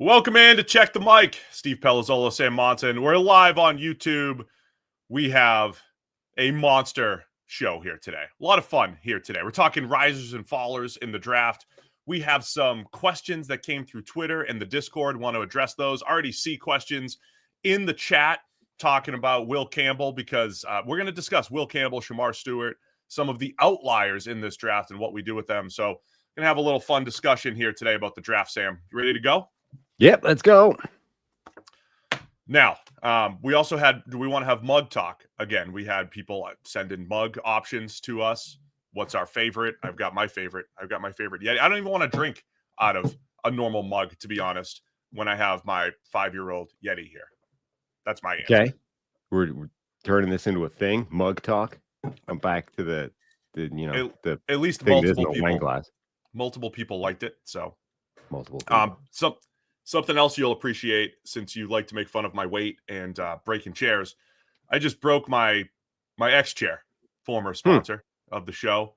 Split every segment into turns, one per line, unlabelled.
Welcome in to Check the Mic. Steve Palazzolo Sam Monson. We're live on YouTube. We have a monster show here today. A lot of fun here today. We're talking risers and fallers in the draft. We have some questions that came through Twitter and the Discord. Want to address those. Already see questions in the chat talking about Will Campbell because we're going to discuss Will Campbell, Shamar Stewart, some of the outliers in this draft and what we do with them. So going to have a little fun discussion here today about the draft, Sam. You ready to go?
Yep, let's go.
Now, we also had, do we want to have mug talk? Again, we had people send in mug options to us. What's our favorite? I've got my favorite. Yeah, I don't even want to drink out of a normal mug, to be honest, when I have my 5-year-old Yeti here. That's my answer.
Okay. We're turning this into a thing, mug talk. I'm back to the
at least
thing
multiple people.
Wine glass.
Multiple people liked it, so.
Multiple people.
Something else you'll appreciate, since you like to make fun of my weight and breaking chairs. I just broke my X chair, former sponsor of the show.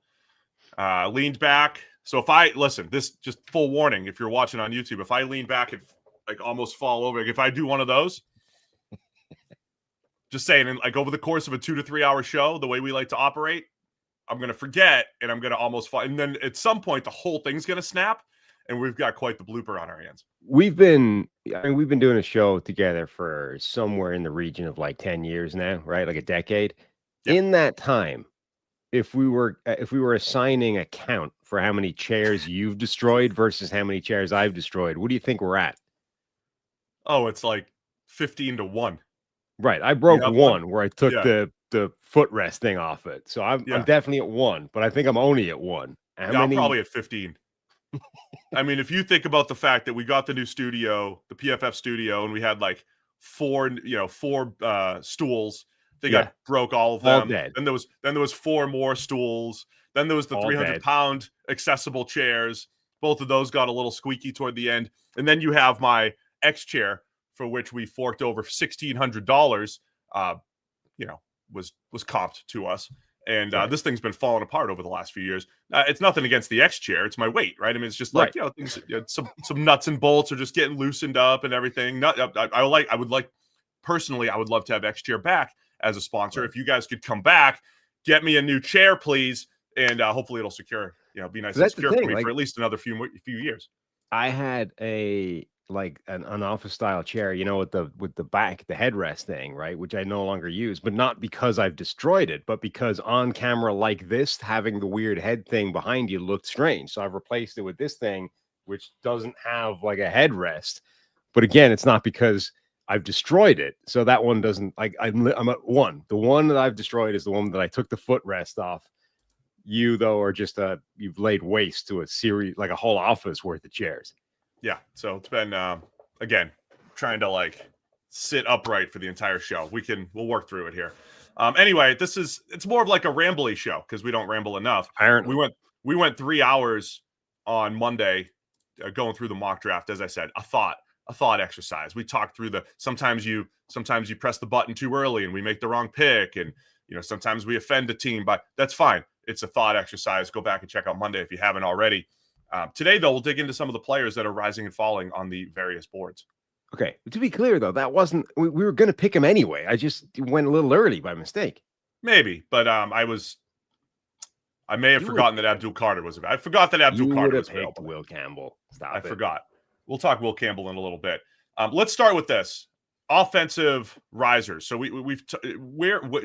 Leaned back. So if I listen, this just full warning, if you're watching on YouTube, if I lean back and like almost fall over, like if I do one of those, just saying, and like over the course of a 2 to 3 hour show, the way we like to operate, I'm gonna forget and I'm gonna almost fall, and then at some point the whole thing's gonna snap. And we've got quite the blooper on our hands.
We've been doing a show together for somewhere in the region of like 10 years now, right? Like a decade. Yep. In that time, if we were assigning a count for how many chairs you've destroyed versus how many chairs I've destroyed, what do you think we're at?
Oh, it's like 15-1.
Right. I broke one where I took the footrest thing off it. So I'm definitely at 1, but I think I'm only at 1.
I'm probably at 15. I mean, if you think about the fact that we got the new studio, the PFF studio, and we had like four stools. They got broke, all of them. Then there was 4 more stools. Then there was the 300-pound accessible chairs. Both of those got a little squeaky toward the end. And then you have my X chair, for which we forked over $1,600. Was comped to us. And this thing's been falling apart over the last few years. It's nothing against the X chair; it's my weight, right? I mean, it's just like things, some nuts and bolts are just getting loosened up and everything. I would love to have X chair back as a sponsor. If you guys could come back, get me a new chair, please, and hopefully it'll secure. Be nice and secure for me for at least another few years.
I had an office style chair, with the back, the headrest thing, right? Which I no longer use, but not because I've destroyed it, but because on camera like this, having the weird head thing behind you looked strange. So I've replaced it with this thing, which doesn't have like a headrest. But again, it's not because I've destroyed it. So that one doesn't, I'm at 1. The one that I've destroyed is the one that I took the footrest off. You though are just you've laid waste to a series, like a whole office worth of chairs.
Yeah, so it's been again trying to sit upright for the entire show. We'll work through it here. Anyway, it's more of like a rambly show because we don't ramble enough.
Apparently,
we went 3 hours on Monday going through the mock draft. As I said, a thought exercise. We talked through sometimes you press the button too early and we make the wrong pick, and sometimes we offend a team, but that's fine. It's a thought exercise. Go back and check out Monday if you haven't already. Today, though, we'll dig into some of the players that are rising and falling on the various boards.
Okay. To be clear, though, that wasn't – we were going to pick him anyway. I just went a little early by mistake.
Maybe, but I may have forgotten that Abdul Carter was available. I forgot that Abdul Carter was available.
Will Campbell.
I forgot. We'll talk Will Campbell in a little bit. Let's start with this. Offensive risers. So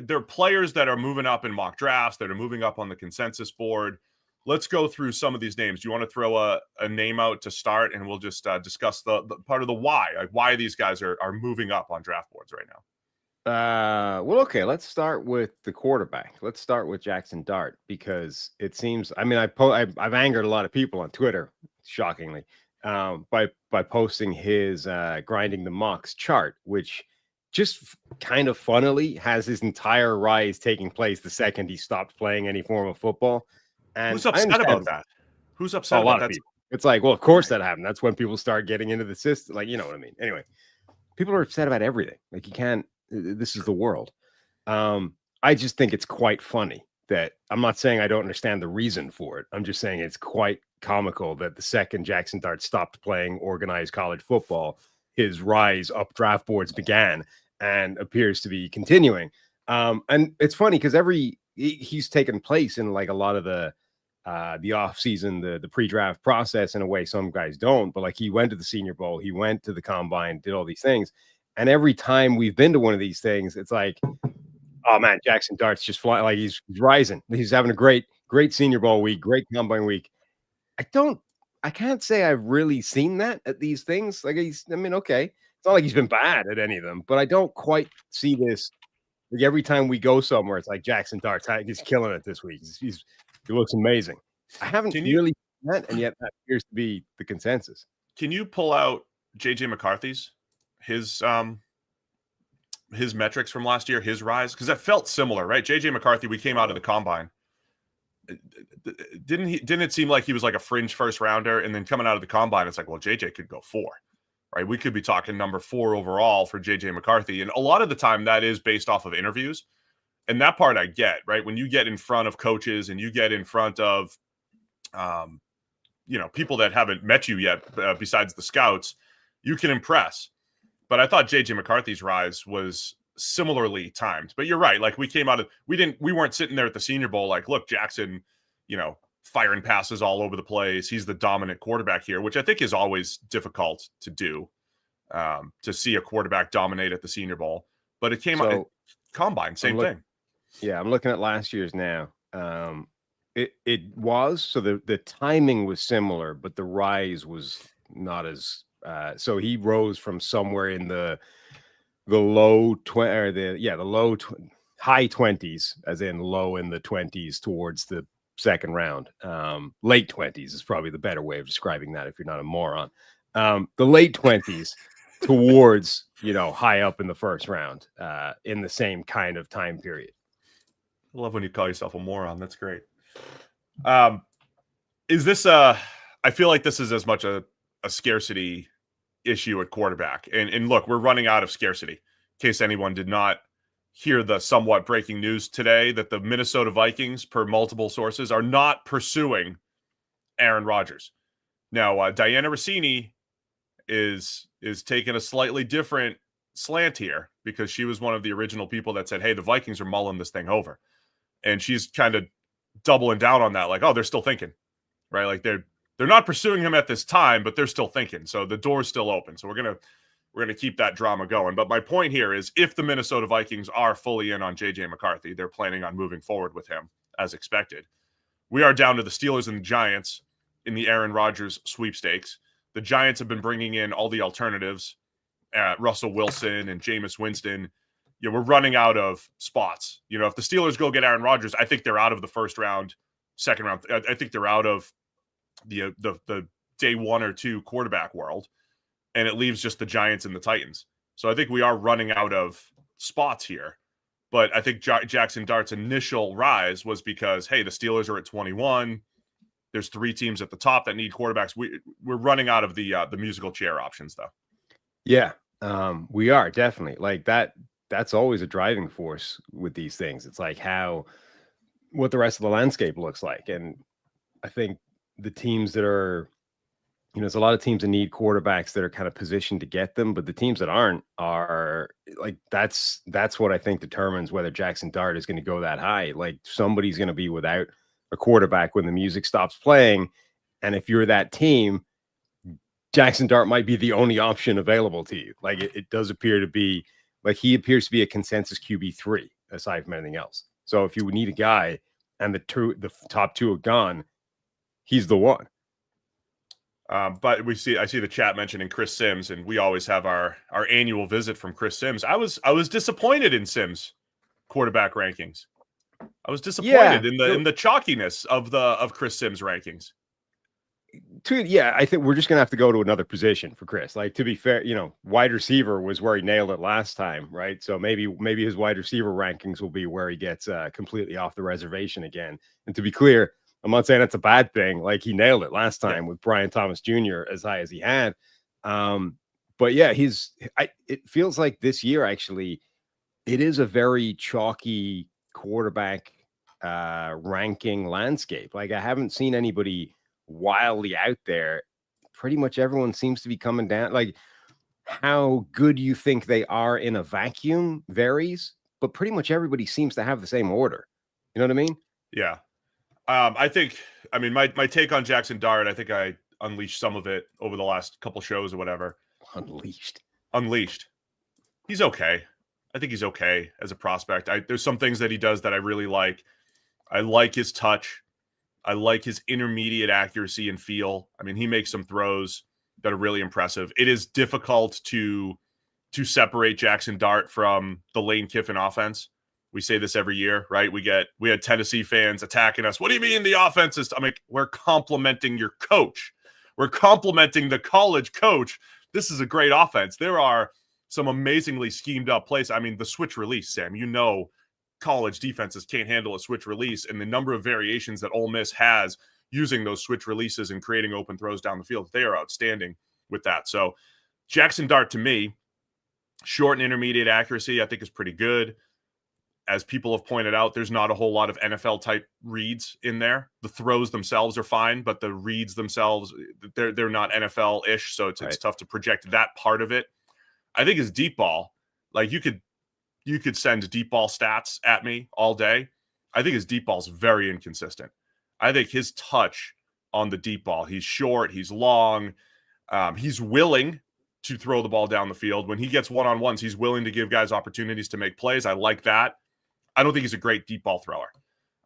there are players that are moving up in mock drafts, that are moving up on the consensus board. Let's go through some of these names. Do you want to throw a name out to start, and we'll just discuss the part of the why, why these guys are moving up on draft boards right now?
Well, okay. Let's start with the quarterback. Let's start with Jaxson Dart, because it seems. I mean, I've angered a lot of people on Twitter, shockingly, by posting his grinding the mocks chart, which just kind of funnily has his entire rise taking place the second he stopped playing any form of football. And
who's upset about that? Who's upset about that?
It's like, well, of course that happened. That's when people start getting into the system. Like, you know what I mean? Anyway, people are upset about everything. Like, you can't, this is the world. I just think it's quite funny that I'm not saying I don't understand the reason for it. I'm just saying it's quite comical that the second Jaxson Dart stopped playing organized college football, his rise up draft boards began and appears to be continuing. And it's funny because he's taken place in like a lot of the off season, the pre-draft process in a way some guys don't, but like he went to the Senior Bowl, he went to the combine, did all these things. And every time we've been to one of these things, it's like, oh man, Jaxson Dart's just flying, like he's rising. He's having a great Senior Bowl week, great combine week. I can't say I've really seen that at these things. Like okay, it's not like he's been bad at any of them, but I don't quite see this. Like every time we go somewhere, it's like Jaxson Dart, he's killing it this week. He looks amazing. I haven't really seen that, and yet that appears to be the consensus.
Can you pull out JJ McCarthy's his metrics from last year, his rise? Because that felt similar, right? JJ McCarthy, we came out of the combine. Didn't it seem like he was like a fringe first rounder, and then coming out of the combine, it's like, well, JJ could go 4, right? We could be talking number 4 overall for JJ McCarthy, and a lot of the time that is based off of interviews. And that part I get, right? When you get in front of coaches and you get in front of, people that haven't met you yet, besides the scouts, you can impress. But I thought JJ McCarthy's rise was similarly timed. But you're right. Like we weren't sitting there at the Senior Bowl like, look, Jaxson, firing passes all over the place. He's the dominant quarterback here, which I think is always difficult to do, to see a quarterback dominate at the Senior Bowl. But it came out combine, same thing.
Yeah, I'm looking at last year's now. It was so the timing was similar, but the rise was not as. So he rose from somewhere in the low high 20s, as in low in the 20s towards the second round. Late 20s is probably the better way of describing that if you're not a moron. The late 20s towards high up in the first round, in the same kind of time period.
I love when you call yourself a moron. That's great. Is this I feel like this is as much a scarcity issue at quarterback. And look, we're running out of scarcity. In case anyone did not hear the somewhat breaking news today that the Minnesota Vikings, per multiple sources, are not pursuing Aaron Rodgers. Now, Diana Rossini is taking a slightly different slant here because she was one of the original people that said, hey, the Vikings are mulling this thing over. And she's kind of doubling down on that, like, oh, they're still thinking, right? Like they're not pursuing him at this time, but they're still thinking. So the door's still open. So we're gonna keep that drama going. But my point here is, if the Minnesota Vikings are fully in on JJ McCarthy, they're planning on moving forward with him as expected. We are down to the Steelers and the Giants in the Aaron Rodgers sweepstakes. The Giants have been bringing in all the alternatives, Russell Wilson and Jameis Winston. We're running out of spots. If the Steelers go get Aaron Rodgers, I think they're out of the first round, second round. I think they're out of the day 1 or 2 quarterback world, and it leaves just the Giants and the Titans. So I think we are running out of spots here. But I think Jaxson Dart's initial rise was because, hey, the Steelers are at 21. There's 3 teams at the top that need quarterbacks. We're running out of the musical chair options, though.
Yeah, we are definitely like that. That's always a driving force with these things. It's like what the rest of the landscape looks like. And I think the teams that are, there's a lot of teams that need quarterbacks that are kind of positioned to get them, but the teams that aren't are like, that's what I think determines whether Jaxson Dart is going to go that high. Like somebody's going to be without a quarterback when the music stops playing. And if you're that team, Jaxson Dart might be the only option available to you. Like it does appear to be, like he appears to be a consensus QB3 aside from anything else. So if you need a guy and the top 2 are gone, he's the one.
But I see the chat mentioning Chris Sims, and we always have our annual visit from Chris Sims. I was disappointed in Sims' quarterback rankings. I was disappointed in the chalkiness of Chris Sims' rankings.
I think we're just gonna have to go to another position for Chris. Like, to be fair, wide receiver was where he nailed it last time, right? So maybe his wide receiver rankings will be where he gets completely off the reservation again. And to be clear, I'm not saying that's a bad thing. Like, he nailed it last time with Brian Thomas Jr. as high as he had. But yeah, it feels like this year actually, it is a very chalky quarterback ranking landscape. Like, I haven't seen anybody wildly out there, pretty much everyone seems to be coming down. Like, how good you think they are in a vacuum varies, but pretty much everybody seems to have the same order. You know what I mean?
Yeah. I mean, my take on Jaxson Dart, I think I unleashed some of it over the last couple shows or whatever. Unleashed. He's okay. I think he's okay as a prospect. There's some things that he does that I really like. I like his touch. I like his intermediate accuracy and feel. I mean, he makes some throws that are really impressive. It is difficult to separate Jaxson Dart from the Lane Kiffin offense. We say this every year, right? We had Tennessee fans attacking us. What do you mean the offense is? I'm like, we're complimenting your coach. We're complimenting the college coach. This is a great offense. There are some amazingly schemed up plays. I mean, the switch release, Sam, you know, college defenses can't handle a switch release, and the number of variations that Ole Miss has using those switch releases and creating open throws down the field, they are outstanding with that. So Jaxson Dart, to me, short and intermediate accuracy, I think is pretty good. As people have pointed out, there's not a whole lot of NFL type reads in there. The throws themselves are fine, but the reads themselves, they're not NFL ish. So it's tough to project that part of it. I think his deep ball, like you could send deep ball stats at me all day. I think his deep ball is very inconsistent. I think his touch on the deep ball, he's short, he's long, he's willing to throw the ball down the field. When he gets one-on-ones, he's willing to give guys opportunities to make plays. I like that. I don't think he's a great deep ball thrower.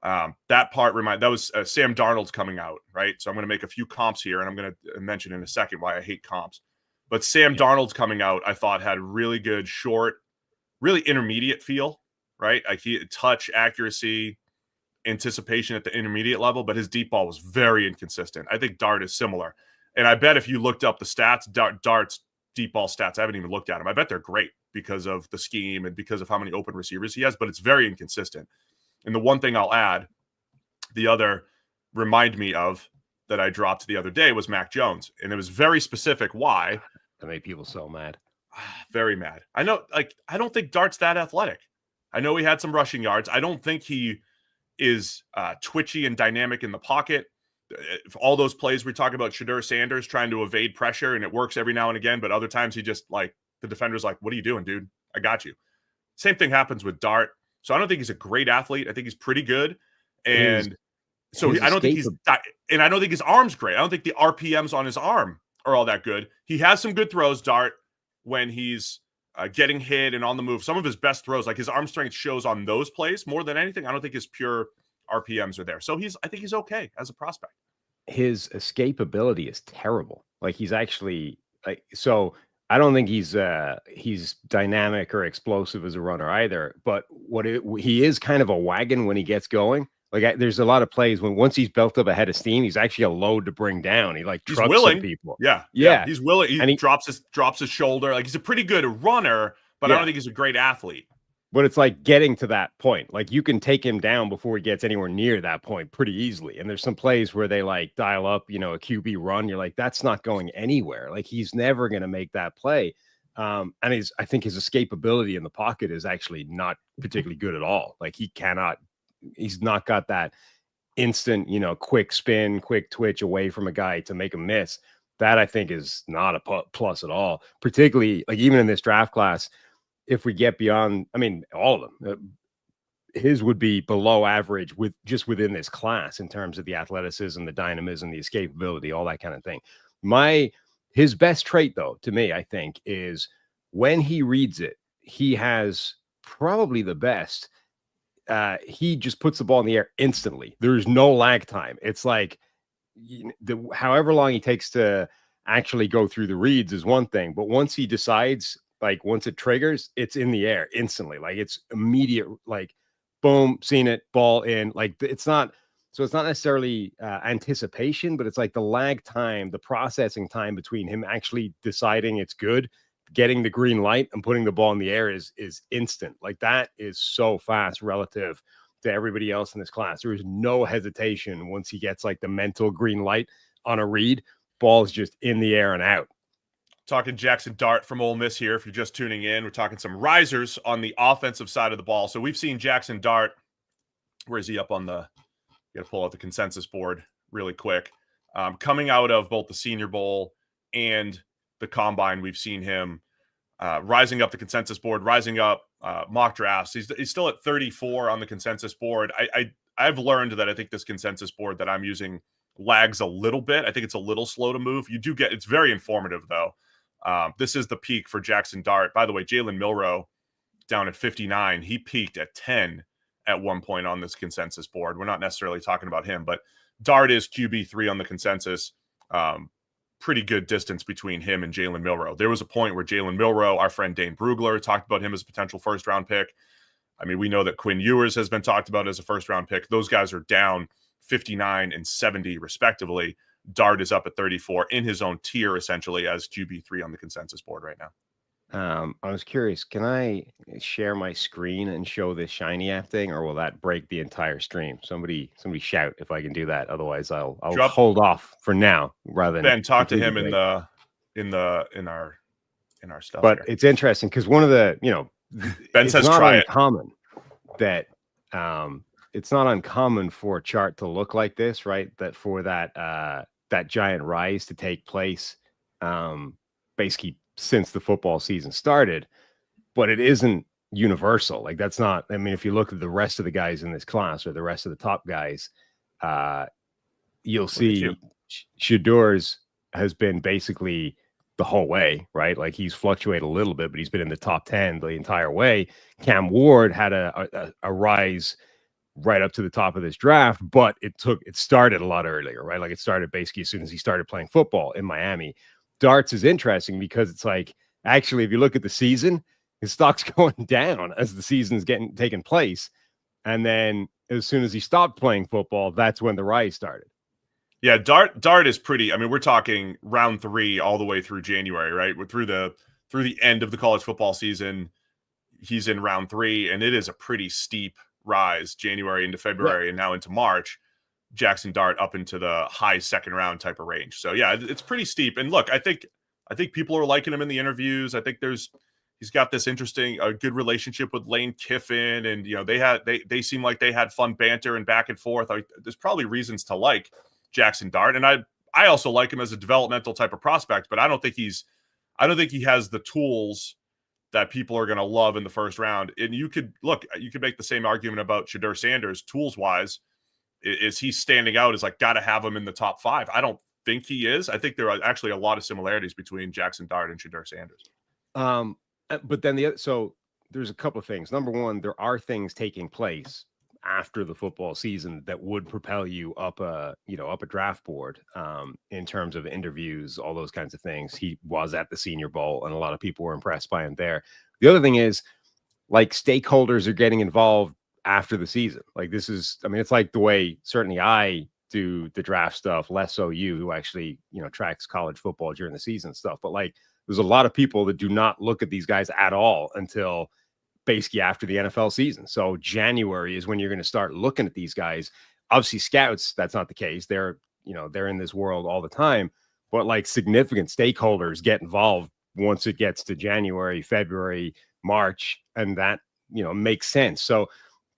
That part that was Sam Darnold's coming out, right? So I'm going to make a few comps here, and I'm going to mention in a second why I hate comps. But Sam Darnold's coming out, I thought, had really good short, really intermediate feel, right? Like touch, accuracy, anticipation at the intermediate level, but his deep ball was very inconsistent. I think Dart is similar. And I bet if you looked up the stats, Dart's deep ball stats, I haven't even looked at them. I bet they're great because of the scheme and because of how many open receivers he has, but it's very inconsistent. And the one thing I'll add, the other remind me of that I dropped the other day was Mac Jones. And it was very specific why.
That made people so mad.
Very mad. I know, like, I don't think Dart's that athletic. I know he had some rushing yards. I don't think he is twitchy and dynamic in the pocket. All those plays we talk about, Shedeur Sanders trying to evade pressure, and it works every now and again, but other times he just, like, the defender's like, what are you doing, dude? I got you. Same thing happens with Dart. So I don't think he's a great athlete. I think he's pretty good. And so I don't think I don't think his arm's great. I don't think the RPMs on his arm are all that good. He has some good throws, Dart, when he's getting hit and on the move. Some of his best throws, like his arm strength shows on those plays more than anything. I don't think his pure RPMs are there. So I think he's okay as a prospect.
His escapability is terrible. Like he's actually so I don't think he's dynamic or explosive as a runner either. But he is kind of a wagon when he gets going. Like there's a lot of plays once he's built up a head of steam, he's actually a load to bring down. He's trucks some people.
Yeah. He's willing. He drops his shoulder. Like he's a pretty good runner, but I don't think he's a great athlete.
But it's like getting to that point. Like you can take him down before he gets anywhere near that point pretty easily. And there's some plays where they like dial up, a QB run. You're like, that's not going anywhere. Like he's never going to make that play. And I think his escapability in the pocket is actually not particularly good at all. Like he's not got that instant, quick spin, quick twitch away from a guy to make him miss. That I think is not a plus at all, particularly like even in this draft class. If we get beyond, all of them, his would be below average within this class in terms of the athleticism, the dynamism, the escapability, all that kind of thing. His best trait, though, to me, I think, is when he reads it, he has probably the best. He just puts the ball in the air instantly. There's no lag time. It's like however long he takes to actually go through the reads is one thing, but once he decides, like once it triggers, it's in the air instantly. Like it's immediate, like boom, seen it, ball in. Like it's not necessarily anticipation, but it's like the lag time, the processing time between him actually deciding it's good, getting the green light and putting the ball in the air is instant. Like that is so fast relative to everybody else in this class. There is no hesitation once he gets like the mental green light on a read, ball's just in the air and out.
Talking Jaxson Dart from Ole Miss here. If you're just tuning in, we're talking some risers on the offensive side of the ball. So we've seen Jaxson Dart. Where is he up on the? Got to pull out the consensus board really quick. Coming out of both the Senior Bowl and the Combine, we've seen him rising up the consensus board, rising up mock drafts. He's still at 34 on the consensus board. I've learned that I think this consensus board that I'm using lags a little bit. I think it's a little slow to move. It's very informative though. This is the peak for Jaxson Dart. By the way, Jalen Milroe down at 59. He peaked at 10 at one point on this consensus board. We're not necessarily talking about him, but Dart is QB3 on the consensus. Pretty good distance between him and Jalen Milroe. There was a point where Jalen Milroe, our friend Dane Brugler, talked about him as a potential first-round pick. I mean, we know that Quinn Ewers has been talked about as a first-round pick. Those guys are down 59 and 70, respectively. Dart is up at 34 in his own tier, essentially, as QB3 on the consensus board right now.
I was curious, can I share my screen and show this Shiny app thing, or will that break the entire stream? Somebody shout if I can do that. Otherwise, I'll hold off for now rather than
Ben, talk to him in our stuff.
But
here.
It's interesting because one of the,
Ben says try it.
That it's not uncommon for a chart to look like this, right? That for that giant rise to take place, basically since the football season started, but it isn't universal. Like that's not, I mean, if you look at the rest of the guys in this class or the rest of the top guys, you'll see Shedeur's has been basically the whole way, right? Like he's fluctuated a little bit, but he's been in the top 10 the entire way. Cam Ward had a rise right up to the top of this draft, but it started a lot earlier, right? Like it started basically as soon as he started playing football in Miami. Darts is interesting because it's like, actually, if you look at the season, his stock's going down as the season's taking place. And then as soon as he stopped playing football, that's when the rise started.
Yeah, Dart is pretty. I mean, we're talking round 3 all the way through January, right? We're through the end of the college football season. He's in round 3, and it is a pretty steep rise, January into February, and now into March. Jaxson Dart up into the high second round type of range. So yeah, it's pretty steep. And look, I think people are liking him in the interviews. I think he's got this interesting, good relationship with Lane Kiffin, and they seem like they had fun banter and back and forth. There's probably reasons to like Jaxson Dart, and I also like him as a developmental type of prospect, but I don't think he has the tools that people are going to love in the first round. And you could make the same argument about Shedeur Sanders tools wise. Is he standing out as like got to have him in the top 5? I don't think he is. I think there are actually a lot of similarities between Jaxson Dart and Shedeur Sanders.
But then so there's a couple of things. Number one, there are things taking place after the football season that would propel you up a draft board in terms of interviews, all those kinds of things. He was at the Senior Bowl, and a lot of people were impressed by him there. The other thing is, like, stakeholders are getting involved after the season. Like it's like the way certainly I do the draft stuff, less so you, who actually, tracks college football during the season stuff. But like, there's a lot of people that do not look at these guys at all until basically after the NFL season. So January is when you're going to start looking at these guys. Obviously scouts, that's not the case. They're in this world all the time, but like significant stakeholders get involved once it gets to January, February, March, and that, makes sense. So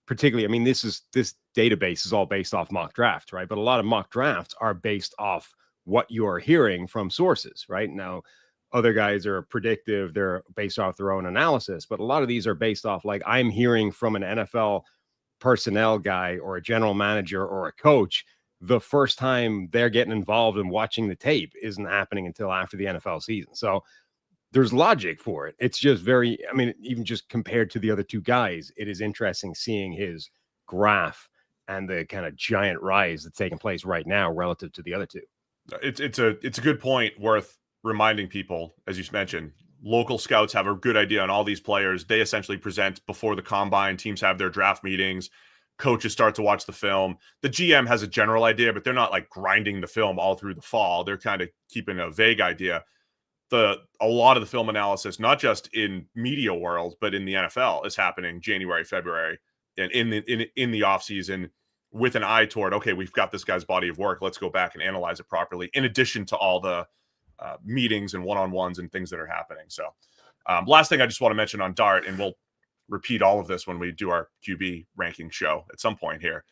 particularly, I mean, this database is all based off mock drafts, right? But a lot of mock drafts are based off what you're hearing from sources, right? Now, other guys are predictive. They're based off their own analysis, but a lot of these are based off, like, I'm hearing from an NFL personnel guy or a general manager or a coach. The first time they're getting involved in watching the tape isn't happening until after the NFL season. So there's logic for it. It's just even just compared to the other two guys, it is interesting seeing his graph and the kind of giant rise that's taking place right now relative to the other two.
It's a good point worth reminding people. As you mentioned, local scouts have a good idea on all these players. They essentially present before the combine. Teams have their draft meetings. Coaches start to watch the film. The GM has a general idea, but they're not like grinding the film all through the fall. They're kind of keeping a vague idea. A lot of the film analysis, not just in media world, but in the NFL, is happening January, February, and in the offseason, with an eye toward, okay, we've got this guy's body of work. Let's go back and analyze it properly, in addition to all the meetings and one-on-ones and things that are happening. So last thing I just want to mention on Dart, and we'll repeat all of this when we do our QB ranking show at some point here.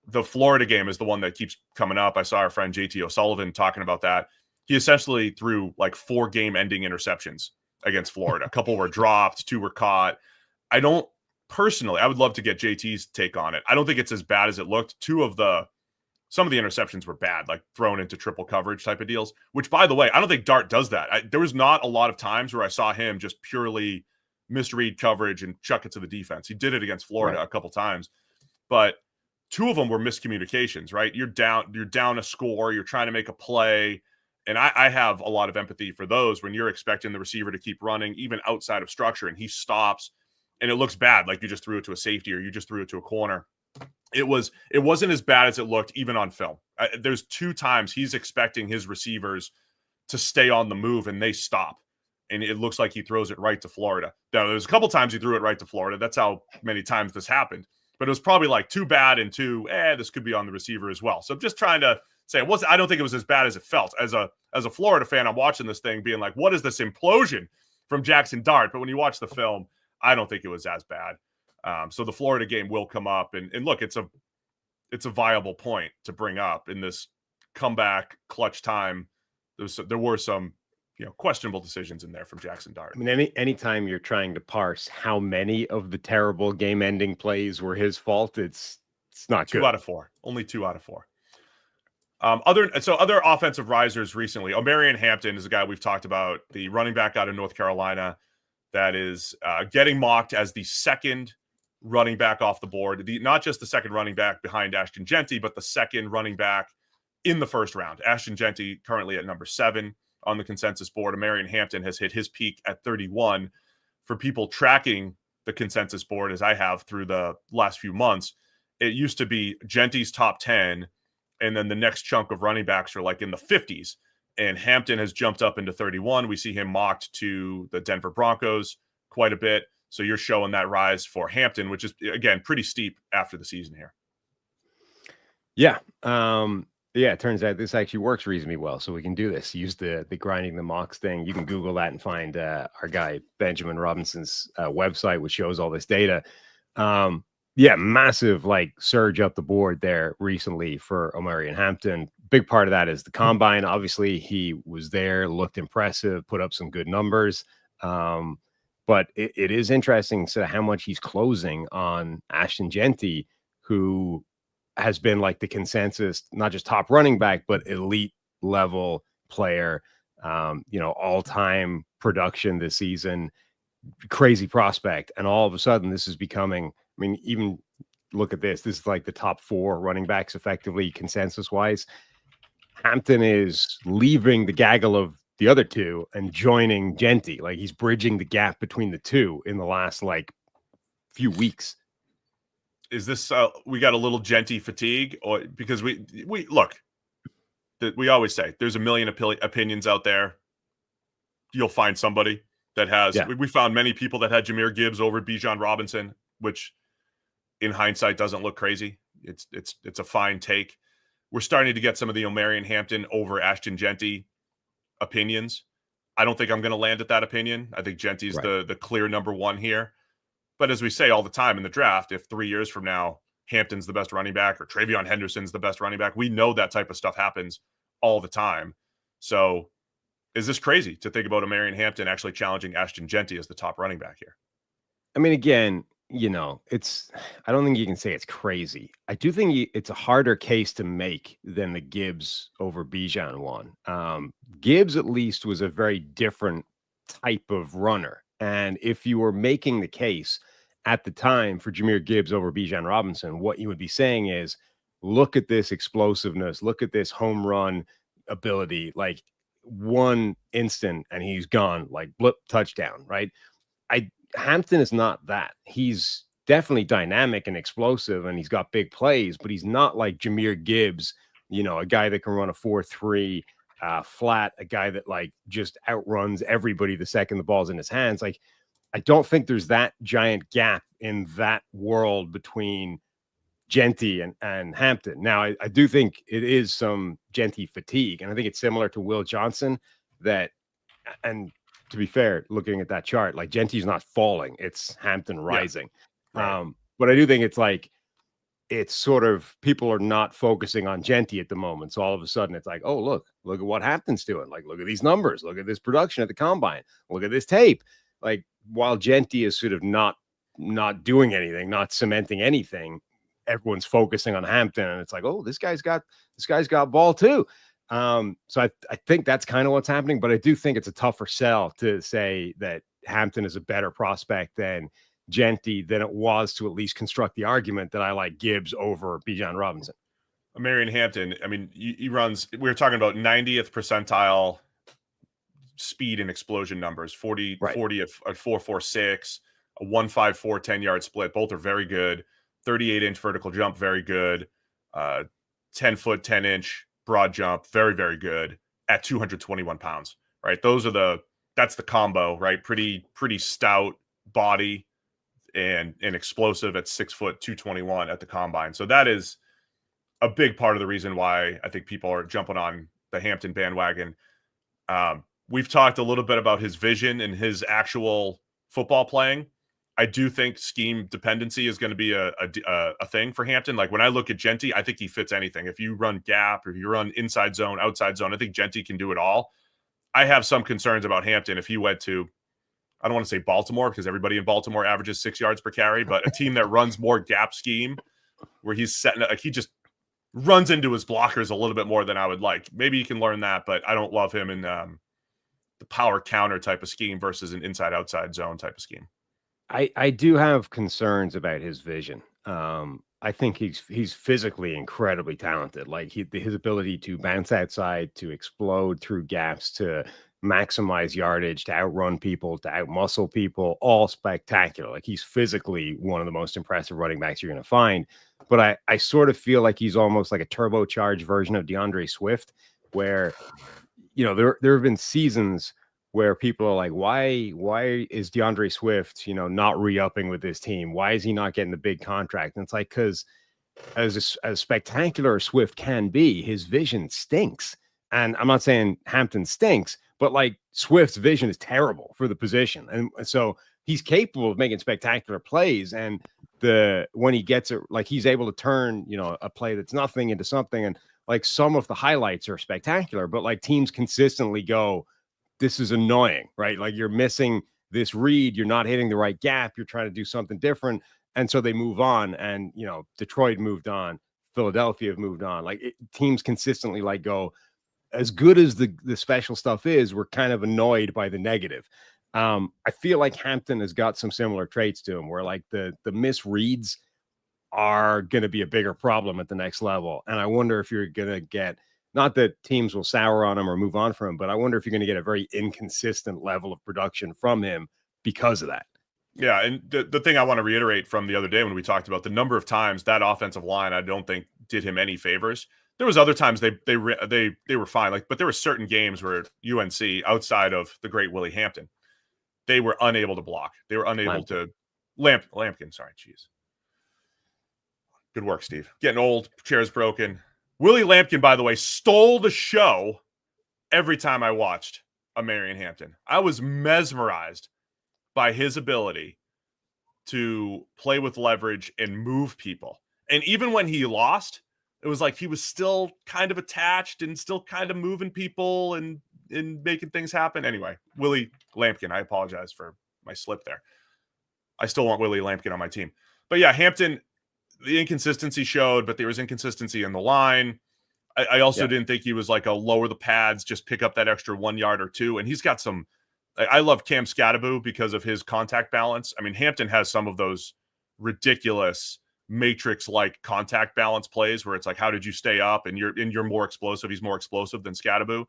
the Florida game is the one that keeps coming up. I saw our friend JT O'Sullivan talking about that. He essentially threw like 4 game-ending interceptions against Florida. A couple were dropped, 2 were caught. I would love to get JT's take on it. I don't think it's as bad as it looked. Some of the interceptions were bad, like thrown into triple coverage type of deals, which, by the way, I don't think Dart does that. There was not a lot of times where I saw him just purely misread coverage and chuck it to the defense. He did it against Florida a couple times, but 2 of them were miscommunications, right? You're down a score, you're trying to make a play. And I have a lot of empathy for those when you're expecting the receiver to keep running, even outside of structure, and he stops and it looks bad, like you just threw it to a safety or you just threw it to a corner. It wasn't as bad as it looked even on film. There's 2 times he's expecting his receivers to stay on the move and they stop. And it looks like he throws it right to Florida. Now, there's a couple times he threw it right to Florida. That's how many times this happened. But it was probably like 2 bad and 2, this could be on the receiver as well. So I'm just trying to say I don't think it was as bad as it felt. As a Florida fan, I'm watching this thing being like, what is this implosion from Jaxson Dart? But when you watch the film, I don't think it was as bad. So the Florida game will come up, and look, it's a viable point to bring up in this comeback clutch time. There were some questionable decisions in there from Jaxson Dart.
I mean, anytime you're trying to parse how many of the terrible game-ending plays were his fault, it's not good.
2 out of 4, only 2 out of 4. Other offensive risers recently, Omarion Hampton is a guy we've talked about, the running back out of North Carolina that is getting mocked as the second running back off the board. Not just the second running back behind Ashton Jeanty, but the second running back in the first round. Ashton Jeanty currently at number 7 on the consensus board. Omarion Hampton has hit his peak at 31. For people tracking the consensus board, as I have through the last few months, it used to be Jeanty's top 10, and then the next chunk of running backs are like in the 50s. And Hampton has jumped up into 31. We see him mocked to the Denver Broncos quite a bit. So you're showing that rise for Hampton, which is, again, pretty steep after the season here.
Yeah. It turns out this actually works reasonably well. So we can do this. Use the grinding the mocks thing. You can Google that and find our guy Benjamin Robinson's website, which shows all this data. Massive surge up the board there recently for Omarion Hampton. Big part of that is the combine. Obviously, he was there, looked impressive, put up some good numbers. But it is interesting how much he's closing on Ashton Jeanty, who has been like the consensus, not just top running back, but elite level player, all-time production this season, crazy prospect. And all of a sudden this is becoming, even look at this. This is like the top 4 running backs effectively consensus wise. Hampton is leaving the gaggle of the other 2 and joining Jeanty. Like he's bridging the gap between the 2 in the last few weeks.
Is this we got a little Jeanty fatigue, or because we look, we always say there's a million opinions out there. You'll find somebody that has. Yeah. We found many people that had Jahmyr Gibbs over Bijan Robinson, which in hindsight doesn't look crazy. It's a fine take. We're starting to get some of the Omarion Hampton over Ashton Jeanty opinions. I don't think I'm going to land at that opinion. I think Jeanty's the clear number 1 here. But as we say all the time in the draft, if 3 years from now Hampton's the best running back or Travion Henderson's the best running back, we know that type of stuff happens all the time. So is this crazy to think about Omarion Hampton actually challenging Ashton Jeanty as the top running back here?
Again, I don't think you can say it's crazy. I do think it's a harder case to make than the Gibbs over Bijan one. Gibbs at least was a very different type of runner. And if you were making the case at the time for Jahmyr Gibbs over Bijan Robinson, what you would be saying is, look at this explosiveness, look at this home run ability, like one instant and he's gone, like blip touchdown, right? Hampton is not that. He's definitely dynamic and explosive and he's got big plays, but he's not like Jahmyr Gibbs, a guy that can run a 4.3 flat, a guy that just outruns everybody the second the ball's in his hands. I don't think there's that giant gap in that world between Jeanty and Hampton. Now, I do think it is some Jeanty fatigue, and I think it's similar to Will Johnson and to be fair, looking at that chart, Jeanty's not falling, it's Hampton rising.
Yeah. Right.
But I do think it's it's sort of people are not focusing on Genty at the moment. So all of a sudden it's like, oh, look at what Hampton's doing. Like, look at these numbers. Look at this production at the combine. Look at this tape. Like, while Genty is sort of not doing anything, not cementing anything, everyone's focusing on Hampton. And it's like, oh, this guy's got ball too. So I think that's kind of what's happening. But I do think it's a tougher sell to say that Hampton is a better prospect than Genty than it was to at least construct the argument that I like Gibbs over Bijan Robinson.
Omarion Hampton, I mean, he runs, we were talking about 90th percentile speed and explosion numbers, 40 at 4.46, a 1.54 10-yard split. Both are very good. 38-inch vertical jump, very good. 10-foot, 10-inch broad jump, very, very good at 221 pounds, right? That's the combo, right? Pretty stout body and explosive at 6 foot 221 at the combine. So that is a big part of the reason why I think people are jumping on the Hampton bandwagon. We've talked a little bit about his vision and his actual football playing. I do think scheme dependency is going to be a thing for Hampton. Like when I look at Genty, I think he fits anything. If you run gap or if you run inside zone, outside zone, I think Genty can do it all. I have some concerns about Hampton if he went to, I don't want to say Baltimore because everybody in Baltimore averages 6 yards per carry, but a team that runs more gap scheme where he's setting, like he just runs into his blockers a little bit more than I would like. Maybe he can learn that, but I don't love him in the power counter type of scheme versus an inside outside zone type of scheme.
I do have concerns about his vision. I think he's physically incredibly talented. Like his ability to bounce outside, to explode through gaps, to maximize yardage, to outrun people, to outmuscle people, all spectacular. Like he's physically one of the most impressive running backs you're going to find. But I sort of feel like he's almost like a turbocharged version of DeAndre Swift, where, you know, there have been seasons where people are like, why is DeAndre Swift, you know, not re-upping with this team? Why is he not getting the big contract? And it's like, because as spectacular as Swift can be, his vision stinks. And I'm not saying Hampton stinks, but like Swift's vision is terrible for the position. And so he's capable of making spectacular plays. And when he gets it, like he's able to turn, you know, a play that's nothing into something. And like some of the highlights are spectacular, but like teams consistently go, this is annoying, right? Like you're missing this read, you're not hitting the right gap, you're trying to do something different. And so they move on. And, you know, Detroit moved on, Philadelphia have moved on. Like teams consistently like go, as good as the special stuff is, we're kind of annoyed by the negative. I feel like Hampton has got some similar traits to him where like the misreads are going to be a bigger problem at the next level. And I wonder if you're going to get, not that teams will sour on him or move on from him, but I wonder if you're going to get a very inconsistent level of production from him because of that.
Yeah, and the thing I want to reiterate from the other day when we talked about the number of times that offensive line, I don't think did him any favors. There was other times they were fine, like, but there were certain games where UNC, outside of the great Willie Hampton, they were unable to block. They were unable to Lampkin. Sorry, jeez. Good work, Steve. Getting old, chairs broken. Willie Lampkin, by the way, stole the show every time I watched Omarion Hampton. I was mesmerized by his ability to play with leverage and move people. And even when he lost, it was like he was still kind of attached and still kind of moving people and making things happen. Anyway, Willie Lampkin, I apologize for my slip there. I still want Willie Lampkin on my team. But yeah, Hampton, the inconsistency showed, but there was inconsistency in the line. I also didn't think he was like a lower the pads, just pick up that extra 1 yard or two. And he's got some, I love Cam Scadaboo because of his contact balance. I mean, Hampton has some of those ridiculous Matrix-like contact balance plays where it's like, how did you stay up? And you're more explosive. He's more explosive than Scadaboo.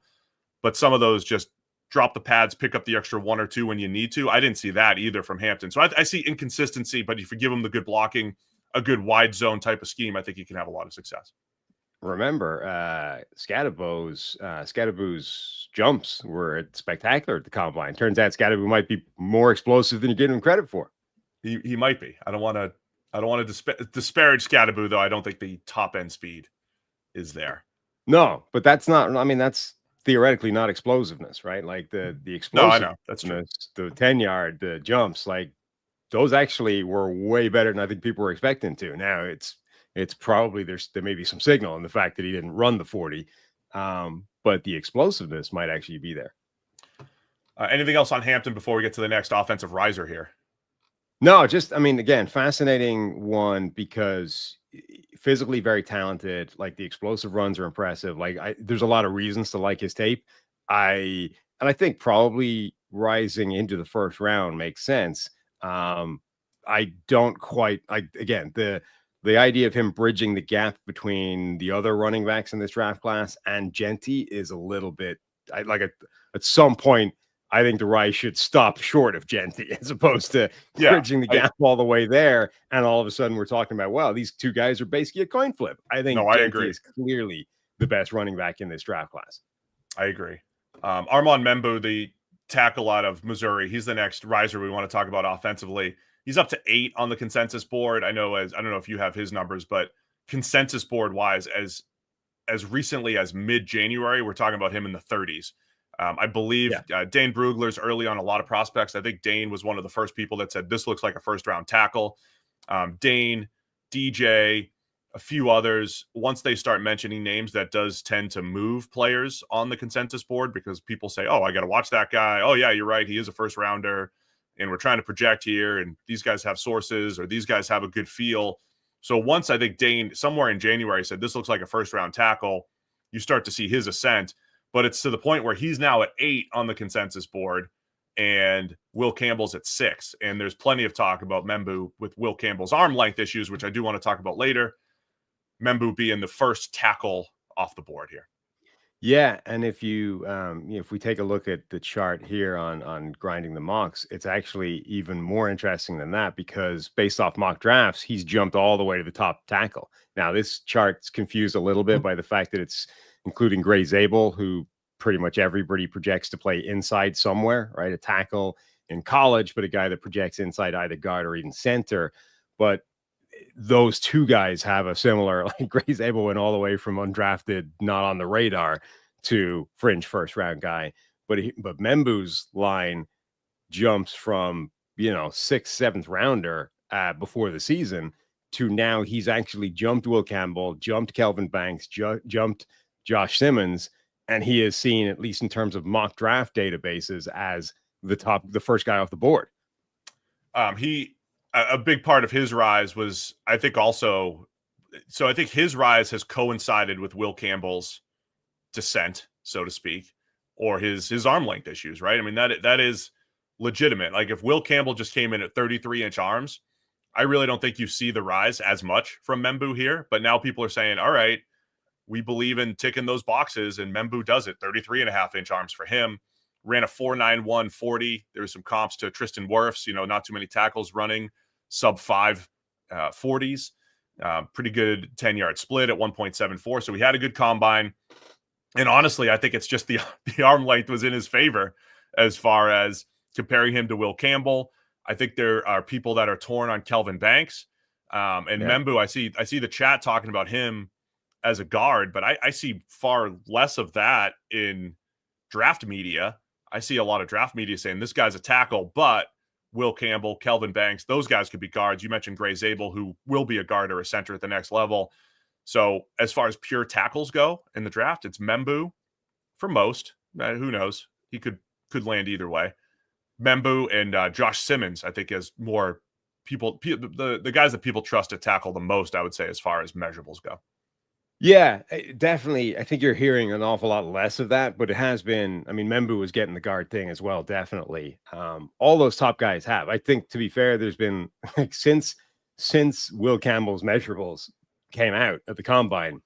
But some of those just drop the pads, pick up the extra 1 or 2 when you need to. I didn't see that either from Hampton. So I see inconsistency, but if you give him the good blocking, a good wide zone type of scheme, I think he can have a lot of success.
Remember, Scadaboo's jumps were spectacular at the combine. Turns out Scadaboo might be more explosive than you give him credit for.
He might be. I don't want to disparage Scadaboo, though. I don't think the top end speed is there.
No, but that's not. I mean, that's theoretically not explosiveness, right? Like the explosiveness. No,
I know that's true.
The 10-yard, the jumps, like those actually were way better than I think people were expecting to. Now it's it's probably there may be some signal in the fact that he didn't run the 40, but the explosiveness might actually be there.
Anything else on Hampton before we get to the next offensive riser here?
No, just, I mean, again, fascinating one because physically very talented. Like the explosive runs are impressive. Like there's a lot of reasons to like his tape. I think probably rising into the first round makes sense. I don't quite like, again, the idea of him bridging the gap between the other running backs in this draft class and Genty is a little bit, at some point, I think the rise should stop short of Genty as opposed to bridging the gap all the way there. And all of a sudden we're talking about, well, these two guys are basically a coin flip. I think Genty is clearly the best running back in this draft class.
I agree. Armand Membou, the tackle out of Missouri, he's the next riser we want to talk about offensively. He's up to 8 on the consensus board. I don't know if you have his numbers, but consensus board wise, as recently as mid-January, we're talking about him in the 30s. I believe Dane Brugler's early on a lot of prospects. I think Dane was one of the first people that said this looks like a first-round tackle. Dane, DJ, a few others. Once they start mentioning names, that does tend to move players on the consensus board because people say, oh, I got to watch that guy. Oh, yeah, you're right. He is a first-rounder, and we're trying to project here, and these guys have sources or these guys have a good feel. So once I think Dane, somewhere in January, said this looks like a first-round tackle, you start to see his ascent. But it's to the point where he's now at 8 on the consensus board and Will Campbell's at 6. And there's plenty of talk about Membou with Will Campbell's arm length issues, which I do want to talk about later. Membou being the first tackle off the board here.
Yeah, and if we take a look at the chart here on grinding the mocks, it's actually even more interesting than that because based off mock drafts, he's jumped all the way to the top tackle. Now, this chart's confused a little bit by the fact that it's including Gray Zabel, who pretty much everybody projects to play inside somewhere, right? A tackle in college, but a guy that projects inside either guard or even center. But those two guys have a similar, like Gray Zabel went all the way from undrafted, not on the radar, to fringe first round guy. But Membou's line jumps from, 6th, 7th rounder before the season to now he's actually jumped Will Campbell, jumped Kelvin Banks, jumped Josh Simmons, and he is seen, at least in terms of mock draft databases, as the first guy off the board.
A big part of his rise was, I think, also, so I think his rise has coincided with Will Campbell's descent, so to speak, or his arm length issues, right? I mean, that is legitimate. Like if Will Campbell just came in at 33-inch arms, I really don't think you see the rise as much from Membou here. But now people are saying, all right, we believe in ticking those boxes, and Membou does it. 33.5-inch arms for him. Ran a 4.91 40. There was some comps to Tristan Wirfs, not too many tackles running sub-5 40s. Pretty good 10-yard split at 1.74. So he had a good combine. And honestly, I think it's just the arm length was in his favor as far as comparing him to Will Campbell. I think there are people that are torn on Kelvin Banks. Membou, I see the chat talking about him as a guard, but I see far less of that in draft media. I see a lot of draft media saying this guy's a tackle, but Will Campbell, Kelvin Banks, those guys could be guards. You mentioned Gray Zabel, who will be a guard or a center at the next level. So as far as pure tackles go in the draft, it's Membou for most. Who knows? He could land either way. Membou and Josh Simmons, I think, is more people, the guys that people trust to tackle the most, I would say, as far as measurables go.
Yeah, definitely. I think you're hearing an awful lot less of that, but it has been. I mean, Membou was getting the guard thing as well, definitely. All those top guys have. I think, to be fair, there's been since Will Campbell's measurables came out at the combine,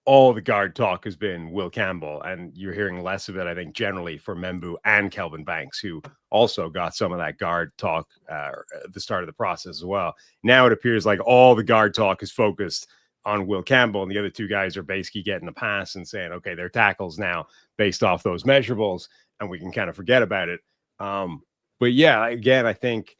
all the guard talk has been Will Campbell, and you're hearing less of it, I think, generally for Membou and Kelvin Banks, who also got some of that guard talk at the start of the process as well. Now it appears like all the guard talk is focused on Will Campbell, and the other two guys are basically getting a pass and saying, okay, they're tackles now based off those measurables, and we can kind of forget about it. But yeah, again, I think,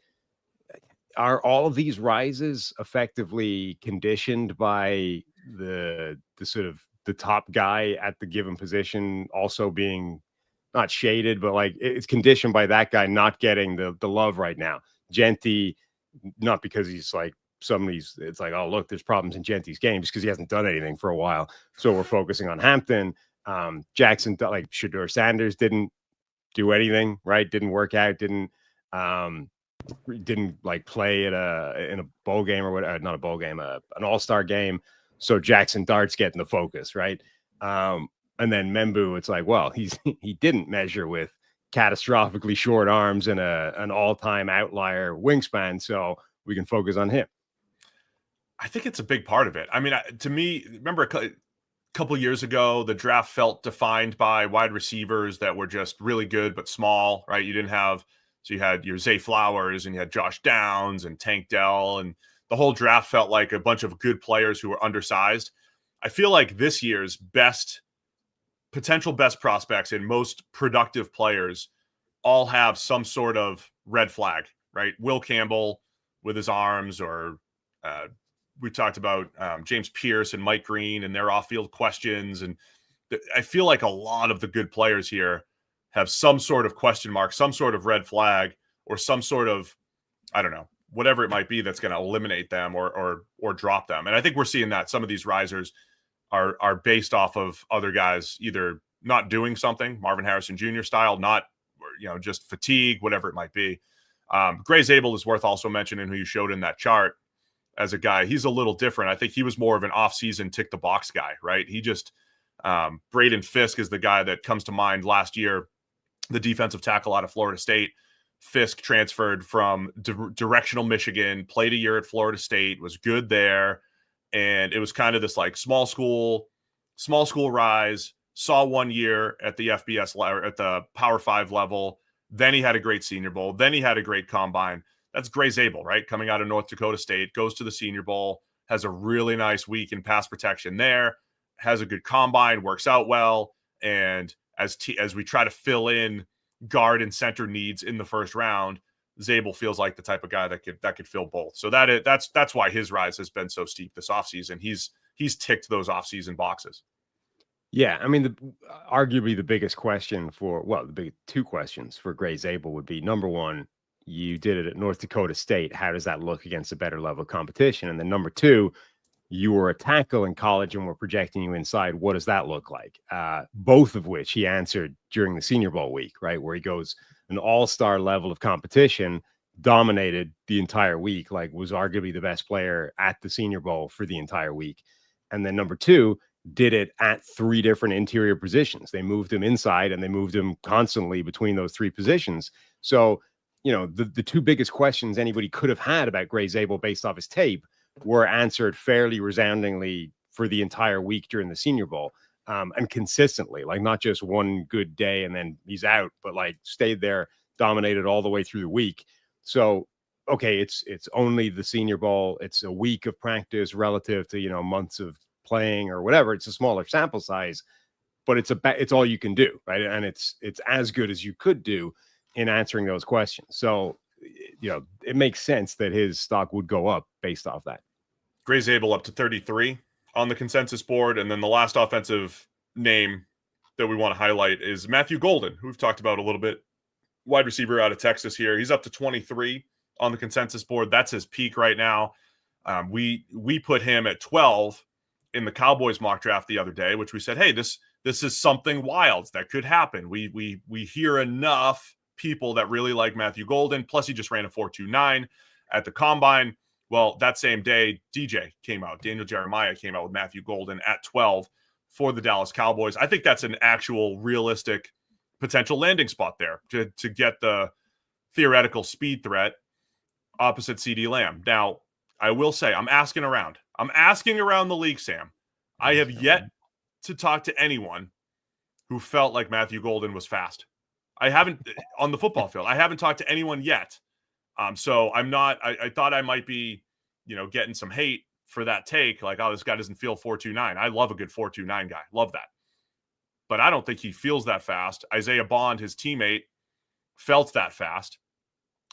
are all of these rises effectively conditioned by the sort of the top guy at the given position also being not shaded, but like it's conditioned by that guy not getting the love right now? Genty, not because he's like it's like, oh, look, there's problems in Genty's game just because he hasn't done anything for a while. So we're focusing on Hampton. Jaxson, like Shedeur Sanders, didn't do anything, right? Didn't work out, didn't like play in a bowl game or whatever, not a bowl game, an all-star game. So Jaxson Dart's getting the focus, right? And then Membou, it's like, well, he didn't measure with catastrophically short arms and an all-time outlier wingspan, so we can focus on him.
I think it's a big part of it. I mean, to me, remember a couple years ago, the draft felt defined by wide receivers that were just really good but small, right? You had your Zay Flowers and you had Josh Downs and Tank Dell, and the whole draft felt like a bunch of good players who were undersized. I feel like this year's potential best prospects and most productive players all have some sort of red flag, right? Will Campbell with his arms, or we talked about James Pearce and Mike Green and their off-field questions. And I feel like a lot of the good players here have some sort of question mark, some sort of red flag, or some sort of, I don't know, whatever it might be that's going to eliminate them or drop them. And I think we're seeing that some of these risers are based off of other guys either not doing something, Marvin Harrison Jr. style, not, just fatigue, whatever it might be. Gray Zabel is worth also mentioning, who you showed in that chart as a guy. He's a little different. I think he was more of an off-season tick-the-box guy, right? He just Braden Fisk is the guy that comes to mind last year, the defensive tackle out of Florida State. Fisk transferred from directional Michigan, played a year at Florida State, was good there. And it was kind of this like small school rise, saw 1 year at the FBS level, at the Power 5 level. Then he had a great Senior Bowl. Then he had a great combine. That's Gray Zabel, right? Coming out of North Dakota State, goes to the Senior Bowl, has a really nice week in pass protection there, has a good combine, works out well. And as we try to fill in guard and center needs in the first round, Zabel feels like the type of guy that could fill both. So that's why his rise has been so steep this offseason. He's ticked those offseason boxes.
Yeah, I mean, arguably the biggest question the big two questions for Gray Zabel would be, number one, you did it at North Dakota State. How does that look against a better level of competition? And then number two, you were a tackle in college and we're projecting you inside. What does that look like? Both of which he answered during the Senior Bowl week, right? Where he goes an all-star level of competition, dominated the entire week, like was arguably the best player at the Senior Bowl for the entire week. And then number two, did it at three different interior positions. They moved him inside and they moved him constantly between those three positions. So, the two biggest questions anybody could have had about Gray Zabel based off his tape were answered fairly resoundingly for the entire week during the Senior Bowl, and consistently, like not just one good day and then he's out, but like stayed there, dominated all the way through the week. So, okay, it's only the Senior Bowl. It's a week of practice relative to, months of playing or whatever. It's a smaller sample size, but it's all you can do, right? And it's as good as you could do in answering those questions. So, it makes sense that his stock would go up based off that.
Gray Zabel up to 33 on the consensus board. And then the last offensive name that we want to highlight is Matthew Golden, who we've talked about a little bit, wide receiver out of Texas here. He's up to 23 on the consensus board. That's his peak right now. We put him at 12 in the Cowboys mock draft the other day, which we said, hey, this is something wild that could happen. We hear enough people that really like Matthew Golden. Plus, he just ran a 4.29 at the combine. Well, that same day, Daniel Jeremiah came out with Matthew Golden at 12 for the Dallas Cowboys. I think that's an actual realistic potential landing spot there to get the theoretical speed threat opposite CeeDee Lamb. Now, I will say, I'm asking around the league, Sam. I have yet to talk to anyone who felt like Matthew Golden was fast. I haven't on the football field. I haven't talked to anyone yet. So I'm not, I thought I might be, getting some hate for that take. Like, oh, this guy doesn't feel 4.29. I love a good 4.29 guy. Love that. But I don't think he feels that fast. Isaiah Bond, his teammate, felt that fast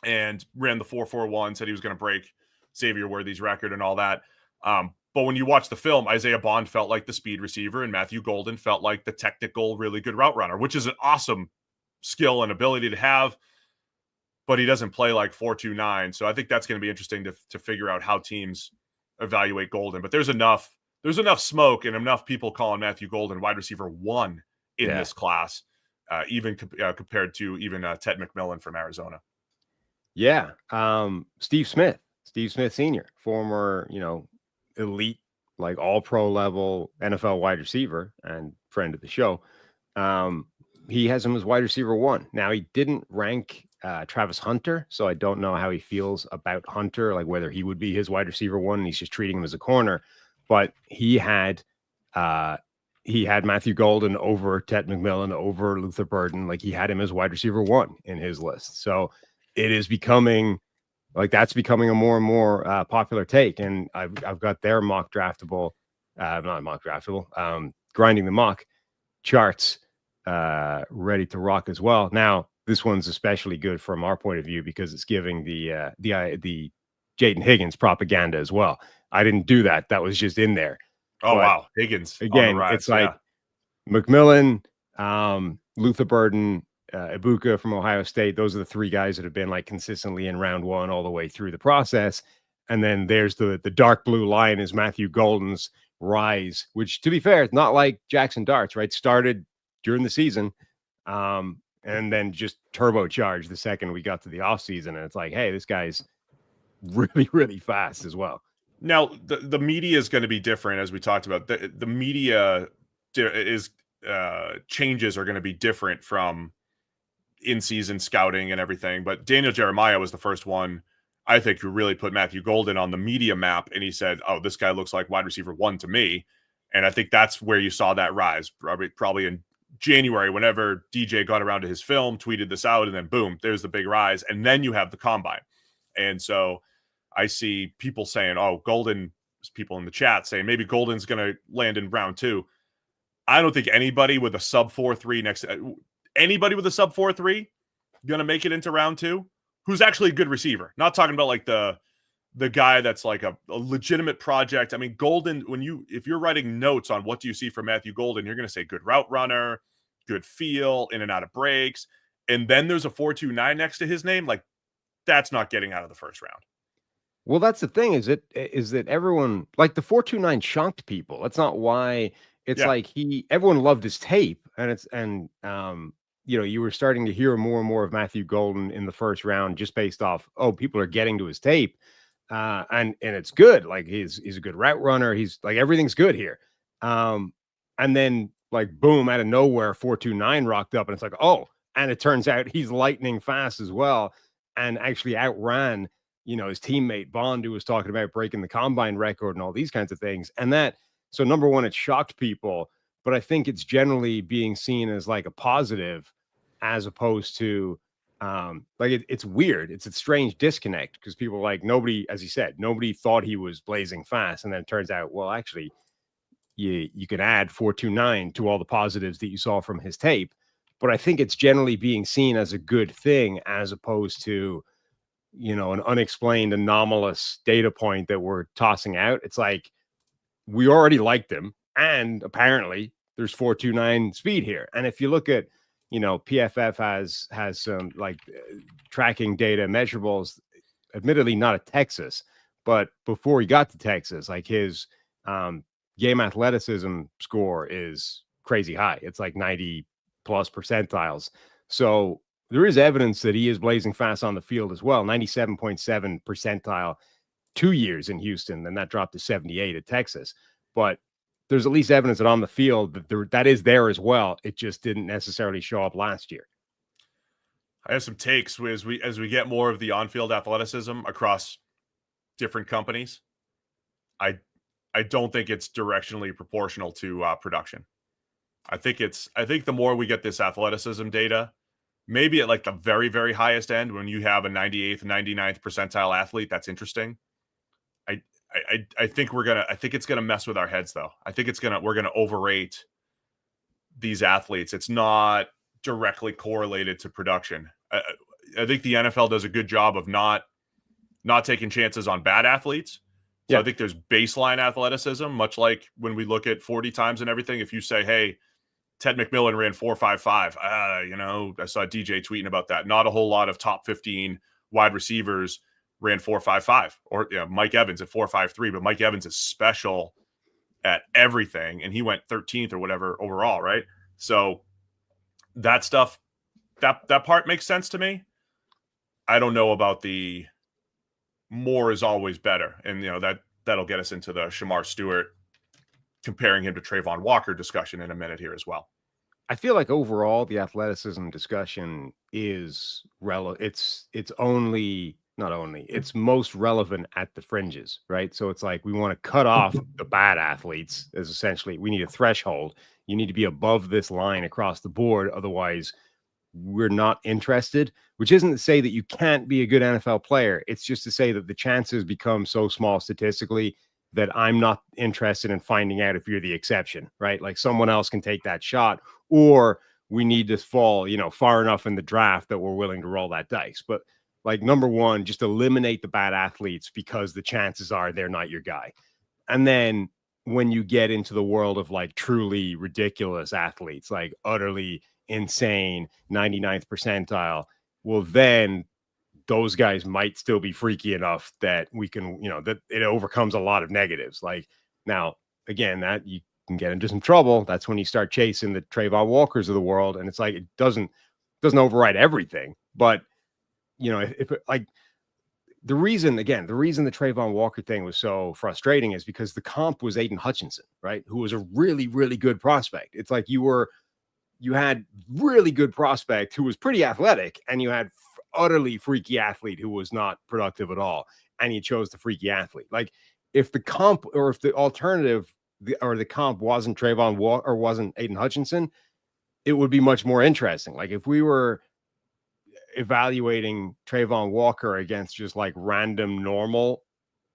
and ran the 4.41, said he was going to break Xavier Worthy's record and all that. But when you watch the film, Isaiah Bond felt like the speed receiver and Matthew Golden felt like the technical, really good route runner, which is an awesome skill and ability to have. but he doesn't play like 4.29. So I think that's going to be interesting to figure out how teams evaluate Golden. But there's enough smoke and enough people calling Matthew Golden wide receiver 1 in this class, even compared to even Ted McMillan from Arizona.
Yeah. Steve Smith Sr., former, elite, like all pro level NFL wide receiver and friend of the show. He has him as wide receiver 1. Now, he didn't rank Travis Hunter, so I don't know how he feels about Hunter, like whether he would be his wide receiver 1 and he's just treating him as a corner. But he had Matthew Golden over Ted McMillan, over Luther Burden. Like, he had him as wide receiver 1 in his list. So it is becoming that's becoming a more and more popular take. And I've got their mock draftable, not mock draftable, grinding the mock charts ready to rock as well. Now, this one's especially good from our point of view because it's giving the Jayden Higgins propaganda as well. I didn't do that. That was just in there.
Oh, but wow. Higgins.
Again, it's like McMillan, Luther Burden, Ibuka from Ohio State. Those are the 3 guys that have been like consistently in round 1 all the way through the process. And then there's the dark blue line is Matthew Golden's rise, which, to be fair, it's not like Jaxson Darts, right? Started during the season and then just turbocharged the second we got to the offseason. And it's like, hey, this guy's really, really fast as well.
Now, the media is going to be different, as we talked about. The media is changes are going to be different from in-season scouting and everything. But Daniel Jeremiah was the first one, I think, who really put Matthew Golden on the media map. And he said, oh, this guy looks like wide receiver 1 to me. And I think that's where you saw that rise, probably in January, whenever DJ got around to his film, tweeted this out, and then boom, there's the big rise. And then you have the combine. And so I see people saying, oh, Golden, people in the chat saying maybe Golden's going to land in round 2. I don't think anybody with a sub 4.3 anybody with a sub 4.3 going to make it into round 2 who's actually a good receiver. Not talking about like the guy that's like a legitimate project. I mean, Golden, if you're writing notes on what do you see from Matthew Golden, you're going to say good route runner, good feel, in and out of breaks. And then there's a 4.29 next to his name. Like, that's not getting out of the first round.
Well, that's the thing, is that everyone, like, the 4.29 shocked people. That's not why. It's like everyone loved his tape, and you were starting to hear more and more of Matthew Golden in the first round just based off, people are getting to his tape. And it's good. Like, he's a good route runner. He's like, everything's good here. And then, like, boom, out of nowhere, 4.29 rocked up, and it's like, and it turns out he's lightning fast as well, and actually outran, his teammate Bond, who was talking about breaking the combine record and all these kinds of things. And so number one, it shocked people, but I think it's generally being seen as like a positive, as opposed to it's weird. It's a strange disconnect because people, like, nobody, as he said, nobody thought he was blazing fast. And then it turns out, well, actually, you can add 4.29 to all the positives that you saw from his tape. But I think it's generally being seen as a good thing, as opposed to, an unexplained anomalous data point that we're tossing out. It's like, we already liked him, and apparently there's 4.29 speed here. And if you look at, PFF has some tracking data measurables, admittedly not at Texas, but before he got to Texas, like, his game athleticism score is crazy high. It's like 90 plus percentiles. So there is evidence that he is blazing fast on the field as well. 97.7 percentile 2 years in Houston, then that dropped to 78 at Texas. But there's at least evidence that on the field that is there as well. It just didn't necessarily show up last year.
I have some takes as we get more of the on-field athleticism across different companies. I don't think it's directionally proportional to production. I think the more we get this athleticism data, maybe at like the very, very highest end, when you have a 98th, 99th percentile athlete, that's interesting. I think it's gonna mess with our heads, though. I think we're gonna overrate these athletes. It's not directly correlated to production. I think the NFL does a good job of not taking chances on bad athletes. So I think there's baseline athleticism, much like when we look at 40 times and everything. If you say, hey, Ted McMillan ran 4.55. You know, I saw DJ tweeting about that. Not a whole lot of top 15 wide receivers ran 4.55, or Mike Evans at 4.53, but Mike Evans is special at everything, and he went 13th or whatever overall, right? So that stuff, that part makes sense to me. I don't know about the more is always better, and that'll get us into the Shamar Stewart comparing him to Trayvon Walker discussion in a minute here as well.
I feel like overall the athleticism discussion is relevant. It's most relevant at the fringes, right? So it's like we want to cut off the bad athletes. As essentially we need a threshold. You need to be above this line across the board, otherwise we're not interested. Which isn't to say that you can't be a good NFL player. It's just to say that the chances become so small statistically that I'm not interested in finding out if you're the exception, right? Like someone else can take that shot, or we need to fall, far enough in the draft that we're willing to roll that dice. But like, number one, just eliminate the bad athletes, because the chances are they're not your guy. And then when you get into the world of like truly ridiculous athletes, like utterly insane 99th percentile, well, then those guys might still be freaky enough that we can, that it overcomes a lot of negatives. Like now, again, that you can get into some trouble. That's when you start chasing the Trayvon Walkers of the world. And it's like, it doesn't override everything. But, if like the reason the Trayvon Walker thing was so frustrating is because the comp was Aiden Hutchinson, right? Who was a really, really good prospect. It's like you had really good prospect who was pretty athletic, and you had utterly freaky athlete who was not productive at all, and you chose the freaky athlete. Like if the comp, or if the alternative, the comp wasn't Trayvon Walker or wasn't Aiden Hutchinson, it would be much more interesting. Like if we were evaluating Trayvon Walker against just like random normal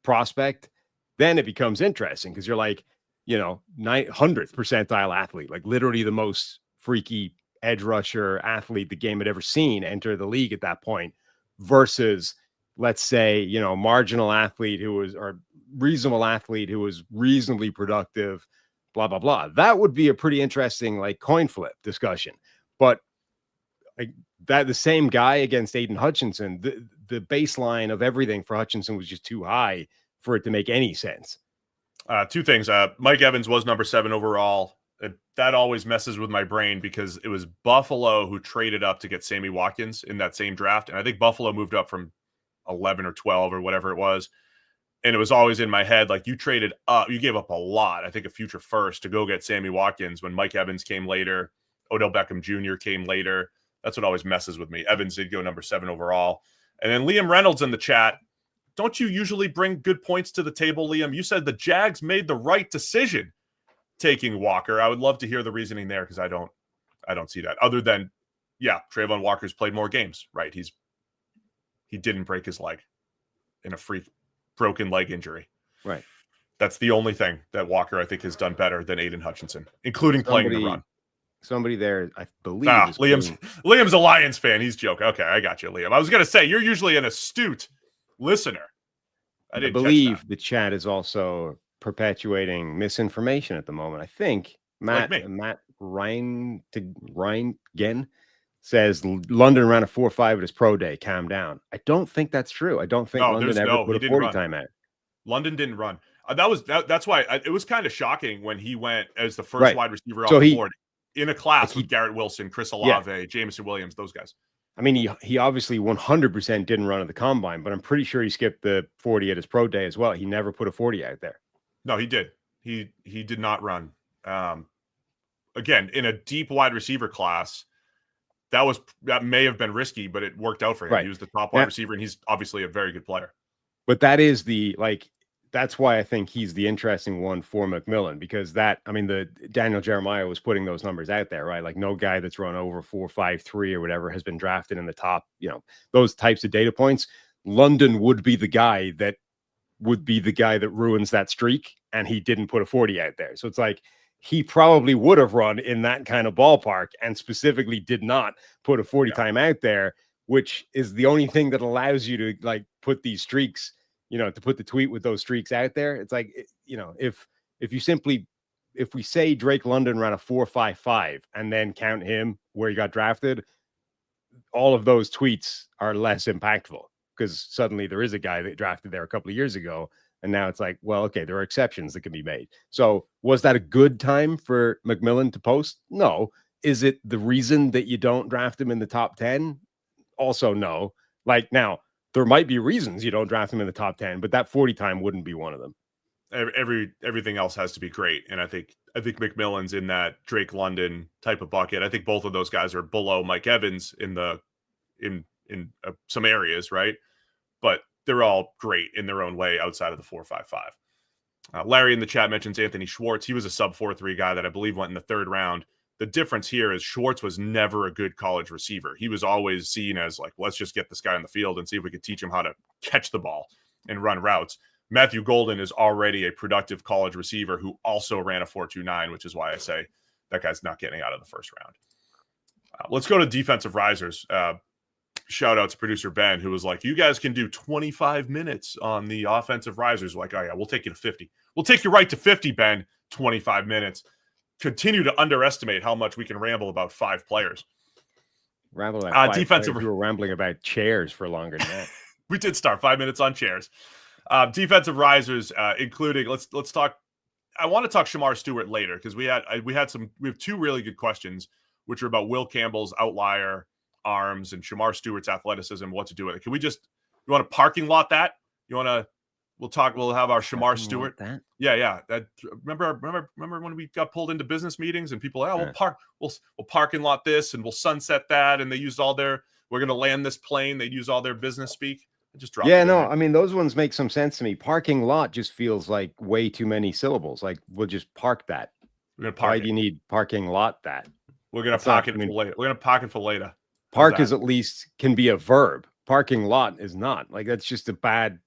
prospect, then it becomes interesting, because you're like, 900th percentile athlete, like literally the most freaky edge rusher athlete the game had ever seen enter the league at that point, versus, let's say, marginal athlete who was, or reasonable athlete who was reasonably productive, blah, blah, blah. That would be a pretty interesting like coin flip discussion. But like that, the same guy against Aiden Hutchinson, the baseline of everything for Hutchinson was just too high for it to make any sense.
Two things. Mike Evans was number 7 overall. That always messes with my brain, because it was Buffalo who traded up to get Sammy Watkins in that same draft. And I think Buffalo moved up from 11 or 12 or whatever it was. And it was always in my head, like, you traded up, you gave up a lot, I think a future first, to go get Sammy Watkins when Mike Evans came later, Odell Beckham Jr. came later. That's what always messes with me. Evans did go number 7 overall. And then Liam Reynolds in the chat. Don't you usually bring good points to the table, Liam? You said the Jags made the right decision taking Walker. I would love to hear the reasoning there, because I don't see that. Other than, Trayvon Walker's played more games, right? He didn't break his leg in a freak broken leg injury.
Right.
That's the only thing that Walker, I think, has done better than Aiden Hutchinson, including playing the run.
Somebody there, I believe.
Liam's a Lions fan. He's joking. Okay, I got you, Liam. I was going to say, you're usually an astute listener.
I believe the chat is also perpetuating misinformation at the moment. I think Matt Ryan says London ran a 4.5 at his pro day. Calm down. I don't think that's true. I don't think London ever put a 40 time out.
London didn't run. That's why it was kind of shocking when he went as the first wide receiver off the board in a class with Garrett Wilson, Chris Olave, Jameson Williams, those guys.
I mean, he obviously 100% didn't run at the combine, but I'm pretty sure he skipped the 40 at his pro day as well. He never put a 40 out there.
No, he did. He did not run. Again, in a deep wide receiver class, that may have been risky, but it worked out for him. Right. He was the top wide receiver, and he's obviously a very good player.
But that is that's why I think he's the interesting one for McMillan, because the Daniel Jeremiah was putting those numbers out there, right? Like no guy that's run over 4.53 or whatever has been drafted in the top, those types of data points. London would be the guy that ruins that streak, and he didn't put a 40 out there. So it's like he probably would have run in that kind of ballpark and specifically did not put a 40 time out there, which is the only thing that allows you to like put these streaks, to put the tweet with those streaks out there. It's like, if you simply if we say Drake London ran a 4.55 and then count him where he got drafted, all of those tweets are less impactful because suddenly there is a guy that drafted there a couple of years ago. And now it's like, well, okay, there are exceptions that can be made. So was that a good time for McMillan to post? No. Is it the reason that you don't draft him in the top 10? Also, no. Like, now, there might be reasons you don't draft him in the top 10, but that 40 time wouldn't be one of them.
Everything else has to be great. And I think McMillan's in that Drake London type of bucket. I think both of those guys are below Mike Evans in some areas, right? But they're all great in their own way outside of the 4.55. Larry in the chat mentions Anthony Schwartz. He was a sub 4.3 guy that I believe went in the third round. The difference here is Schwartz was never a good college receiver. He was always seen as like, let's just get this guy on the field and see if we could teach him how to catch the ball and run routes. Matthew Golden is already a productive college receiver who also ran a 4.29, which is why I say that guy's not getting out of the first round. Let's go to defensive risers. Shout out to producer Ben, who was like, you guys can do 25 minutes on the offensive risers. Like, oh yeah, we'll take you to 50. We'll take you right to 50, Ben. 25 minutes. Continue to underestimate how much we can ramble about 5 players.
Ramble about 5
defensive.
We were rambling about chairs for longer than that.
We did start 5 minutes on chairs. Defensive risers, including let's talk. I want to talk Shamar Stewart later because we have 2 really good questions, which are about Will Campbell's outlier arms and Shamar Stewart's athleticism. What to do with it? You want to parking lot that? You want to? We'll have our Shamar Stewart. Yeah. That remember when we got pulled into business meetings and people, we'll parking lot this and we'll sunset that, and they used all their, we're going to land this plane. They use all their business speak. I just dropped.
Yeah, no, I mean, those ones make some sense to me. Parking lot just feels like way too many syllables. Like, we'll just park that.
We're gonna park.
Why do you need parking lot that?
We're gonna park it for later. We're gonna park it for later.
Park is at least can be a verb. Parking lot is not. Like, that's just a bad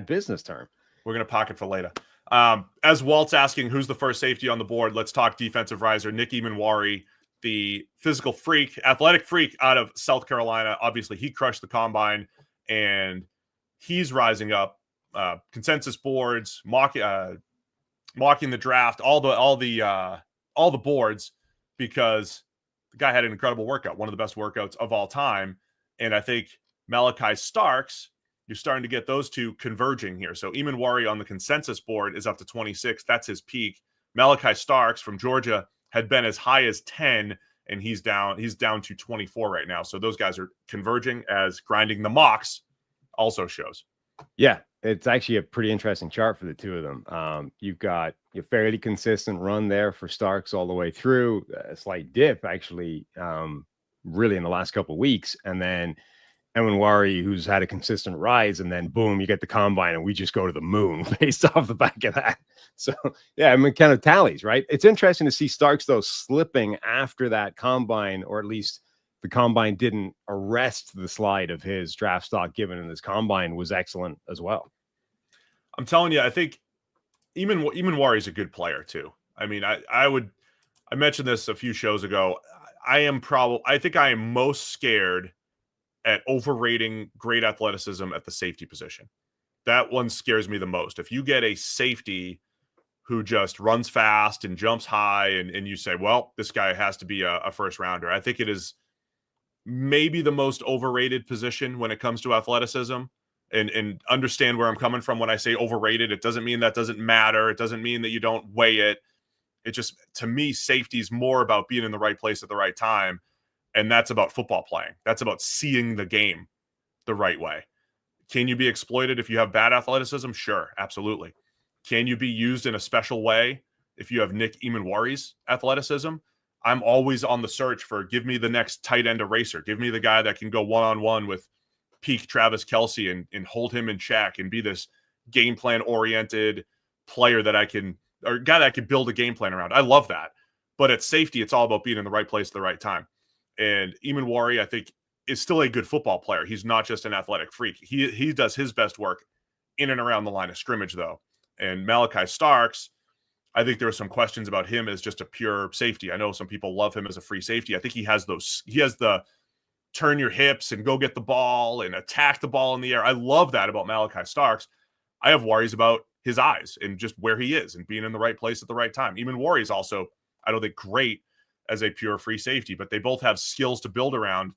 business term.
We're going to pocket for later. As Walt's asking, who's the first safety on the board? Let's talk defensive riser. Nick Emmanwori, the physical freak, athletic freak out of South Carolina. Obviously, he crushed the combine, and he's rising up. Consensus boards, mocking the draft, all the boards, because the guy had an incredible workout, one of the best workouts of all time. And I think Malachi Starks, you're starting to get those two converging here. So Emmanwori on the consensus board is up to 26. That's his peak. Malachi Starks from Georgia had been as high as 10, and he's down to 24 right now. So those guys are converging, as grinding the mocks also shows.
Yeah, it's actually a pretty interesting chart for the two of them. You've got a fairly consistent run there for Starks all the way through, a slight dip actually, really in the last couple of weeks, and then Emmanwori, who's had a consistent rise, and then boom, you get the combine, and we just go to the moon based off the back of that. So yeah, I mean, kind of tallies, right? It's interesting to see Starks though slipping after that combine, or at least the combine didn't arrest the slide of his draft stock given, and this combine was excellent as well.
I'm telling you, I think Emmanwori is a good player too. I mean, I mentioned this a few shows ago. I think I am most scared at overrating great athleticism at the safety position. That one scares me the most. If you get a safety who just runs fast and jumps high, and you say, well, this guy has to be a first rounder, I think it is maybe the most overrated position when it comes to athleticism. And understand where I'm coming from when I say overrated. It doesn't mean that doesn't matter. It doesn't mean that you don't weigh it. It just, to me, safety is more about being in the right place at the right time. And that's about football playing. That's about seeing the game the right way. Can you be exploited if you have bad athleticism? Sure, absolutely. Can you be used in a special way if you have Nick Emmanwori's athleticism? I'm always on the search for, give me the next tight end eraser. Give me the guy that can go one-on-one with peak Travis Kelce and hold him in check and be this game plan oriented player that guy that I could build a game plan around. I love that. But at safety, it's all about being in the right place at the right time. And Emmanwori, I think, is still a good football player. He's not just an athletic freak. He does his best work in and around the line of scrimmage, though. And Malachi Starks, I think there are some questions about him as just a pure safety. I know some people love him as a free safety. I think he has the turn your hips and go get the ball and attack the ball in the air. I love that about Malachi Starks. I have worries about his eyes and just where he is and being in the right place at the right time. Emmanwori is also, I don't think, great as a pure free safety, but they both have skills to build around.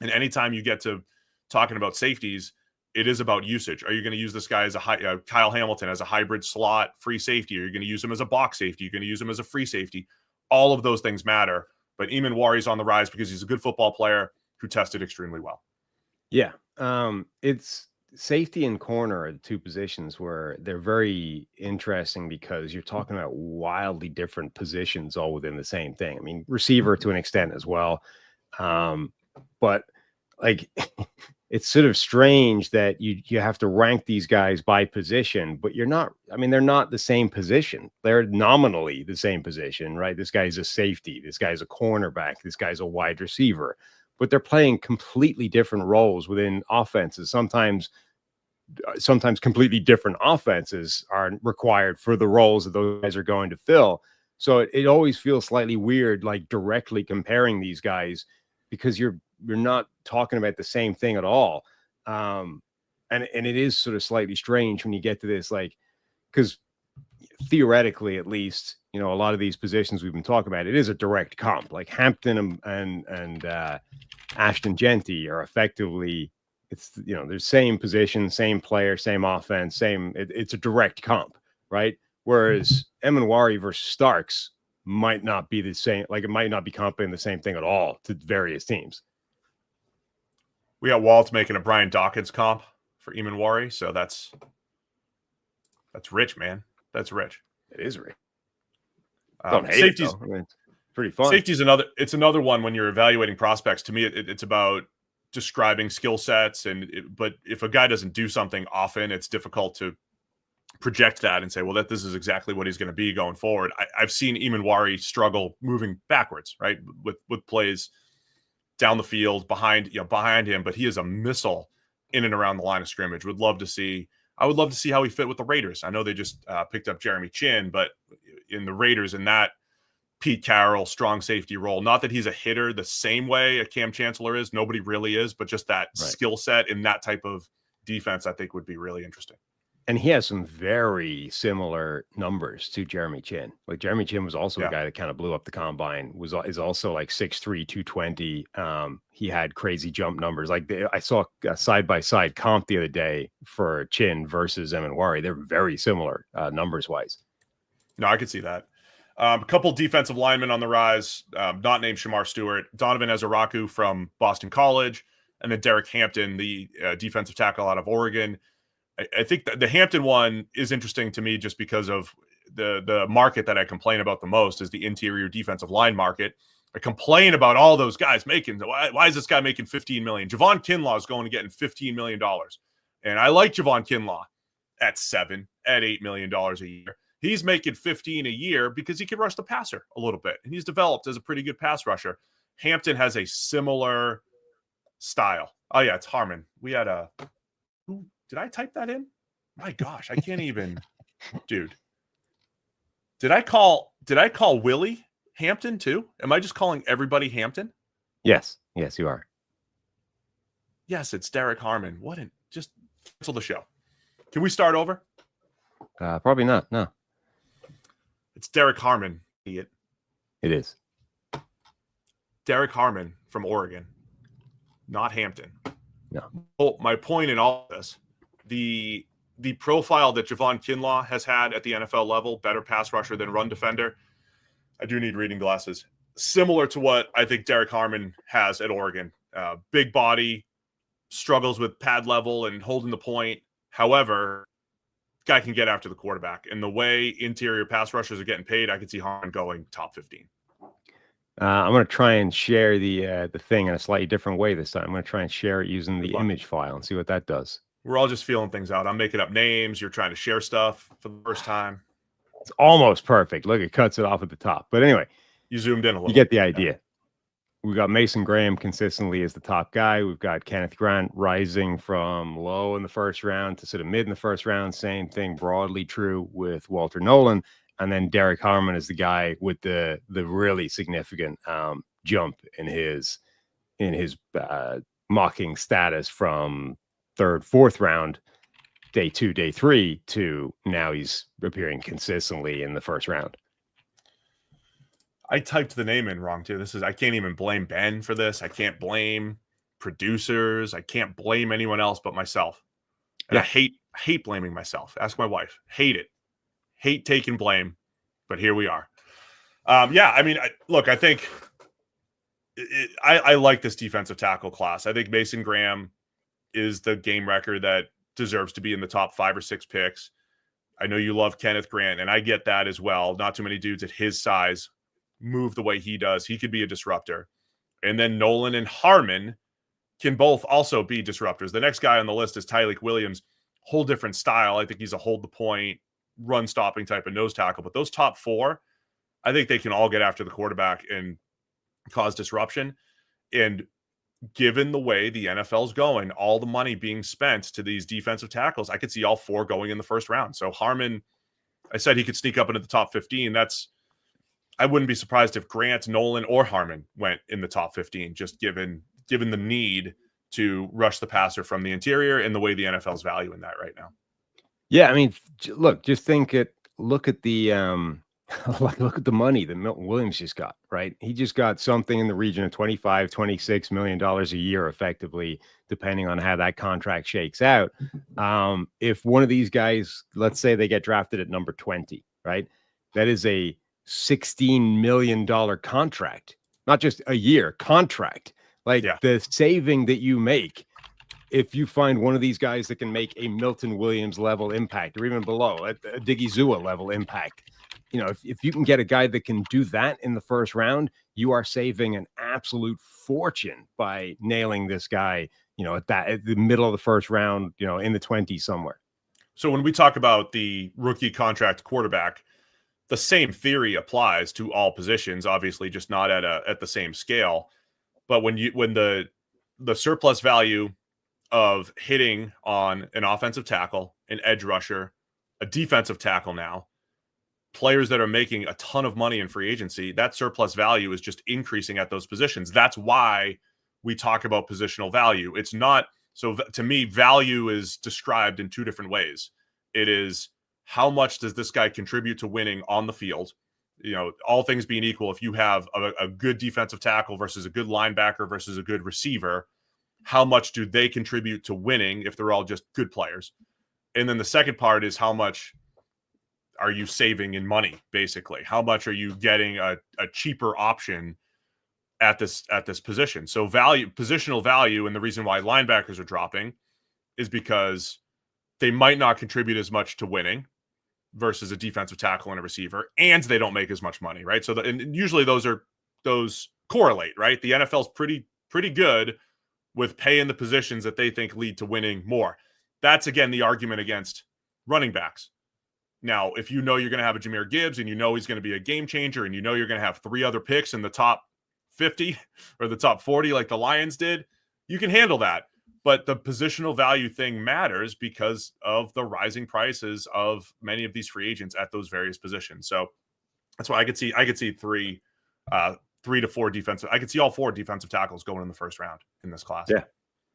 And anytime you get to talking about safeties, it is about usage. Are you going to use this guy as a Kyle Hamilton as a hybrid slot free safety? Are you going to use him as a box safety? You're going to use him as a free safety. All of those things matter. But Emmanwori is on the rise because he's a good football player who tested extremely well.
Yeah. It's safety and corner are the two positions where they're very interesting because you're talking about wildly different positions all within the same thing. I mean, receiver to an extent as well. But like it's sort of strange that you have to rank these guys by position, but you're not, I mean, they're not the same position. They're nominally the same position, right? This guy's a safety, this guy's a cornerback, this guy's a wide receiver, but they're playing completely different roles within offenses. Sometimes completely different offenses are required for the roles that those guys are going to fill. So it always feels slightly weird, like directly comparing these guys, because you're not talking about the same thing at all. And it is sort of slightly strange when you get to this, like, because theoretically, at least, you know, a lot of these positions we've been talking about, it is a direct comp. Like Hampton and Ashton Genty are effectively, it's, you know, they're same position, same player, same offense, it's a direct comp, right? Whereas Emmanwori versus Starks might not be the same, like it might not be comping the same thing at all to various teams.
We got Walt making a Brian Dawkins comp for Emmanwori, so that's rich, man. That's rich.
It is rich.
Don't hate safety's
it, though. I mean, it's pretty fun.
Safety's another one when you're evaluating prospects. To me, it's about describing skill sets, but if a guy doesn't do something often, it's difficult to project that and say, well, this is exactly what he's going to be going forward. I've seen Emmanwori struggle moving backwards, right, with plays down the field behind him, but he is a missile in and around the line of scrimmage. I would love to see how he fit with the Raiders. I know they just picked up Jeremy Chin, but in the Raiders, in that Pete Carroll strong safety role, not that he's a hitter the same way a Cam Chancellor is, nobody really is, but just that skill set in that type of defense, I think would be really interesting.
And he has some very similar numbers to Jeremy Chin. Like Jeremy Chin was also a guy that kind of blew up the combine, is also like 6'3", 220. He had crazy jump numbers. Like I saw a side-by-side comp the other day for Chin versus Emmanwori. They're very similar numbers wise.
No, I could see that. A couple defensive linemen on the rise, not named Shamar Stewart, Donovan Ezeiruaku from Boston College, and then Derrick Hampton, the defensive tackle out of Oregon. I think the Hampton one is interesting to me just because of the market that I complain about the most is the interior defensive line market. I complain about all those guys making, why is this guy making $15 million? Javon Kinlaw is going to get $15 million. And I like Javon Kinlaw at $8 million a year. He's making 15 a year because he can rush the passer a little bit. And he's developed as a pretty good pass rusher. Hampton has a similar style. Oh yeah, it's Harmon. We had did I type that in? My gosh, I can't even, dude. Did I call Willie Hampton too? Am I just calling everybody Hampton?
Yes, you are.
Yes, it's Derrick Harmon. Just cancel the show. Can we start over?
Probably not. No.
It's Derrick Harmon, idiot.
It is.
Derrick Harmon from Oregon, not Hampton.
No.
Well, my point in all this, the profile that Javon Kinlaw has had at the NFL level, better pass rusher than run defender. I do need reading glasses. Similar to what I think Derrick Harmon has at Oregon. Big body, struggles with pad level and holding the point. However, guy can get after the quarterback. And the way interior pass rushers are getting paid, I can see Harmon going top 15.
I'm going to try and share the thing in a slightly different way this time. I'm going to try and share it using the image file and see what that does.
We're all just feeling things out. I'm making up names. You're trying to share stuff for the first time.
It's almost perfect. Look, it cuts it off at the top. But anyway,
you zoomed in a little.
You get the idea. Yeah. We've got Mason Graham consistently as the top guy. We've got Kenneth Grant rising from low in the first round to sort of mid in the first round. Same thing broadly true with Walter Nolan. And then Derrick Harmon is the guy with the really significant jump in his mocking status from third, fourth round day 2, day 3 to now he's appearing consistently in the first round.
I typed the name in wrong too. I can't even blame Ben for this. I can't blame producers. I can't blame anyone else but myself. And I hate blaming myself. Ask my wife. Hate it. Hate taking blame. But here we are. I mean, I think I like this defensive tackle class. I think Mason Graham is the game record that deserves to be in the top 5 or 6 picks. I know you love Kenneth Grant, and I get that as well. Not too many dudes at his size move the way he does. He could be a disruptor. And then Nolan and Harmon can both also be disruptors. The next guy on the list is Tyleik Williams. Whole different style. I think he's a hold the point, run stopping type of nose tackle. But those top 4, I think they can all get after the quarterback and cause disruption. And given the way the NFL's going, all the money being spent to these defensive tackles, I could see all 4 going in the first round. So Harmon, I said he could sneak up into the top 15. I wouldn't be surprised if Grant, Nolan, or Harmon went in the top 15, just given the need to rush the passer from the interior and the way the NFL's valuing that right now.
Yeah, I mean, look at the look at the money that Milton Williams just got, right? He just got something in the region of $25-26 million a year, effectively, depending on how that contract shakes out. If one of these guys, let's say they get drafted at number 20, right? That is a $16 million contract, not just a year contract. The saving that you make if you find one of these guys that can make a Milton Williams level impact, or even below a Diggy Zua level impact, if you can get a guy that can do that in the first round, you are saving an absolute fortune by nailing this guy, at the middle of the first round, in the 20s somewhere.
So when we talk about the rookie contract quarterback, the same theory applies to all positions, obviously just not at the same scale. But when the surplus value of hitting on an offensive tackle, an edge rusher, a defensive tackle now, players that are making a ton of money in free agency, that surplus value is just increasing at those positions. That's why we talk about positional value. It's not, so to me, value is described in 2 different ways. It is, how much does this guy contribute to winning on the field? All things being equal, if you have a good defensive tackle versus a good linebacker versus a good receiver, how much do they contribute to winning if they're all just good players? And then the second part is, how much are you saving in money, basically? How much are you getting a cheaper option at this position? So positional value, and the reason why linebackers are dropping is because they might not contribute as much to winning versus a defensive tackle and a receiver, and they don't make as much money, right? So and usually those correlate, right? The NFL's pretty good with paying the positions that they think lead to winning more. That's, again, the argument against running backs. Now, if you're going to have a Jahmyr Gibbs and he's going to be a game changer, and you're going to have 3 other picks in the top 50 or the top 40 like the Lions did, you can handle that. But the positional value thing matters because of the rising prices of many of these free agents at those various positions. So that's why I could see 3 to 4 defensive. I could see all 4 defensive tackles going in the first round in this class.
Yeah,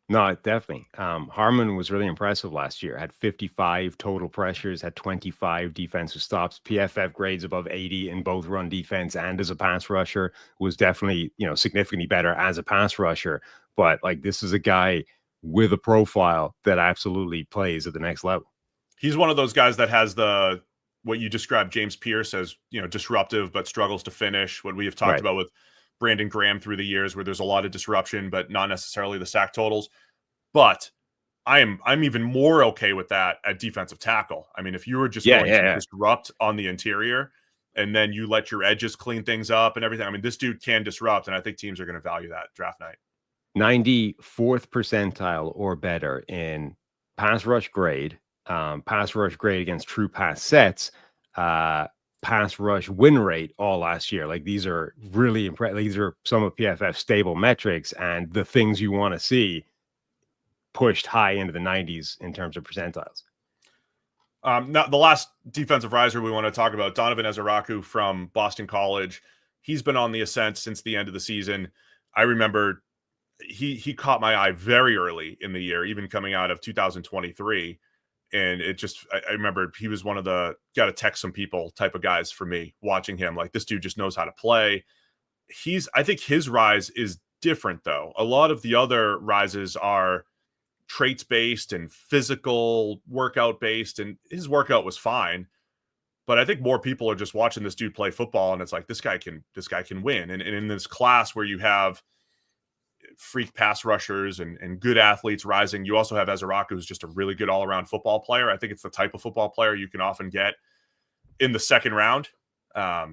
no, definitely. Harmon was really impressive last year. Had 55 total pressures, had 25 defensive stops, PFF grades above 80 in both run defense and as a pass rusher. Was definitely, significantly better as a pass rusher. But this is a guy with a profile that absolutely plays at the next level.
He's one of those guys that has what you described James Pearce as, disruptive, but struggles to finish. What we have talked about with Brandon Graham through the years, where there's a lot of disruption, but not necessarily the sack totals. But I'm even more okay with that at defensive tackle. I mean, if you were just going to disrupt on the interior, and then you let your edges clean things up and everything, I mean, this dude can disrupt, and I think teams are going to value that draft night.
94th percentile or better in pass rush grade against true pass sets, pass rush win rate all last year. These are really impressive. These are some of PFF's stable metrics, and the things you want to see pushed high into the 90s in terms of percentiles.
Now, the last defensive riser we want to talk about, Donovan Ezeiruaku from Boston College. He's been on the ascent since the end of the season. I remember he caught my eye very early in the year, even coming out of 2023. And it just, I remember he was one of the got to text some people type of guys for me watching him. Like, this dude just knows how to play. I think his rise is different though. A lot of the other rises are traits based and physical workout based, and his workout was fine. But I think more people are just watching this dude play football, and it's like, this guy can win. And in this class where you have freak pass rushers and good athletes rising, you also have Ezeiruaku, who's just a really good all-around football player. I think it's the type of football player you can often get in the second round. I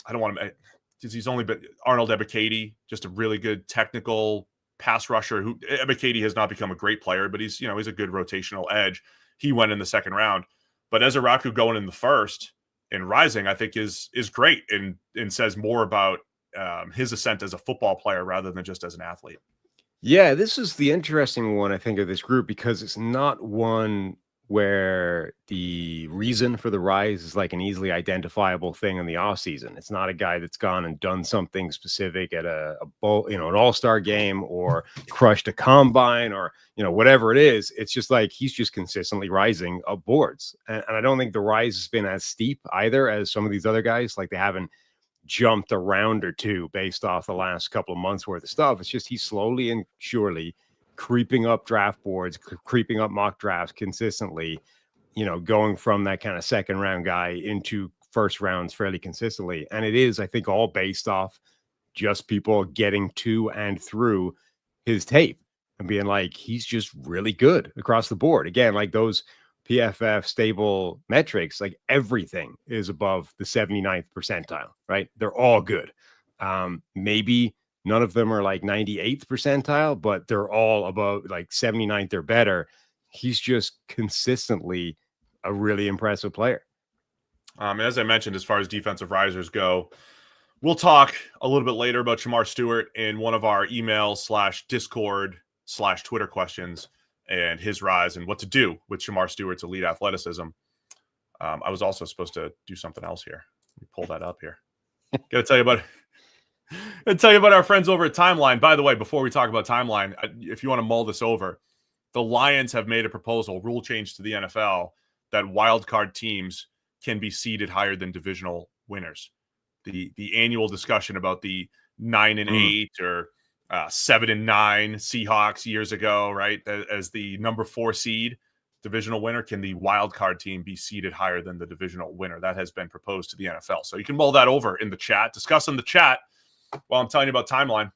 don't want to, he's only been Arnold Ebiketie, just a really good technical pass rusher. Who Ebiketie has not become a great player, but he's a good rotational edge. He went in the second round, but Ezeiruaku going in the first and rising, I think is great and says more about his ascent as a football player rather than just as an athlete.
Yeah, this is the interesting one, I think, of this group, because it's not one where the reason for the rise is like an easily identifiable thing in the off season. It's not a guy that's gone and done something specific at a bowl, an all-star game, or crushed a combine, or whatever it is. It's just like he's just consistently rising up boards, and I don't think the rise has been as steep either as some of these other guys. Like, they haven't jumped a round or two based off the last couple of months worth of stuff. It's just he's slowly and surely creeping up draft boards, creeping up mock drafts consistently, going from that kind of second round guy into first rounds fairly consistently. And it is, I think, all based off just people getting to and through his tape and being like, he's just really good across the board. Again, like those PFF stable metrics, like everything is above the 79th percentile, right? They're all good. Maybe none of them are like 98th percentile, but they're all above like 79th or better. He's just consistently a really impressive player.
As I mentioned, as far as defensive risers go, we'll talk a little bit later about Shemar Stewart in one of our email/Discord/Twitter questions and his rise and what to do with Shemar Stewart's elite athleticism. I was also supposed to do something else here. Let me pull that up here. Got to tell you about our friends over at Timeline. By the way, before we talk about Timeline, if you want to mull this over, the Lions have made a proposal, rule change to the NFL, that wildcard teams can be seeded higher than divisional winners. The annual discussion about the 9-8 or 7-9 Seahawks years ago, right? As the number 4 seed divisional winner, can the wild card team be seeded higher than the divisional winner? That has been proposed to the NFL. So you can mull that over in the chat. Discuss in the chat while I'm telling you about Timeline.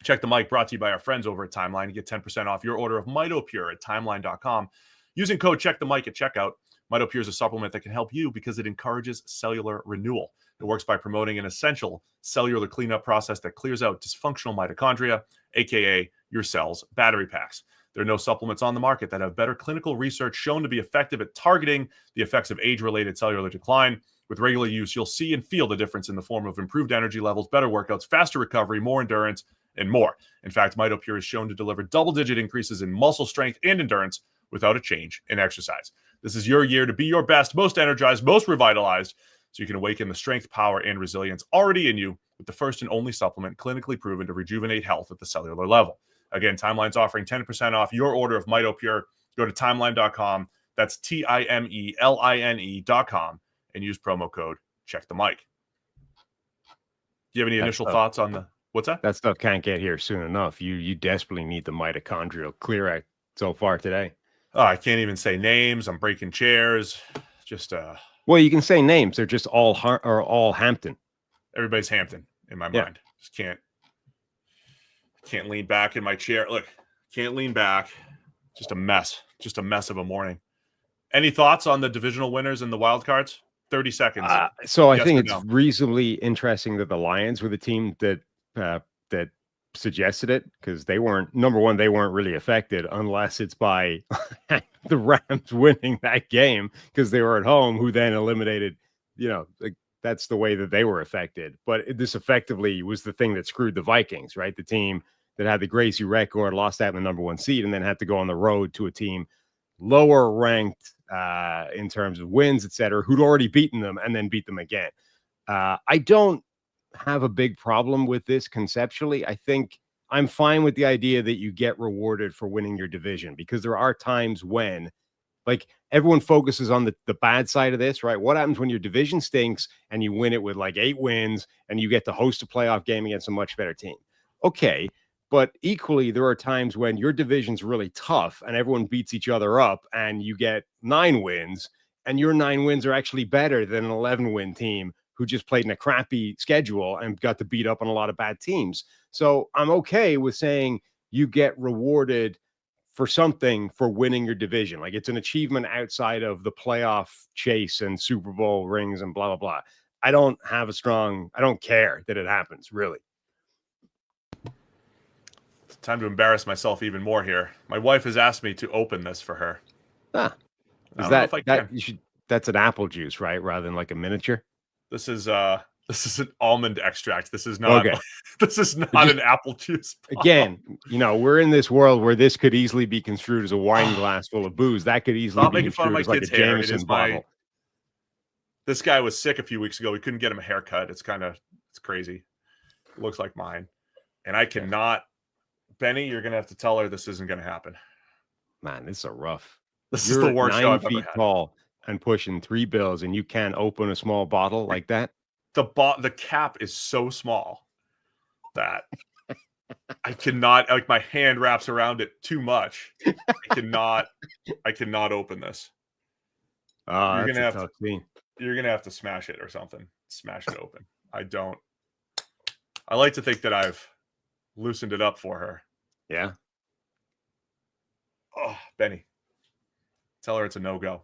Check the Mic, brought to you by our friends over at Timeline. You get 10% off your order of MitoPure at timeline.com using code Check the Mic at checkout. MitoPure is a supplement that can help you because it encourages cellular renewal. It works by promoting an essential cellular cleanup process that clears out dysfunctional mitochondria, aka your cells' battery packs. There are no supplements on the market that have better clinical research shown to be effective at targeting the effects of age-related cellular decline. With regular use, you'll see and feel the difference in the form of improved energy levels, better workouts, faster recovery, more endurance, and more. In fact, MitoPure is shown to deliver double-digit increases in muscle strength and endurance without a change in exercise. This is your year to be your best, most energized, most revitalized, so you can awaken the strength, power, and resilience already in you with the first and only supplement clinically proven to rejuvenate health at the cellular level. Again, Timeline's offering 10% off your order of MitoPure. Go to timeline.com. That's TIMELINE.com and use promo code Check the Mic. Do you have any initial thoughts on the what's that?
That stuff can't get here soon enough. You desperately need the mitochondrial clear out so far today.
Oh, I can't even say names. I'm breaking chairs. Just
well, you can say names. They're just all Hampton.
Everybody's Hampton in my mind. Just can't lean back in my chair. Look, can't lean back. Just a mess. Just a mess of a morning. Any thoughts on the divisional winners and the wild cards? 30 seconds.
So I think it's reasonably interesting that the Lions were the team that suggested it, because they weren't, number one, they weren't really affected unless it's by the Rams winning that game because they were at home, who then eliminated, like, that's the way that they were affected. But this effectively was the thing that screwed the Vikings, right? The team that had the crazy record, lost out in the number 1 seed, and then had to go on the road to a team lower ranked in terms of wins, et cetera, who'd already beaten them and then beat them again. I don't have a big problem with this conceptually. I think I'm fine with the idea that you get rewarded for winning your division, because there are times when Like everyone focuses on the bad side of this, right? What happens when your division stinks and you win it with like 8 wins and you get to host a playoff game against a much better team? Okay. But equally, there are times when your division's really tough and everyone beats each other up and you get 9 wins, and your 9 wins are actually better than an 11-win team who just played in a crappy schedule and got to beat up on a lot of bad teams. So I'm okay with saying you get rewarded for something for winning your division. Like it's an achievement outside of the playoff chase and Super Bowl rings and blah, blah, blah. I don't care that it happens, really.
It's time to embarrass myself even more here. My wife has asked me to open this for her.
That's an apple juice, right? Rather than like a miniature.
This is an almond extract. This is not
okay.
This is not an apple juice bottle.
Again, we're in this world where this could easily be construed as a wine glass full of booze. That could easily be construed as like a Jameson bottle.
This guy was sick a few weeks ago. We couldn't get him a haircut. It's crazy. It looks like mine. And I cannot, Benny, you're gonna have to tell her this isn't gonna happen.
Man, this is a rough.
This is the worst show I've ever had.
9 feet tall and pushing 3 bills, and you can't open a small bottle like that.
The cap is so small that I cannot, like, my hand wraps around it too much. I cannot open this.
You're gonna
have to smash it or something. Smash it open. I like to think that I've loosened it up for her.
Yeah.
Oh, Benny, tell her it's a no-go.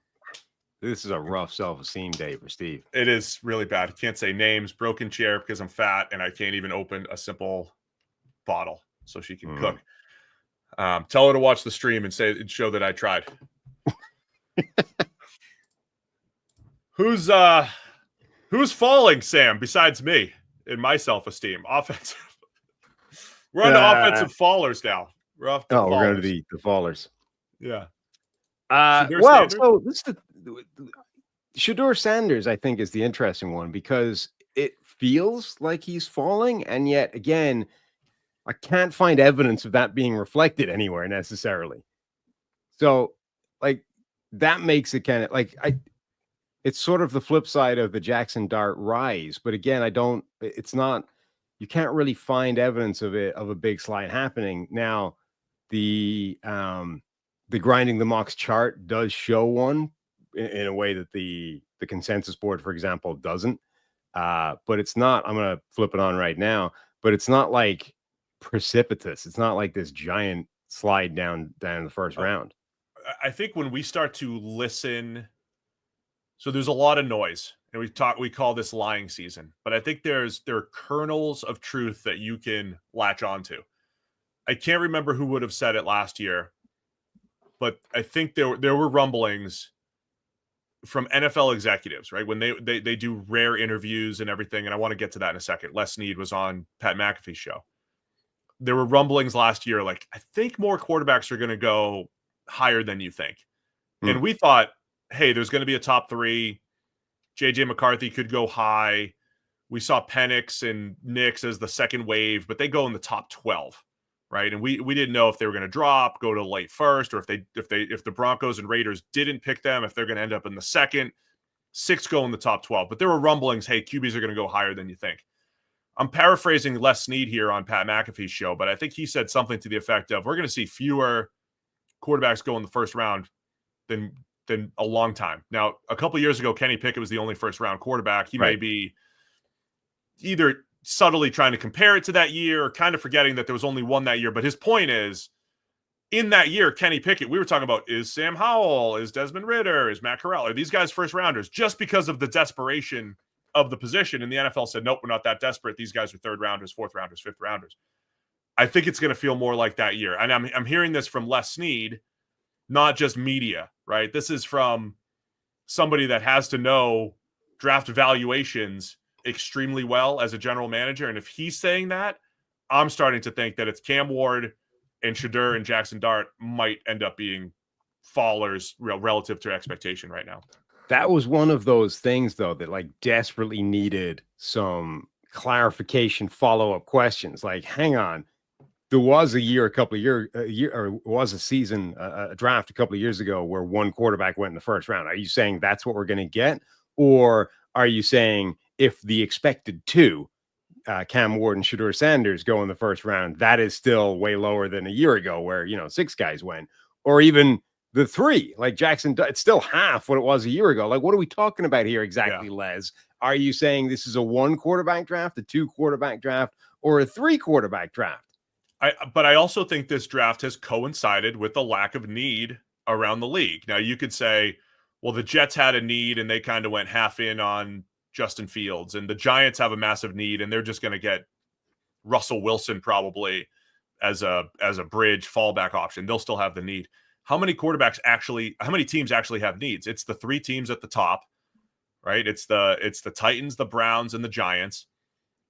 This is a rough self-esteem day for Steve.
It is really bad. I can't say names, broken chair because I'm fat, and I can't even open a simple bottle so she can cook. Tell her to watch the stream and show that I tried. Who's falling, Sam, besides me in my self-esteem? Offensive. We're on to offensive fallers now. We're off to
we're going to the fallers.
Yeah.
So this is Shedeur Sanders, I think, is the interesting one because it feels like he's falling, and yet again, I can't find evidence of that being reflected anywhere necessarily. So, like, that makes it kind of like it's sort of the flip side of the Jaxson Dart rise, but again, you can't really find evidence of a big slide happening. Now, the grinding the mocks chart does show one in a way that the consensus board, for example, doesn't. But it's not, I'm going to flip it on right now, but it's not like precipitous. It's not like this giant slide down in the first round.
I think when we start to listen, so there's a lot of noise, and we call this lying season, but I think there are kernels of truth that you can latch onto. I can't remember who would have said it last year, but I think there were rumblings from NFL executives, right? When they do rare interviews and everything, and I want to get to that in a second. Les Snead was on Pat McAfee's show. There were rumblings last year, like, I think more quarterbacks are going to go higher than you think. And we thought, hey, there's going to be a top 3. JJ McCarthy could go high. We saw Penix and Nix as the second wave, but they go in the top 12, right? And we didn't know if they were going to drop, go to late first, or if the Broncos and Raiders didn't pick them, if they're going to end up in the second. 6 go in the top 12. But there were rumblings, hey, QBs are going to go higher than you think. I'm paraphrasing Les Snead here on Pat McAfee's show, but I think he said something to the effect of, we're going to see fewer quarterbacks go in the first round than a long time. Now, a couple of years ago, Kenny Pickett was the only first-round quarterback. He may be either subtly trying to compare it to that year or kind of forgetting that there was only one that year. But his point is, in that year, Kenny Pickett, we were talking about, is Sam Howell, is Desmond Ridder, is Matt Corral, are these guys first-rounders? Just because of the desperation of the position. And the NFL said, nope, we're not that desperate. These guys are third-rounders, fourth-rounders, fifth-rounders. I think it's going to feel more like that year. And I'm hearing this from Les Snead, not just media, right? This is from somebody that has to know draft evaluations extremely well as a general manager. And if he's saying that, I'm starting to think that it's Cam Ward and Shedeur and Jaxson Dart might end up being fallers relative to expectation right now.
That was one of those things, though, that like desperately needed some clarification, follow-up questions. Like, hang on, there was a season, a draft a couple of years ago where one quarterback went in the first round. Are you saying that's what we're going to get? Or are you saying if the expected two, Cam Ward and Shedeur Sanders, go in the first round, that is still way lower than a year ago where, 6 guys went, or even the 3, like Jaxson, it's still half what it was a year ago. Like, what are we talking about here exactly, Les? Are you saying this is a 1 quarterback draft, a 2 quarterback draft, or a 3 quarterback draft?
But I also think this draft has coincided with the lack of need around the league. Now, you could say, well, the Jets had a need and they kind of went half in on Justin Fields, and the Giants have a massive need and they're just going to get Russell Wilson probably as a bridge fallback option. They'll still have the need. How many teams actually have needs? It's the 3 teams at the top, right? It's the Titans, the Browns, and the Giants.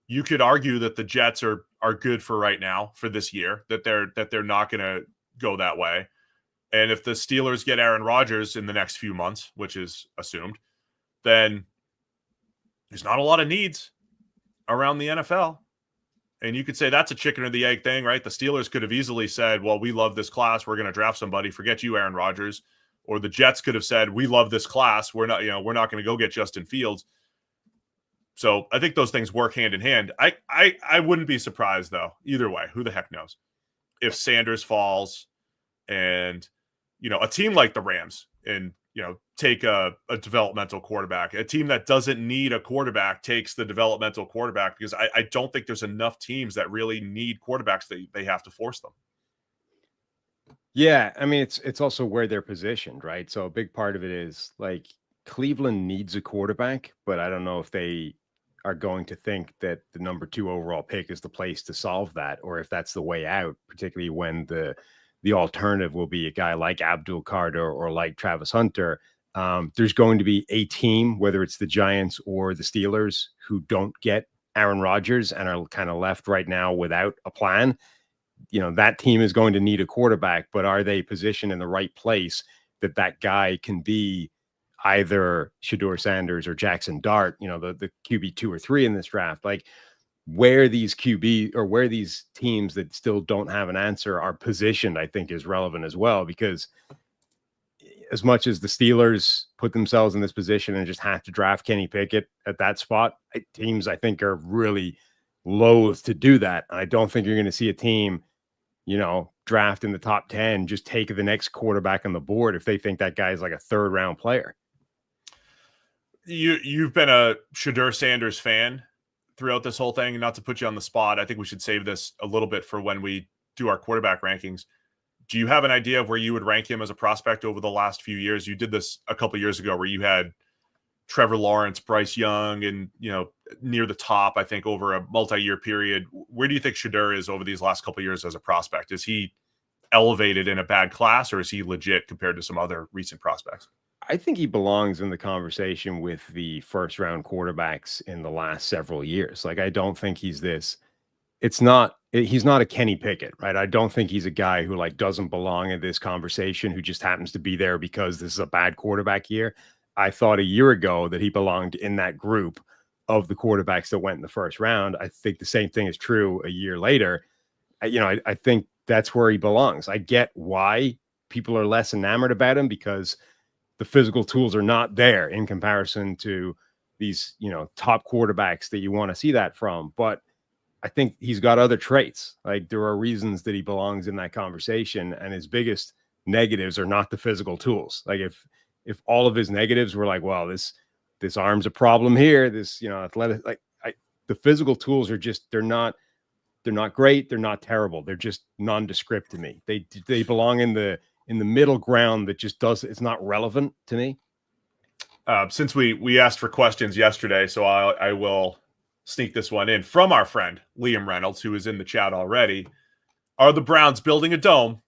You could argue that the Jets are good for right now for this year, that they're not going to go that way. And if the Steelers get Aaron Rodgers in the next few months, which is assumed, then there's not a lot of needs around the NFL. And you could say that's a chicken or the egg thing, right? The Steelers could have easily said, well, we love this class, we're going to draft somebody, forget you, Aaron Rodgers. Or the Jets could have said, we love this class, we're not going to go get Justin Fields. So I think those things work hand in hand. I wouldn't be surprised, though, either way. Who the heck knows? If Sanders falls and, a team like the Rams and, take a developmental quarterback, a team that doesn't need a quarterback takes the developmental quarterback, because I don't think there's enough teams that really need quarterbacks that they have to force them.
Yeah. I mean, it's also where they're positioned, right? So a big part of it is like Cleveland needs a quarterback, but I don't know if they are going to think that the number 2 overall pick is the place to solve that, or if that's the way out, particularly when the alternative will be a guy like Abdul Carter or like Travis Hunter. There's going to be a team, whether it's the Giants or the Steelers, who don't get Aaron Rodgers and are kind of left right now without a plan. That team is going to need a quarterback, but are they positioned in the right place that guy can be either Shedeur Sanders or Jaxson Dart, the QB 2 or 3 in this draft? Like, where these QB or where these teams that still don't have an answer are positioned, I think is relevant as well, because as much as the Steelers put themselves in this position and just have to draft Kenny Pickett at that spot, teams I think are really loath to do that. I don't think you're going to see a team, draft in the top 10, just take the next quarterback on the board if they think that guy is like a 3rd round player.
You've been a Shedeur Sanders fan throughout this whole thing, and not to put you on the spot, I think we should save this a little bit for when we do our quarterback rankings. Do you have an idea of where you would rank him as a prospect over the last few years? You did this a couple of years ago where you had Trevor Lawrence, Bryce Young, and, near the top, I think, over a multi-year period. Where do you think Shedeur is over these last couple of years as a prospect? Is he elevated in a bad class, or is he legit compared to some other recent prospects?
I think he belongs in the conversation with the 1st round quarterbacks in the last several years. Like, I don't think he's not a Kenny Pickett, right? I don't think he's a guy who doesn't belong in this conversation, who just happens to be there because this is a bad quarterback year. I thought a year ago that he belonged in that group of the quarterbacks that went in the 1st round. I think the same thing is true a year later. I think that's where he belongs. I get why people are less enamored about him, because the physical tools are not there in comparison to these, top quarterbacks that you want to see that from. But I think he's got other traits. Like, there are reasons that he belongs in that conversation, and his biggest negatives are not the physical tools. Like, if all of his negatives were like, well, this arm's a problem here, this, athletic, the physical tools are just, they're not great. They're not terrible. They're just nondescript to me. They belong in the middle ground that just it's not relevant to me.
Since we asked for questions yesterday, so I will sneak this one in from our friend Liam Reynolds, who is in the chat already. Are the Browns building a dome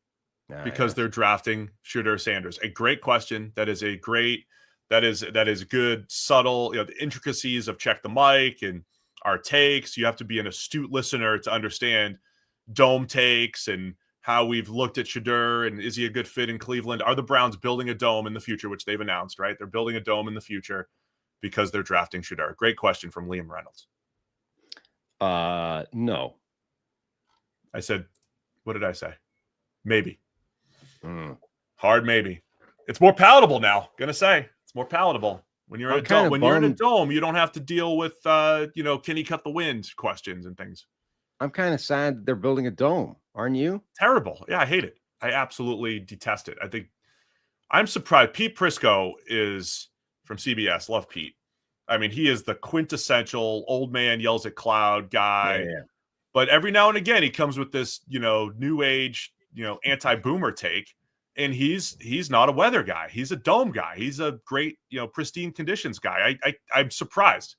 because they're drafting Shedeur Sanders? A great question. That is good, subtle, the intricacies of Check the Mic and our takes. You have to be an astute listener to understand dome takes and how we've looked at Shedeur and is he a good fit in Cleveland? Are the Browns building a dome in the future, which they've announced, right? They're building a dome in the future because they're drafting Shedeur. Great question from Liam Reynolds.
No.
I said What did I say? Maybe.
Hard
maybe. It's more palatable now. Gonna say it's more palatable. When you're in a dome, you don't have to deal with can he cut the wind questions and things.
I'm kind of sad that they're building a dome, aren't you?
Terrible. Yeah, I hate it. I absolutely detest it. I think I'm surprised. Pete Prisco is from CBS. Love Pete. I mean, he is the quintessential old man yells at cloud guy.
Yeah.
But every now and again, he comes with this, new age, anti-boomer take. And he's not a weather guy. He's a dome guy. He's a great, pristine conditions guy. I'm surprised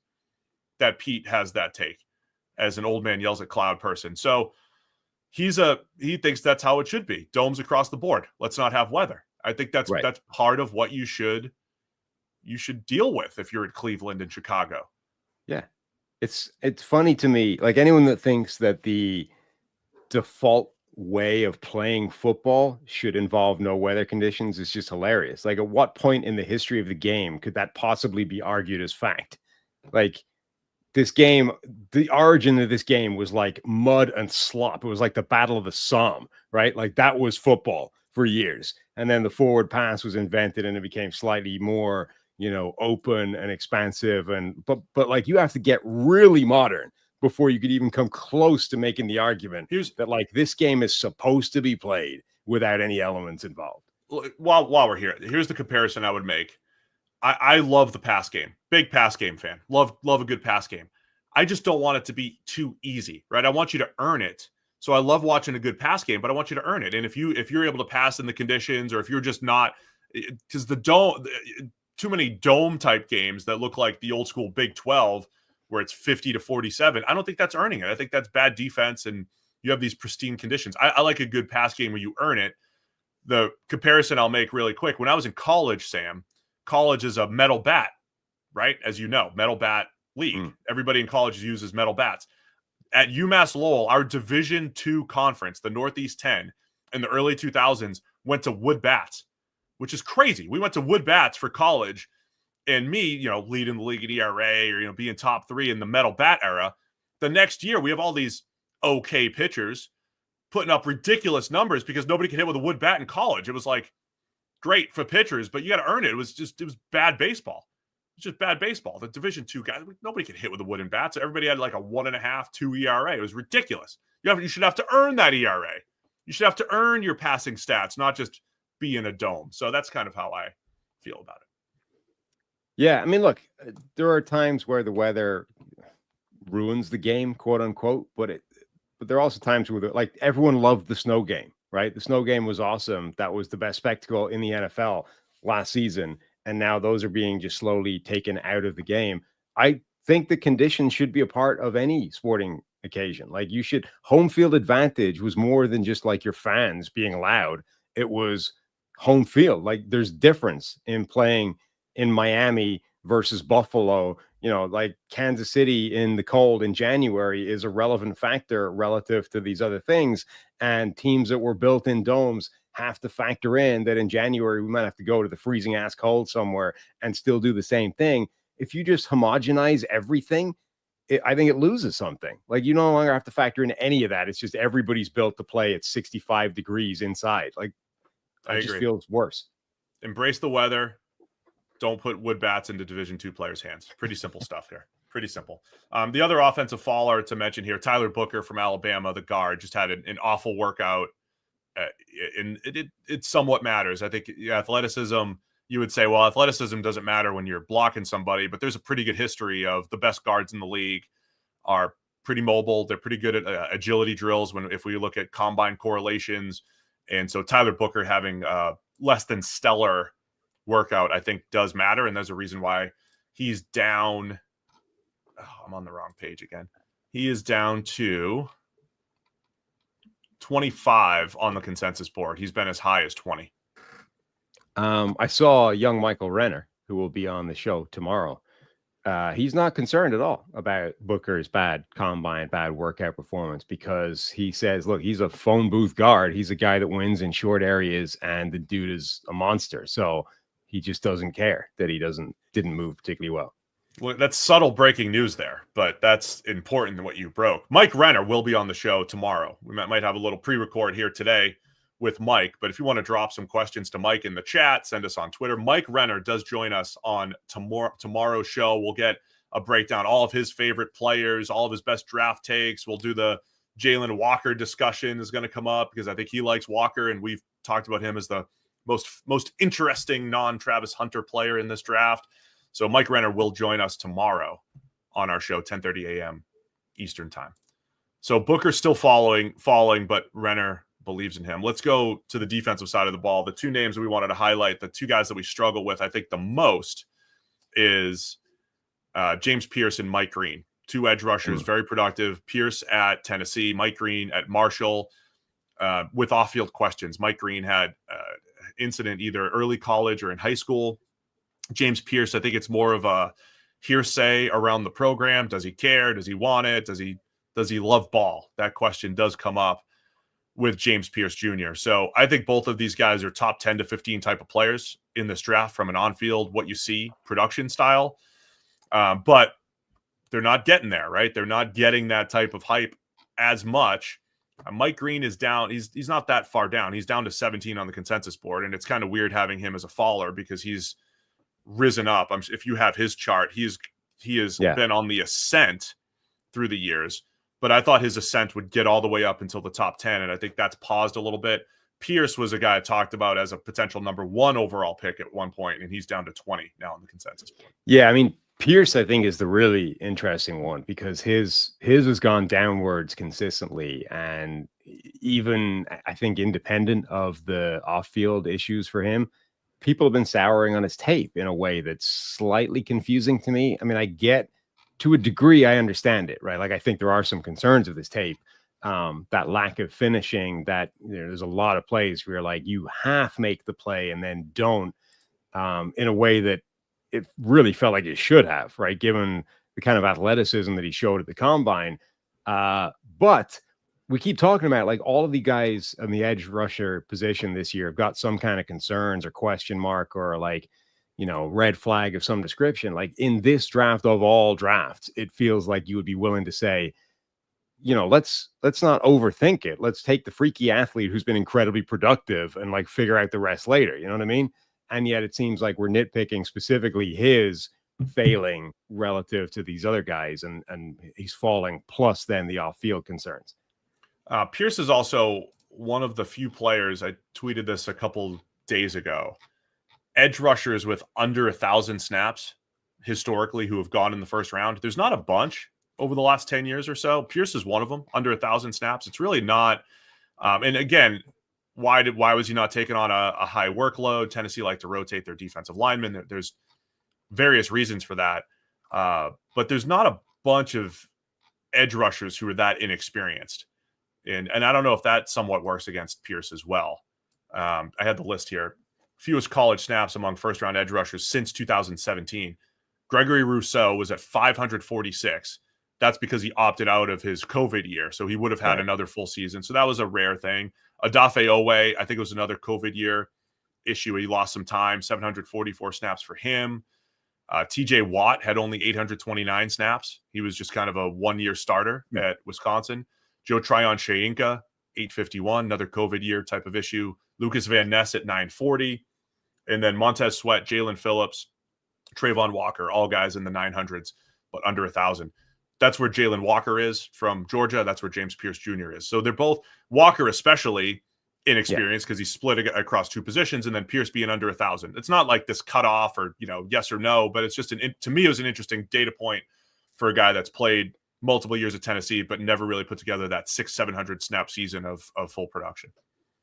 that Pete has that take as an old man yells at cloud person. So he thinks that's how it should be. Domes across the board. Let's not have weather. I think that's part of what you should deal with if you're in Cleveland and Chicago.
Yeah. It's funny to me, like anyone that thinks that the default way of playing football should involve no weather conditions is just hilarious. Like, at what point in the history of the game could that possibly be argued as fact? Like, this game, the origin of this game was like mud and slop. It was like the Battle of the Somme, right? Like, that was football for years. And then the forward pass was invented and it became slightly more, open and expansive. But like, you have to get really modern before you could even come close to making the argument that like this game is supposed to be played without any elements involved.
While we're here, here's the comparison I would make. I love the pass game. Big pass game fan. Love a good pass game. I just don't want it to be too easy, right? I want you to earn it. So I love watching a good pass game, but I want you to earn it. And if you're able to pass in the conditions, or if you're just not, because the dome, too many dome type games that look like the old school Big 12, where it's 50-47. I don't think that's earning it. I think that's bad defense, and you have these pristine conditions. I like a good pass game where you earn it. The comparison I'll make really quick. When I was in college, Sam, college is a metal bat, right? As you know, metal bat league. Everybody in college uses metal bats. At UMass Lowell, our Division II conference, the Northeast 10, in the early 2000s, went to wood bats, which is crazy. We went to wood bats for college. And me, leading the league at ERA, or, being top 3 in the metal bat era. The next year, we have all these okay pitchers putting up ridiculous numbers because nobody could hit with a wood bat in college. It was like great for pitchers, but you got to earn it. It was bad baseball. It's just bad baseball. The Division II guys, nobody could hit with a wooden bat. So everybody had like a 1.5, 2 ERA. It was ridiculous. You should have to earn that ERA. You should have to earn your passing stats, not just be in a dome. So that's kind of how I feel about it.
Yeah, I mean, look, there are times where the weather ruins the game, quote unquote, but there are also times where, like, everyone loved the snow game, right? The snow game was awesome. That was the best spectacle in the NFL last season, and now those are being just slowly taken out of the game. I think the conditions should be a part of any sporting occasion. Like, home field advantage was more than just like your fans being loud. It was home field. Like, there's difference in playing in Miami versus Buffalo. Like Kansas City in the cold in January is a relevant factor relative to these other things. And teams that were built in domes have to factor in that in January, we might have to go to the freezing ass cold somewhere and still do the same thing. If you just homogenize everything, I think it loses something. Like, you no longer have to factor in any of that. It's just everybody's built to play at 65 degrees inside. Like, it just feels worse.
Embrace the weather. Don't put wood bats into Division II players' hands. Pretty simple stuff here. Pretty simple. The other offensive faller to mention here, Tyler Booker from Alabama, the guard, just had an awful workout. And it somewhat matters. I think athleticism, you would say, well, athleticism doesn't matter when you're blocking somebody, but there's a pretty good history of the best guards in the league are pretty mobile. They're pretty good at agility drills if we look at combine correlations. And so Tyler Booker having less than stellar workout, I think, does matter. And there's a reason why he's down. Oh, I'm on the wrong page again. He is down to 25 on the consensus board. He's been as high as 20.
I saw young Michael Renner, who will be on the show tomorrow. He's not concerned at all about Booker's bad combine, bad workout performance, because he says, look, he's a phone booth guard. He's a guy that wins in short areas, and the dude is a monster. So he just doesn't care that he didn't move particularly well.
Well, that's subtle breaking news there, but that's important than what you broke. Mike Renner will be on the show tomorrow. We might have a little pre-record here today with Mike, but if you want to drop some questions to Mike in the chat, send us on Twitter. Mike Renner does join us on tomorrow's show. We'll get a breakdown, all of his favorite players, all of his best draft takes. We'll do the Jalen Walker discussion is going to come up because I think he likes Walker, and we've talked about him as the most interesting non-Travis Hunter player in this draft. So Mike Renner will join us tomorrow on our show, 10:30 a.m. Eastern time. So Booker's still falling, but Renner believes in him. Let's go to the defensive side of the ball. The two names we wanted to highlight, the two guys that we struggle with, I think the most is James Pearce and Mike Green. Two edge rushers, very productive. Pearce at Tennessee, Mike Green at Marshall, with off-field questions. Mike Green had incident either early college or in high school. James Pearce, I think it's more of a hearsay around the program. Does he care? Does he want it? Does he love ball? That question does come up with James Pearce Jr. So I think both of these guys are top 10 to 15 type of players in this draft from an on-field, what you see, production style. But they're not getting there, right? They're not getting that type of hype as much. Mike Green is down. He's not that far down. He's down to 17 on the consensus board, and it's kind of weird having him as a faller because he's risen up. If you have his chart, he has been on the ascent through the years, but I thought his ascent would get all the way up until the top 10, and I think that's paused a little bit. Pearce was a guy I talked about as a potential number 1 overall pick at one point, and he's down to 20 now on the consensus board.
Yeah, I mean, Pearce, I think, is the really interesting one because his has gone downwards consistently, and even I think independent of the off-field issues for him, people have been souring on his tape in a way that's slightly confusing to me. I mean, I get to a degree, I understand it, right? Like, I think there are some concerns of this tape, that lack of finishing, that there's a lot of plays where like you half make the play and then don't, in a way that it really felt like it should have, right? Given the kind of athleticism that he showed at the combine. But we keep talking about like all of the guys in the edge rusher position this year have got some kind of concerns or question mark or like, red flag of some description. Like in this draft of all drafts, it feels like you would be willing to say, let's not overthink it. Let's take the freaky athlete who's been incredibly productive and like figure out the rest later. You know what I mean? And yet it seems like we're nitpicking specifically his failing relative to these other guys, and he's falling, plus then the off-field concerns.
Pearce is also one of the few players, I tweeted this a couple days ago, edge rushers with under 1,000 snaps historically who have gone in the first round. There's not a bunch over the last 10 years or so. Pearce is one of them, under 1,000 snaps. It's really not. And again, why was he not taking on a high workload? Tennessee like to rotate their defensive linemen. There's various reasons for that. But there's not a bunch of edge rushers who are that inexperienced. And I don't know if that somewhat works against Pearce as well. I had the list here. Fewest college snaps among first-round edge rushers since 2017. Gregory Rousseau was at 546. That's because he opted out of his COVID year, so he would have had another full season. So that was a rare thing. Adafe Owe, I think it was another COVID year issue. He lost some time, 744 snaps for him. TJ Watt had only 829 snaps. He was just kind of a one-year starter at Wisconsin. Joe Tryon-Shoyinka, 851, another COVID year type of issue. Lucas Van Ness at 940. And then Montez Sweat, Jalen Phillips, Trayvon Walker, all guys in the 900s, but under 1,000. That's where Jalen Walker is from Georgia. That's where James Pearce Jr. is. So they're both, Walker especially, inexperienced because he's split across two positions, and then Pearce being under 1,000. It's not like this cutoff or, yes or no, but it's just to me, it was an interesting data point for a guy that's played multiple years at Tennessee, but never really put together that 600-700 snap season of full production.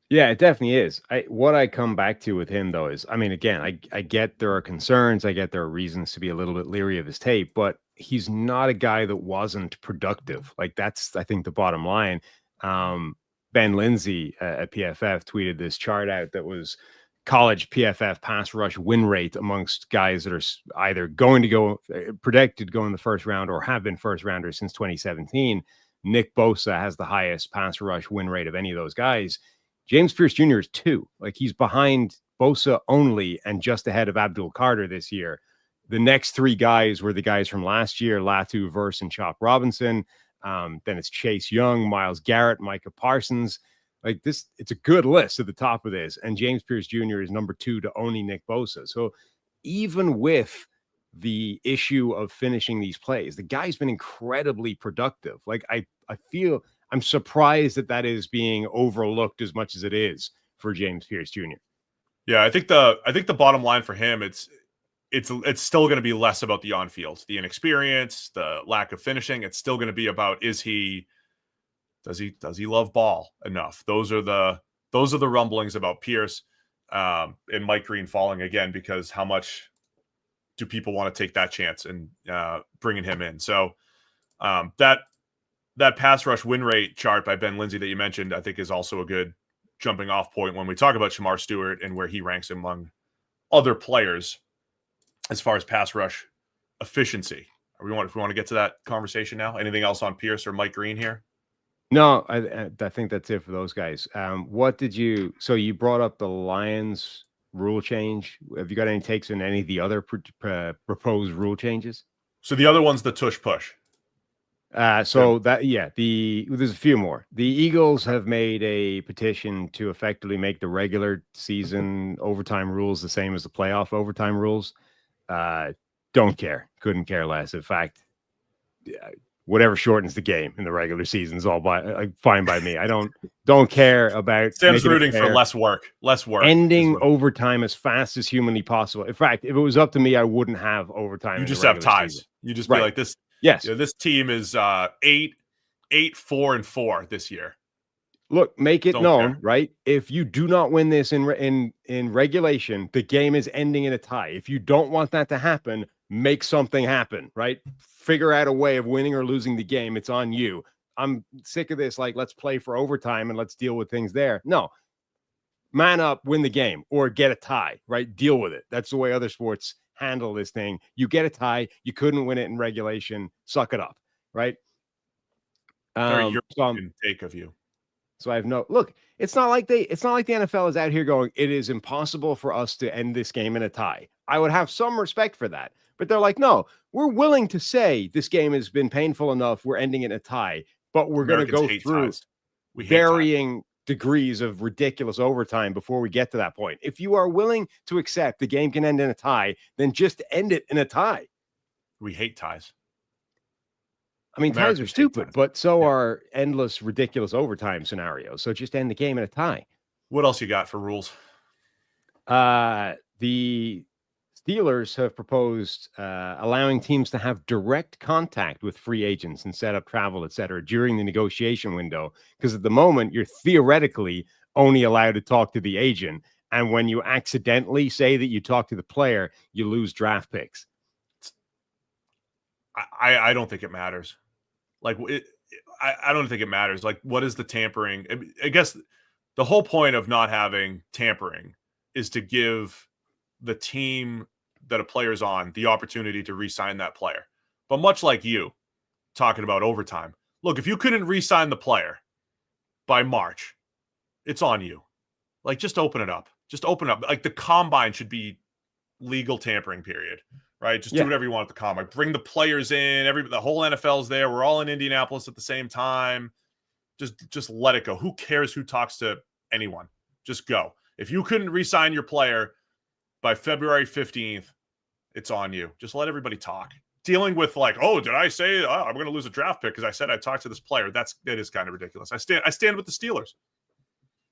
Yeah, it definitely is. What I come back to with him, though, is, I mean, again, I get there are concerns. I get there are reasons to be a little bit leery of his tape, but he's not a guy that wasn't productive. Like, that's, I think, the bottom line. Ben Lindsay at PFF tweeted this chart out that was college PFF pass rush win rate amongst guys that are either going to go predicted go in the first round or have been first rounders since 2017. Nick Bosa has the highest pass rush win rate of any of those guys. James Pearce Jr. is 2. Like, he's behind Bosa only and just ahead of Abdul Carter this year. The next three guys were the guys from last year, Latu, Verse, and Chop Robinson. Then it's Chase Young, Myles Garrett, Micah Parsons. Like this, it's a good list at the top of this. And James Pearce Jr. is number 2 to only Nick Bosa. So even with the issue of finishing these plays, the guy's been incredibly productive. Like I feel I'm surprised that is being overlooked as much as it is for James Pearce Jr.
Yeah, I think the bottom line for him, it's still going to be less about the on-field, the inexperience, the lack of finishing. It's still going to be about does he love ball enough? Those are the rumblings about Pearce and Mike Green falling again, because how much do people want to take that chance and bringing him in? So that pass rush win rate chart by Ben Lindsay that you mentioned, I think is also a good jumping off point when we talk about Shamar Stewart and where he ranks among other players as far as pass rush efficiency. If we want to get to that conversation now, anything else on Pearce or Mike Green here?
No, I think that's it for those guys. So you brought up the Lions rule change. Have you got any takes on any of the other proposed rule changes?
So the other one's the tush push.
There's a few more. The Eagles have made a petition to effectively make the regular season overtime rules the same as the playoff overtime rules. Don't care. Couldn't care less. In fact, whatever shortens the game in the regular season is all fine by me. I don't care about.
Sam's rooting for less work.
Ending overtime as fast as humanly possible. In fact, if it was up to me, I wouldn't have overtime.
You just have ties.
Season.
You just be like this.
Yes,
this team is 8-4-4 this year.
Look, make it known, right? If you do not win this in regulation, the game is ending in a tie. If you don't want that to happen, make something happen, right? Figure out a way of winning or losing the game. It's on you. I'm sick of this. Like, let's play for overtime and let's deal with things there. No, man up, win the game, or get a tie, right? Deal with it. That's the way other sports handle this thing. You get a tie. You couldn't win it in regulation. Suck it up, right?
Very European take of you.
So I have look. It's not like the NFL is out here going, it is impossible for us to end this game in a tie. I would have some respect for that, but they're like, no, we're willing to say this game has been painful enough. We're ending it in a tie, but we're going to go through varying degrees of ridiculous overtime before we get to that point. If you are willing to accept the game can end in a tie, then just end it in a tie.
We hate ties.
I mean, ties are stupid, but so are endless, ridiculous overtime scenarios. So just end the game in a tie.
What else you got for rules?
The Steelers have proposed allowing teams to have direct contact with free agents and set up travel, et cetera, during the negotiation window. Because at the moment, you're theoretically only allowed to talk to the agent. And when you accidentally say that you talk to the player, you lose draft picks.
I don't think it matters. Like, I don't think it matters. Like, what is the tampering? I guess the whole point of not having tampering is to give the team that a player's on the opportunity to re-sign that player. But much like you talking about overtime, look, if you couldn't re-sign the player by March, it's on you. Like, just open it up. Just open up. Like, the combine should be legal tampering period. Right, just do whatever you want at the combine. Bring the players in. The whole NFL's there. We're all in Indianapolis at the same time. Just let it go. Who cares who talks to anyone? Just go. If you couldn't re-sign your player by February 15th, it's on you. Just let everybody talk. Dealing with like, oh, did I say I'm going to lose a draft pick because I said I talked to this player? That is kind of ridiculous. I stand with the Steelers.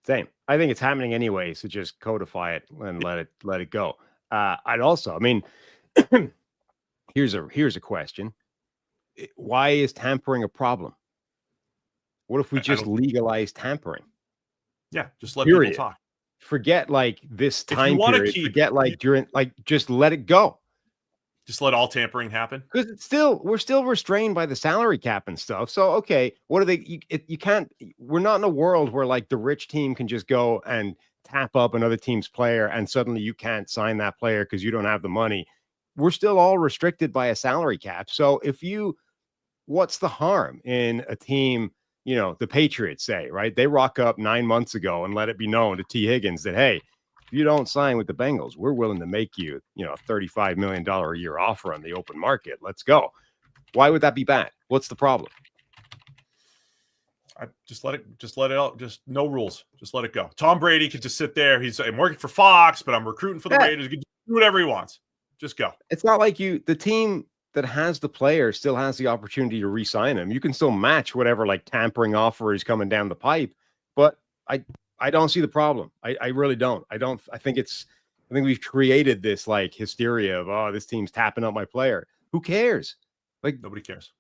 Same. I think it's happening anyway. So just codify it and let it go. I'd also, I mean. Here's a question. Why is tampering a problem? What if we just legalize tampering?
Yeah, just let people talk.
Forget like this time period. Forget like during just let it go.
Just let all tampering happen.
Because we're still restrained by the salary cap and stuff. So okay, what are they? You can't. We're not in a world where like the rich team can just go and tap up another team's player and suddenly you can't sign that player because you don't have the money. We're still all restricted by a salary cap. So what's the harm in a team, the Patriots say, right? They rock up 9 months ago and let it be known to T. Higgins that, hey, if you don't sign with the Bengals, we're willing to make you, a $35 million a year offer on the open market. Let's go. Why would that be bad? What's the problem?
I just let it out. Just no rules. Just let it go. Tom Brady could just sit there. I'm working for Fox, but I'm recruiting for the Raiders. He can do whatever he wants. Just go.
It's not like the team that has the player still has the opportunity to re-sign him. You can still match whatever like tampering offer is coming down the pipe, but I don't see the problem. I really don't. I think we've created this like hysteria of, oh, this team's tapping out my player. Who cares? Like
nobody cares.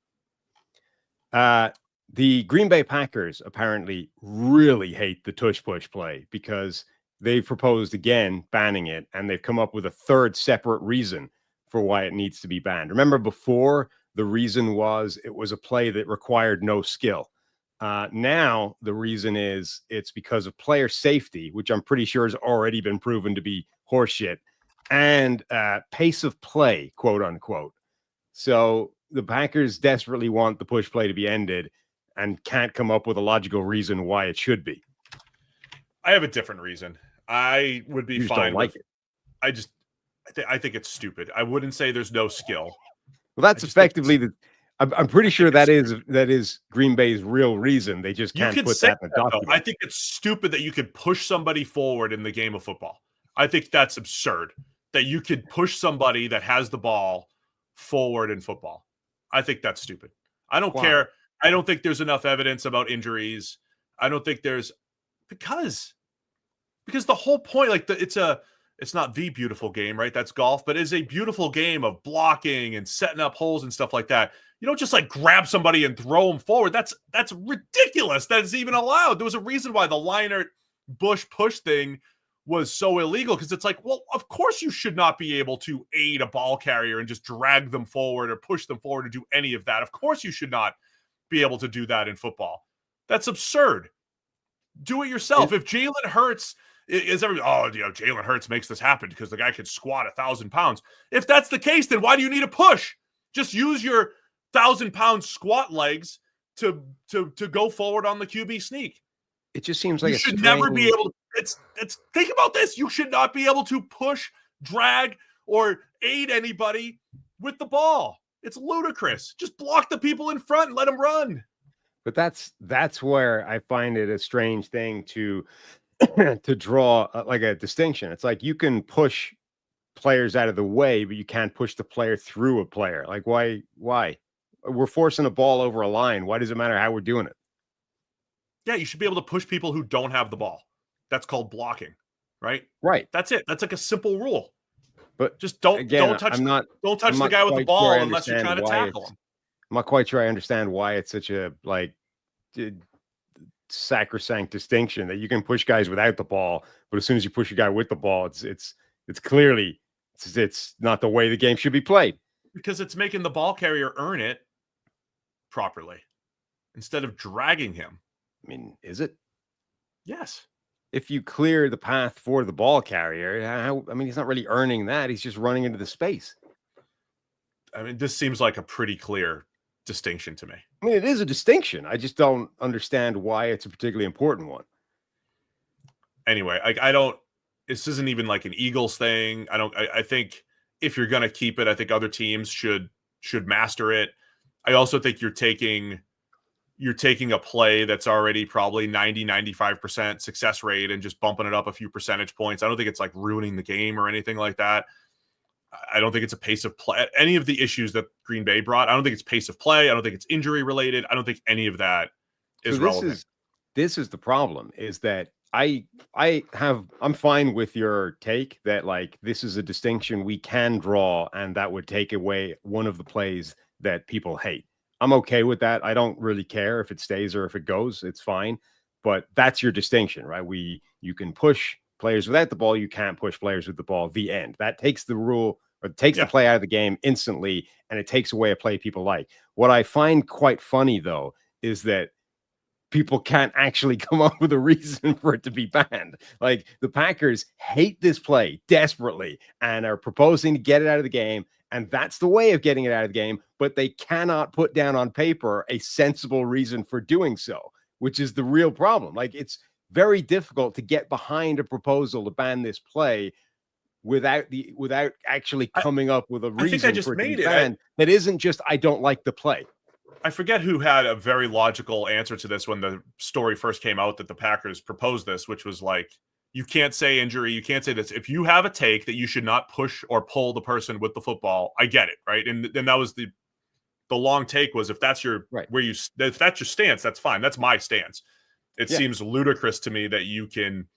The Green Bay Packers apparently really hate the tush push play because they've proposed again banning it, and they've come up with a third separate reason for why it needs to be banned. Remember before, the reason was it was a play that required no skill. Now the reason is it's because of player safety, which I'm pretty sure has already been proven to be horseshit, and pace of play, quote unquote. So the Packers desperately want the push play to be ended and can't come up with a logical reason why it should be.
I have a different reason. I would be fine
with
it. I think it's stupid. I wouldn't say there's no skill.
Well, that's effectively I'm pretty sure that is Green Bay's real reason. They just can't put that in the document.
I think it's stupid that you could push somebody forward in the game of football. I think that's absurd that you could push somebody that has the ball forward in football. I think that's stupid. I don't care. I don't think there's enough evidence about injuries. I don't think there's because the whole point, like it's not the beautiful game, right? That's golf, but it's a beautiful game of blocking and setting up holes and stuff like that. You don't just like grab somebody and throw them forward. That's ridiculous. That is even allowed. There was a reason why the Leinart Bush push thing was so illegal, because it's like, well, of course you should not be able to aid a ball carrier and just drag them forward or push them forward or do any of that. Of course you should not be able to do that in football. That's absurd. Do it yourself. If Jalen Hurts Jalen Hurts makes this happen because the guy could squat 1,000 pounds. If that's the case, then why do you need a push? Just use your 1,000-pound squat legs to go forward on the QB sneak.
It just seems like
you should never be able to. It's think about this. You should not be able to push, drag, or aid anybody with the ball. It's ludicrous. Just block the people in front and let them run.
But that's where I find it a strange thing to draw like a distinction. It's like you can push players out of the way, but you can't push the player through a player. Like why? We're forcing a ball over a line. Why does it matter how we're doing it?
Yeah, you should be able to push people who don't have the ball. That's called blocking, right?
Right.
That's it. That's like a simple rule.
But
just don't touch the guy with the ball unless you're trying to tackle him.
I'm not quite sure I understand why it's such a sacrosanct distinction that you can push guys without the ball, but as soon as you push a guy with the ball, it's clearly it's not the way the game should be played.
Because it's making the ball carrier earn it properly instead of dragging him.
I mean, is it?
Yes.
If you clear the path for the ball carrier, he's not really earning that. He's just running into the space.
I mean, this seems like a pretty clear distinction to me.
I mean, it is a distinction. I just don't understand why it's a particularly important one.
Anyway, this isn't even like an Eagles thing. I think if you're going to keep it, I think other teams should master it. I also think you're taking a play that's already probably 90-95% success rate and just bumping it up a few percentage points. I don't think it's like ruining the game or anything like that. I don't think it's a pace of play. Any of the issues that Green Bay brought, I don't think it's pace of play. I don't think it's injury related. I don't think any of that is relevant.
This is the problem, is that I'm fine with your take that like this is a distinction we can draw and that would take away one of the plays that people hate. I'm okay with that. I don't really care if it stays or if it goes. It's fine. But that's your distinction, right? You can push players without the ball. You can't push players with the ball. The end. That takes the rule or takes the play out of the game instantly, and it takes away a play people like. What I find quite funny, though, is that people can't actually come up with a reason for it to be banned. Like the Packers hate this play desperately and are proposing to get it out of the game. And that's the way of getting it out of the game. But they cannot put down on paper a sensible reason for doing so, which is the real problem. Like very difficult to get behind a proposal to ban this play without actually coming up with a reason for it to be banned. That isn't just, I don't like the play.
I forget who had a very logical answer to this when the story first came out that the Packers proposed this, which was like, you can't say injury, you can't say this. If you have a take that you should not push or pull the person with the football, I get it, right? And then that was the long take was, if that's your if that's your stance, that's fine. That's my stance. It seems ludicrous to me that you can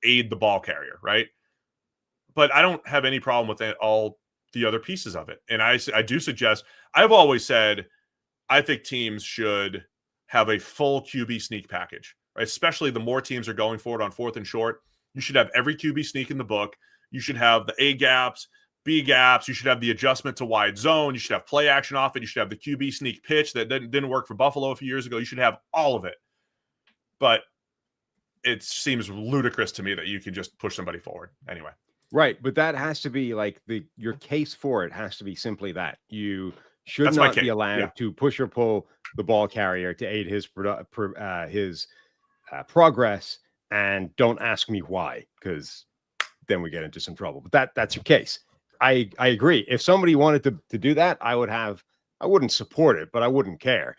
aid the ball carrier, right? But I don't have any problem with all the other pieces of it. And I do suggest, I've always said, I think teams should have a full QB sneak package, right? Especially the more teams are going for it on 4th and short. You should have every QB sneak in the book. You should have the A gaps, B gaps. You should have the adjustment to wide zone. You should have play action off it. You should have the QB sneak pitch that didn't work for Buffalo a few years ago. You should have all of it. But it seems ludicrous to me that you can just push somebody forward anyway.
Right. But that has to be like your case for it has to be simply that you should not be allowed to push or pull the ball carrier to aid his progress. And don't ask me why, because then we get into some trouble. But that's your case. I agree. If somebody wanted to do that, I wouldn't support it, but I wouldn't care.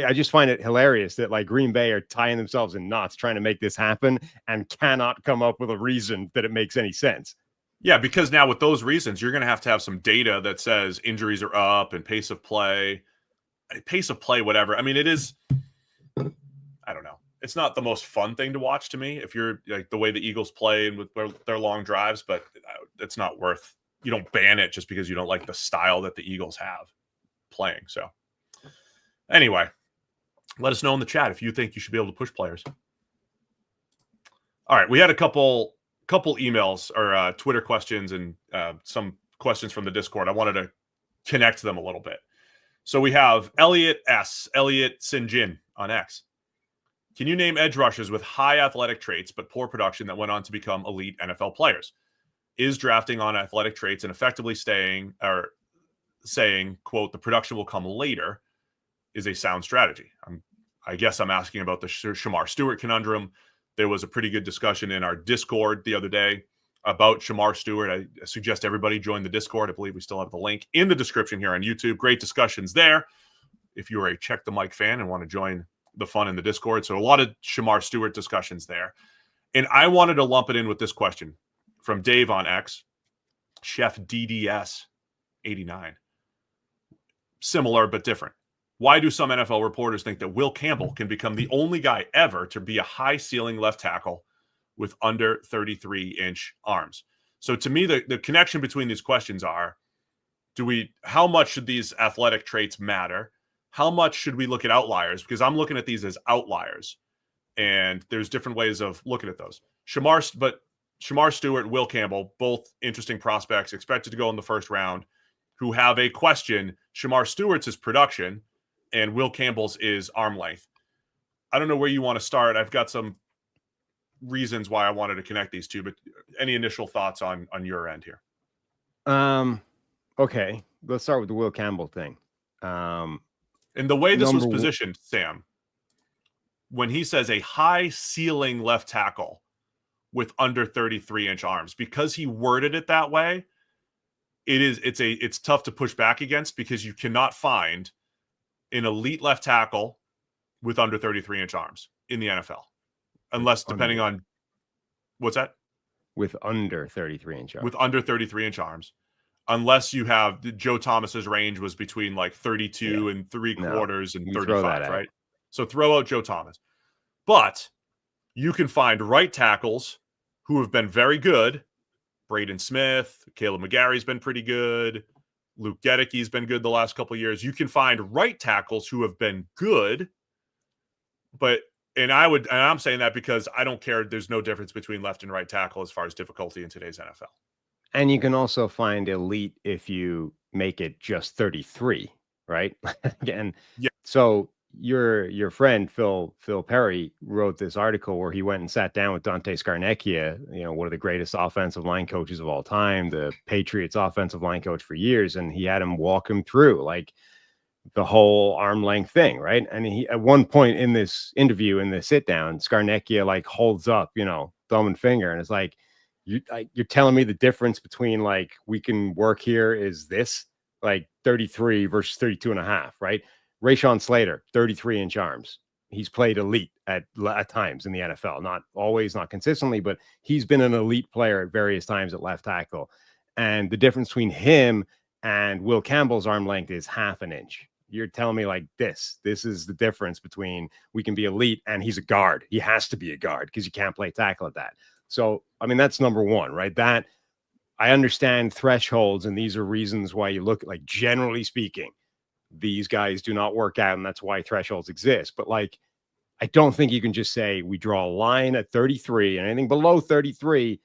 I just find it hilarious that like Green Bay are tying themselves in knots trying to make this happen and cannot come up with a reason that it makes any sense.
Yeah, because now with those reasons, you're going to have some data that says injuries are up and pace of play, whatever. I mean, it is, I don't know. It's not the most fun thing to watch to me if you're like the way the Eagles play and with their long drives, but it's not worth, you don't ban it just because you don't like the style that the Eagles have playing. So anyway, let us know in the chat if you think you should be able to push players. All right. We had a couple emails or Twitter questions and some questions from the Discord. I wanted to connect them a little bit. So we have Elliot Sinjin on X. Can you name edge rushers with high athletic traits but poor production that went on to become elite NFL players? Is drafting on athletic traits and effectively saying, quote, the production will come later is a sound strategy? I guess I'm asking about the Shamar Stewart conundrum. There was a pretty good discussion in our Discord the other day about Shamar Stewart. I suggest everybody join the Discord. I believe we still have the link in the description here on YouTube. Great discussions there if you are a Check the Mic fan and want to join the fun in the Discord. So a lot of Shamar Stewart discussions there. And I wanted to lump it in with this question from Dave on X, Chef DDS 89. Similar but different. Why do some NFL reporters think that Will Campbell can become the only guy ever to be a high ceiling left tackle with under 33-inch arms? So to me, the connection between these questions are, how much should these athletic traits matter? How much should we look at outliers? Because I'm looking at these as outliers, and there's different ways of looking at those. Shamar Stewart, Will Campbell, both interesting prospects, expected to go in the first round, who have a question. Shamar Stewart's is production, and Will Campbell's is arm length. I don't know where you want to start. I've got some reasons why I wanted to connect these two, but any initial thoughts on your end here?
Okay, let's start with the Will Campbell thing.
And the way this was positioned, Sam, when he says a high ceiling left tackle with under 33-inch arms, because he worded it that way, it's tough to push back against, because you cannot find an elite left tackle with under 33-inch arms in the NFL, unless depending on what's that?
With under 33-inch arms.
With under 33-inch arms. Unless you have Joe Thomas's range was between like 32 and 3/4 and 35, right? So throw out Joe Thomas. But you can find right tackles who have been very good. Braden Smith, Caleb McGarry's been pretty good. Luke Gedicke's been good the last couple of years. You can find right tackles who have been good, and I'm saying that because I don't care. There's no difference between left and right tackle as far as difficulty in today's NFL.
And you can also find elite if you make it just 33, right? And so your friend Phil Perry wrote this article where he went and sat down with Dante Scarnecchia, one of the greatest offensive line coaches of all time, the Patriots offensive line coach for years, and he had him walk him through like the whole arm length thing, right? And he, at one point in this interview, in the sit down, Scarnecchia like holds up, thumb and finger, and it's like, you're telling me the difference between like we can work here is this, like 33 versus 32 and a half, right? Rashawn Slater, 33-inch arms. He's played elite at times in the NFL, not always, not consistently, but he's been an elite player at various times at left tackle. And the difference between him and Will Campbell's arm length is half an inch. You're telling me like this is the difference between we can be elite and he's a guard. He has to be a guard because you can't play tackle at that. So, I mean, that's number one, right? That I understand thresholds, and these are reasons why you look like, generally speaking, these guys do not work out, and that's why thresholds exist. But like, I don't think you can just say we draw a line at 33 and anything below 33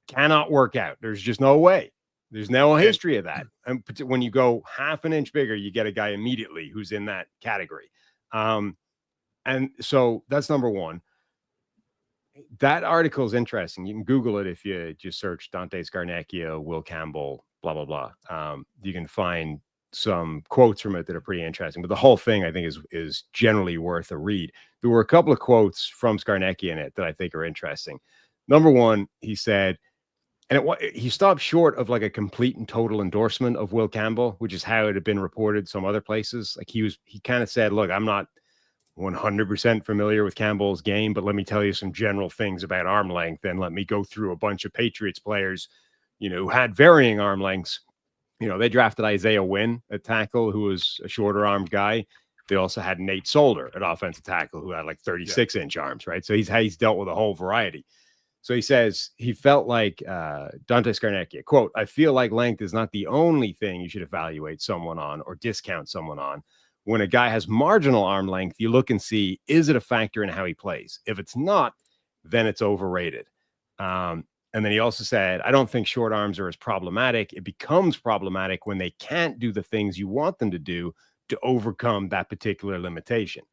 cannot work out. There's just no way. There's no history of that. And when you go half an inch bigger, you get a guy immediately who's in that category. And so that's number one. That article is interesting. You can Google it if you just search Dante Scarnecchia, Will Campbell, blah, blah, blah. You can find some quotes from it that are pretty interesting. But the whole thing, I think, is generally worth a read. There were a couple of quotes from Scarnecchia in it that I think are interesting. Number one, he said, and he stopped short of like a complete and total endorsement of Will Campbell, which is how it had been reported some other places. Like he kind of said, look, I'm not 100% familiar with Campbell's game, but let me tell you some general things about arm length, and let me go through a bunch of Patriots players, who had varying arm lengths. They drafted Isaiah Wynn at tackle, who was a shorter armed guy. They also had Nate Solder at offensive tackle, who had like 36-inch arms, right? So he's dealt with a whole variety. So he says he felt like Dante Scarnecchia, quote, I feel like length is not the only thing you should evaluate someone on or discount someone on. When a guy has marginal arm length, you look and see, is it a factor in how he plays? If it's not, then it's overrated. And then he also said, I don't think short arms are as problematic. It becomes problematic when they can't do the things you want them to do to overcome that particular limitation.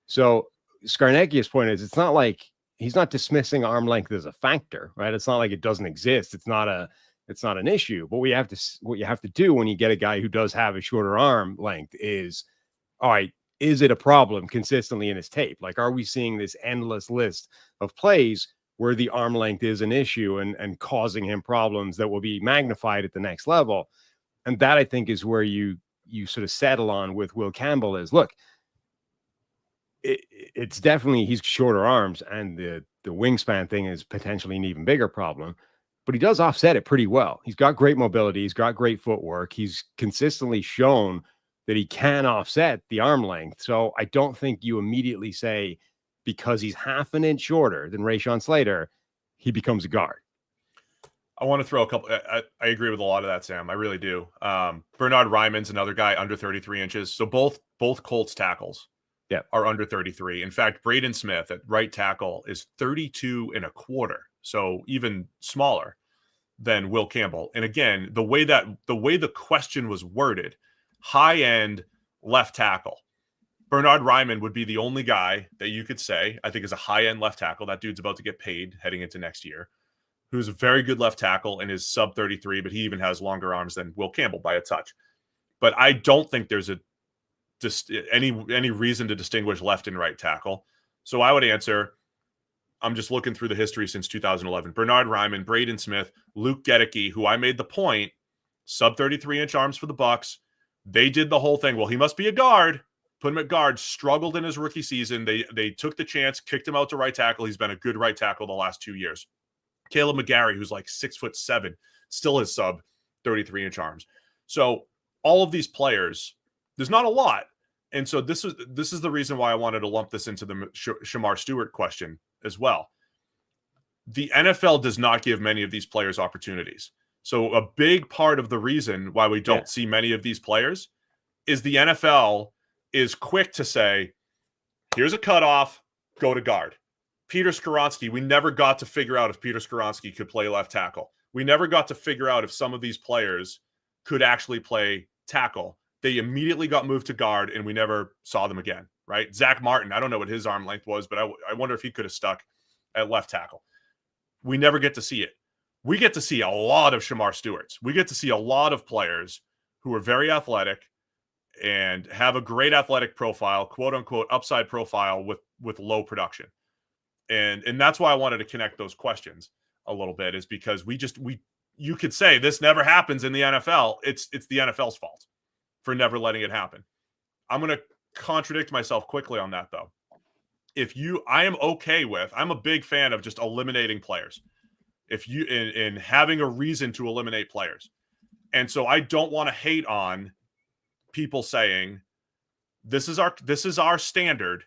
So Scarnecchia's point is, it's not like he's not dismissing arm length as a factor, right? It's not like it doesn't exist. It's not an issue. But what you have to do when you get a guy who does have a shorter arm length is, all right, is it a problem consistently in his tape? Like, are we seeing this endless list of plays where the arm length is an issue and causing him problems that will be magnified at the next level? And that, I think, is where you sort of settle on with Will Campbell is, look, it's definitely, he's shorter arms, and the wingspan thing is potentially an even bigger problem, but he does offset it pretty well. He's got great mobility. He's got great footwork. He's consistently shown that he can offset the arm length. So I don't think you immediately say, because he's half an inch shorter than Rashawn Slater, he becomes a guard.
I want to throw a couple. I agree with a lot of that, Sam. I really do. Bernard Ryman's another guy under 33 inches. So both Colts tackles are under 33. In fact, Braden Smith at right tackle is 32 and a quarter. So even smaller than Will Campbell. And again, the way the question was worded, high end left tackle. Bernard Ryman would be the only guy that you could say, I think, is a high end left tackle. That dude's about to get paid heading into next year, who's a very good left tackle and is sub 33, but he even has longer arms than Will Campbell by a touch. But I don't think there's any reason to distinguish left and right tackle. So I would answer, I'm just looking through the history since 2011. Bernard Ryman, Braden Smith, Luke Gedeke, who I made the point, sub 33-inch arms for the Bucs. They did the whole thing. Well, he must be a guard. Put him at guard. Struggled in his rookie season. They took the chance, kicked him out to right tackle. He's been a good right tackle the last 2 years. Caleb McGarry, who's like 6'7", still has sub 33-inch arms. So all of these players, there's not a lot. And so this is the reason why I wanted to lump this into the Shamar Stewart question as well. The NFL does not give many of these players opportunities. So a big part of the reason why we don't see many of these players is the NFL is quick to say, here's a cutoff, go to guard. Peter Skoronski, we never got to figure out if Peter Skoronski could play left tackle. We never got to figure out if some of these players could actually play tackle. They immediately got moved to guard, and we never saw them again, right? Zach Martin, I don't know what his arm length was, but I wonder if he could have stuck at left tackle. We never get to see it. We get to see a lot of Shamar Stewarts. We get to see a lot of players who are very athletic and have a great athletic profile, quote unquote upside profile with low production. And that's why I wanted to connect those questions a little bit, is because you could say this never happens in the NFL. It's the NFL's fault for never letting it happen. I'm going to contradict myself quickly on that, though. I'm a big fan of just eliminating players. If you in having a reason to eliminate players. And so I don't want to hate on people saying this is our standard.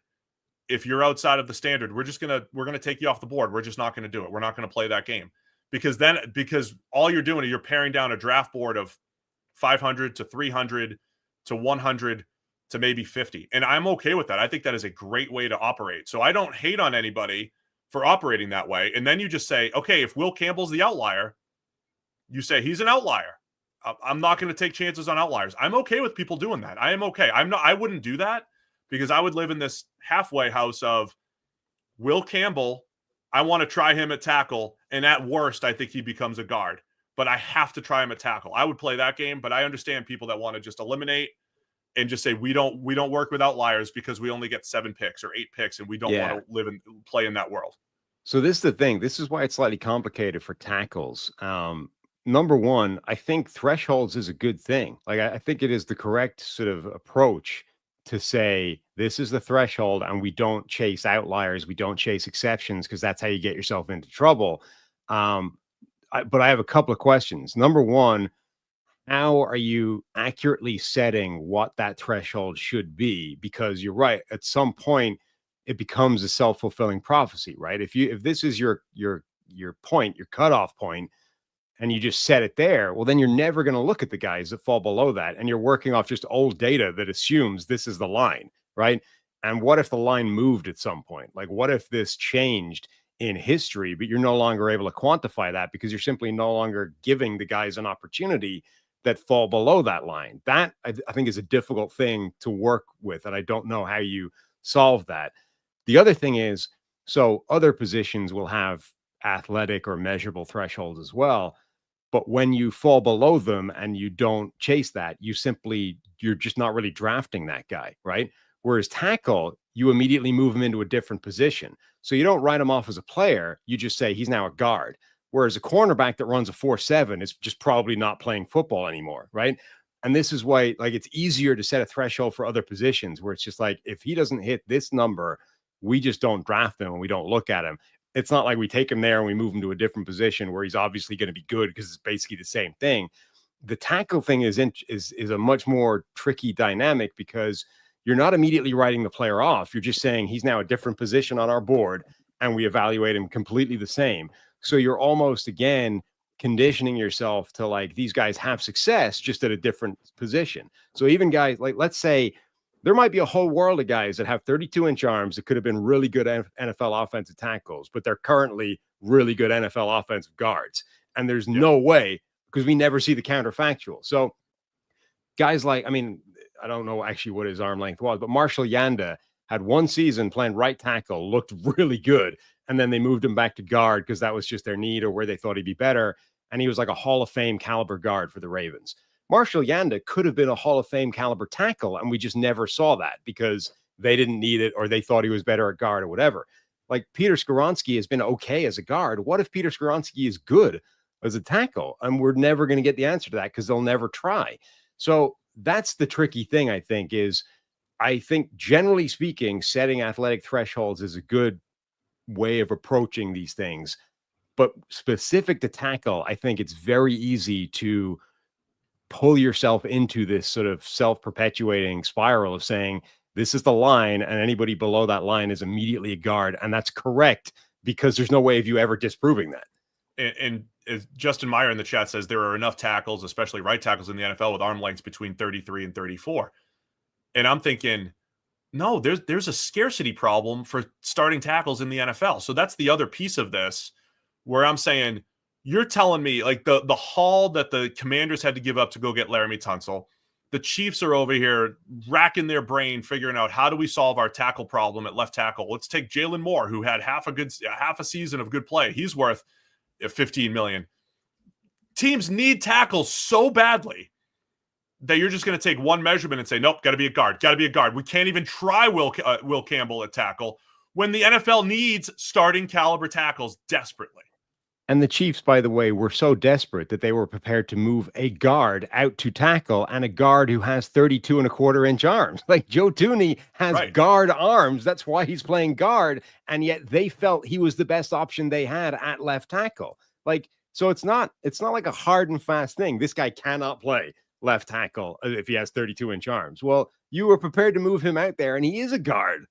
If you're outside of the standard, we're going to take you off the board. We're just not going to do it. We're not going to play that game. Because all you're doing is you're paring down a draft board of 500 to 300 to 100 to maybe 50. And I'm okay with that. I think that is a great way to operate. So I don't hate on anybody for operating that way. And then you just say, okay, if Will Campbell's the outlier, you say he's an outlier. I'm not going to take chances on outliers. I'm okay with people doing that. I am okay. I wouldn't do that, because I would live in this halfway house of Will Campbell. I want to try him at tackle. And at worst, I think he becomes a guard, but I have to try him at tackle. I would play that game, but I understand people that want to just eliminate and just say, we don't work with outliers because we only get 7 picks or 8 picks. And we don't want to play in that world.
So this is the thing. This is why it's slightly complicated for tackles. Number one, I think thresholds is a good thing. Like, I think it is the correct sort of approach to say this is the threshold, and we don't chase outliers. We don't chase exceptions, because that's how you get yourself into trouble. But I have a couple of questions. Number one, how are you accurately setting what that threshold should be? Because you're right. At some point, it becomes a self-fulfilling prophecy, right? If this is your point, your cutoff point, and you just set it there, well, then you're never going to look at the guys that fall below that. And you're working off just old data that assumes this is the line, right? And what if the line moved at some point? Like, what if this changed in history, but you're no longer able to quantify that because you're simply no longer giving the guys an opportunity that fall below that line? That I think is a difficult thing to work with. And I don't know how you solve that. The other thing is, so other positions will have athletic or measurable thresholds as well. But when you fall below them and you don't chase that, you're just not really drafting that guy, right? Whereas tackle, you immediately move him into a different position. So you don't write him off as a player. You just say he's now a guard. Whereas a cornerback that runs a 4.7 is just probably not playing football anymore, right? And this is why, like, it's easier to set a threshold for other positions, where it's just like, if he doesn't hit this number, we just don't draft him and we don't look at him. It's not like we take him there and we move him to a different position where he's obviously going to be good, because it's basically the same thing. The tackle thing is a much more tricky dynamic, because you're not immediately writing the player off. You're just saying he's now a different position on our board and we evaluate him completely the same. So you're almost, again, conditioning yourself to, like, these guys have success just at a different position. So even guys like, let's say, there might be a whole world of guys that have 32-inch arms that could have been really good NFL offensive tackles, but they're currently really good NFL offensive guards. And there's no way, because we never see the counterfactual. So guys like, I mean, I don't know actually what his arm length was, but Marshall Yanda had one season playing right tackle, looked really good. And then they moved him back to guard because that was just their need, or where they thought he'd be better. And he was like a Hall of Fame caliber guard for the Ravens. Marshall Yanda could have been a Hall of Fame caliber tackle, and we just never saw that because they didn't need it, or they thought he was better at guard or whatever. Like, Peter Skoronski has been okay as a guard. What if Peter Skoronski is good as a tackle? And we're never going to get the answer to that, because they'll never try. So that's the tricky thing, I think, is I think generally speaking, setting athletic thresholds is a good way of approaching these things. But specific to tackle, I think it's very easy to pull yourself into this sort of self-perpetuating spiral of saying, this is the line, and anybody below that line is immediately a guard. And that's correct, because there's no way of you ever disproving that.
And as Justin Meyer in the chat says, there are enough tackles, especially right tackles in the NFL, with arm lengths between 33 and 34. And I'm thinking, no, there's a scarcity problem for starting tackles in the NFL. So that's the other piece of this, where I'm saying, you're telling me, like, the haul that the Commanders had to give up to go get Laramie Tunsil, the Chiefs are over here racking their brain figuring out, how do we solve our tackle problem at left tackle? Let's take Jalen Moore, who had half a season of good play. He's worth $15 million. Teams need tackles so badly that you're just going to take one measurement and say, nope, got to be a guard, got to be a guard. We can't even try Will Campbell at tackle when the NFL needs starting caliber tackles desperately.
And the Chiefs, by the way, were so desperate that they were prepared to move a guard out to tackle, and a guard who has 32.25-inch arms. Like Joe Thuney has guard arms. That's why he's playing guard. And yet they felt he was the best option they had at left tackle. Like, so it's not like a hard and fast thing. This guy cannot play left tackle if he has 32-inch arms. Well, you were prepared to move him out there, and he is a guard.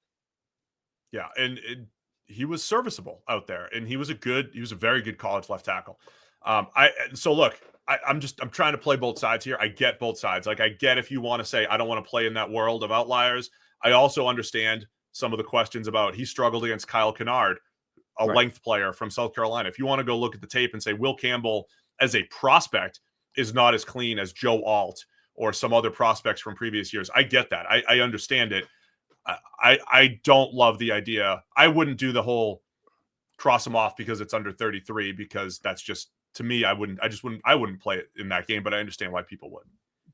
Yeah, and he was serviceable out there, and he was a very good college left tackle. I'm trying to play both sides here. I get both sides. Like, I get if you want to say, I don't want to play in that world of outliers. I also understand some of the questions about he struggled against Kyle Kennard, a length player from South Carolina. If you want to go look at the tape and say Will Campbell as a prospect is not as clean as Joe Alt or some other prospects from previous years, I get that. I understand it. I don't love the idea. I wouldn't do the whole cross him off because it's under 33, because that's just, to me, I wouldn't play it in that game, but I understand why people would.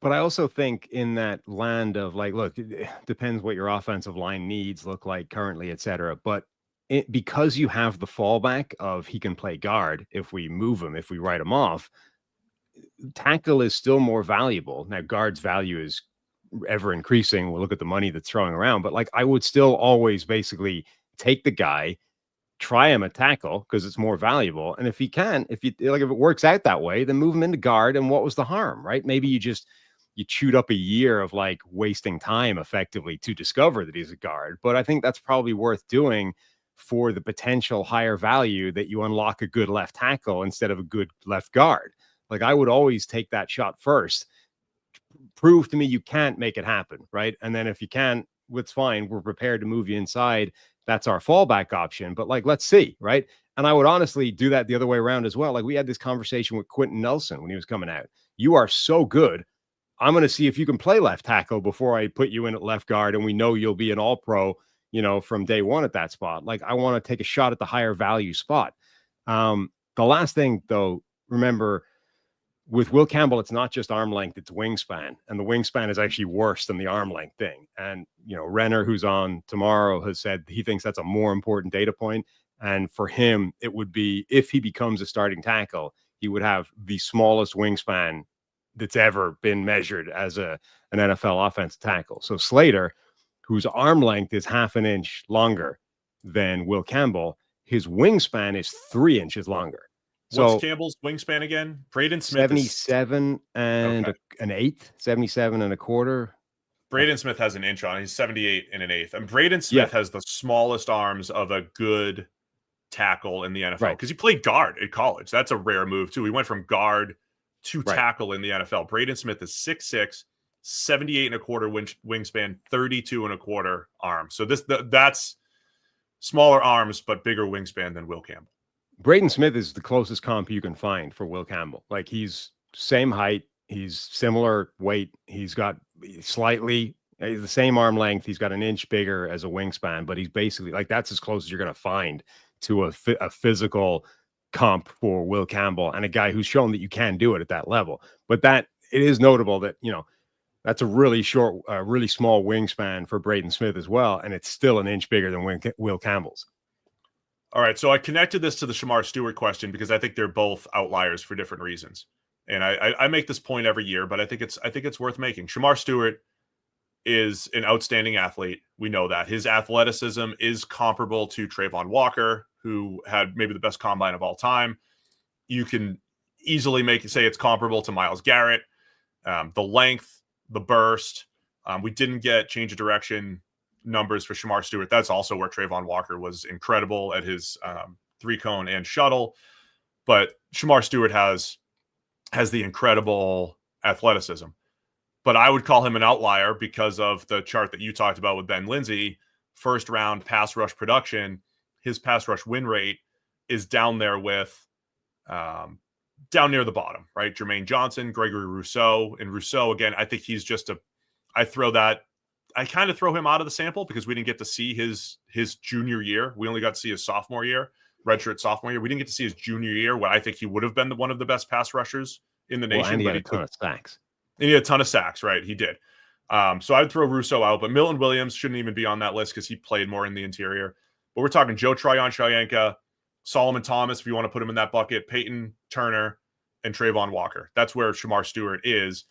But I also think in that land of like, look, it depends what your offensive line needs look like currently, et cetera. But because you have the fallback of he can play guard if we move him, if we write him off, tackle is still more valuable. Now, guard's value is ever increasing. We'll look at the money that's throwing around, but like I would still always basically take the guy, try him at tackle because it's more valuable. And if it works out that way, then move him into guard. And what was the harm, right? Maybe you chewed up a year of like wasting time effectively to discover that he's a guard. But I think that's probably worth doing for the potential higher value that you unlock a good left tackle instead of a good left guard. Like I would always take that shot first. Prove to me you can't make it happen, right? And then if you can, it's fine. We're prepared to move you inside. That's our fallback option. But like, let's see, right? And I would honestly do that the other way around as well. Like we had this conversation with Quentin Nelson when he was coming out. You are so good. I'm going to see if you can play left tackle before I put you in at left guard. And we know you'll be an all-pro, from day one at that spot. Like I want to take a shot at the higher value spot. The last thing though, remember, with Will Campbell, it's not just arm length, it's wingspan. And the wingspan is actually worse than the arm length thing. And, Renner, who's on tomorrow, has said he thinks that's a more important data point. And for him, it would be, if he becomes a starting tackle, he would have the smallest wingspan that's ever been measured as an NFL offensive tackle. So Slater, whose arm length is half an inch longer than Will Campbell, his wingspan is 3 inches longer.
What's Campbell's wingspan again? Braden Smith
77 and an eighth, 77 and a quarter.
Braden Smith has an inch on it. He's 78 and an eighth. And Braden Smith has the smallest arms of a good tackle in the NFL because he played guard at college. That's a rare move too. He went from guard to tackle in the NFL. Braden Smith is 6'6", 78 and a quarter wingspan, 32 and a quarter arms. So that's smaller arms, but bigger wingspan than Will Campbell.
Braden Smith is the closest comp you can find for Will Campbell. Like he's same height, he's similar weight, he's got slightly the same arm length, he's got an inch bigger as a wingspan, but he's basically like that's as close as you're going to find to a physical comp for Will Campbell and a guy who's shown that you can do it at that level. But that it is notable that that's a really short, really small wingspan for Braden Smith as well, and it's still an inch bigger than Will Campbell's.
All right, so I connected this to the Shemar Stewart question because I think they're both outliers for different reasons, and I make this point every year, but I think it's worth making. Shemar Stewart is an outstanding athlete. We know that his athleticism is comparable to Trayvon Walker, who had maybe the best combine of all time. You can easily say it's comparable to Myles Garrett. The length, the burst. We didn't get change of direction numbers for Shemar Stewart. That's also where Trayvon Walker was incredible at his 3-cone and shuttle. But Shemar Stewart has the incredible athleticism. But I would call him an outlier because of the chart that you talked about with Ben Lindsay. First round pass rush production, his pass rush win rate is down there with down near the bottom, right? Jermaine Johnson, Gregory Rousseau. And Rousseau, again, I think he's just I kind of throw him out of the sample because we didn't get to see his junior year. We only got to see his sophomore year, redshirt sophomore year. We didn't get to see his junior year, where I think he would have been one of the best pass rushers in the nation.
And he had a ton of sacks.
And he had a ton of sacks, right? He did. So I'd throw Russo out, but Milton Williams shouldn't even be on that list because he played more in the interior. But we're talking Joe Tryon-Shoyinka, Solomon Thomas, if you want to put him in that bucket, Peyton Turner, and Trayvon Walker. That's where Shamar Stewart is.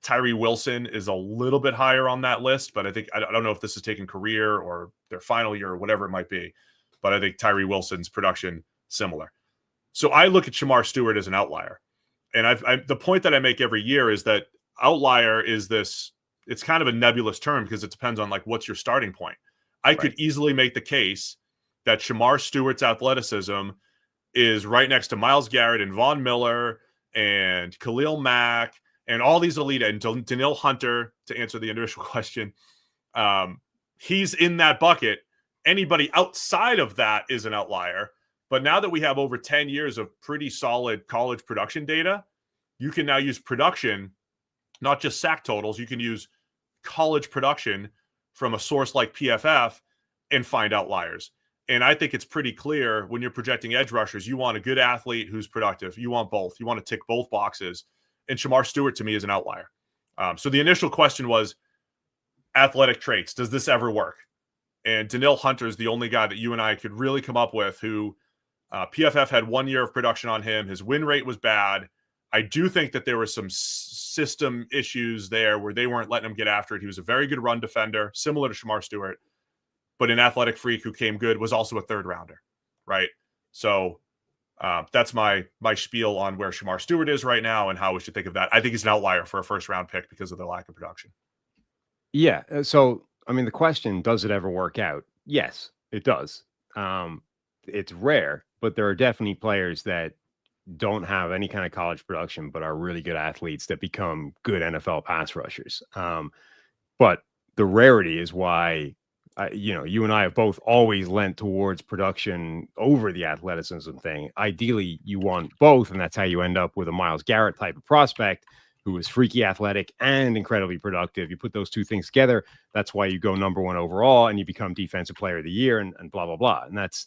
Tyree Wilson is a little bit higher on that list, but I don't know if this is taking career or their final year or whatever it might be. But I think Tyree Wilson's production similar. So I look at Shamar Stewart as an outlier. And the point that I make every year is that outlier is this, it's kind of a nebulous term because it depends on like what's your starting point. I could easily make the case that Shamar Stewart's athleticism is right next to Myles Garrett and Von Miller and Khalil Mack and all these elite, and Daniil Hunter, to answer the initial question. He's in that bucket. Anybody outside of that is an outlier. But now that we have over 10 years of pretty solid college production data, you can now use production, not just sack totals. You can use college production from a source like PFF and find outliers. And I think it's pretty clear when you're projecting edge rushers, you want a good athlete who's productive. You want both. You want to tick both boxes. And Shamar Stewart, to me, is an outlier. So the initial question was athletic traits. Does this ever work? And Daniil Hunter is the only guy that you and I could really come up with who PFF had 1 year of production on him. His win rate was bad. I do think that there were some system issues there where they weren't letting him get after it. He was a very good run defender, similar to Shamar Stewart, but an athletic freak who came good, was also a third rounder, right? So that's my spiel on where Shamar Stewart is right now and how we should think of that. I think he's an outlier for a first round pick because of the lack of production.
Yeah. So, I mean, the question, does it ever work out? Yes, it does. It's rare, but there are definitely players that don't have any kind of college production, but are really good athletes that become good NFL pass rushers. But the rarity is why, you and I have both always lent towards production over the athleticism thing. Ideally, you want both, and that's how you end up with a Myles Garrett type of prospect who is freaky athletic and incredibly productive. You put those two things together, that's why you go number one overall and you become defensive player of the year and blah, blah, blah. And that's,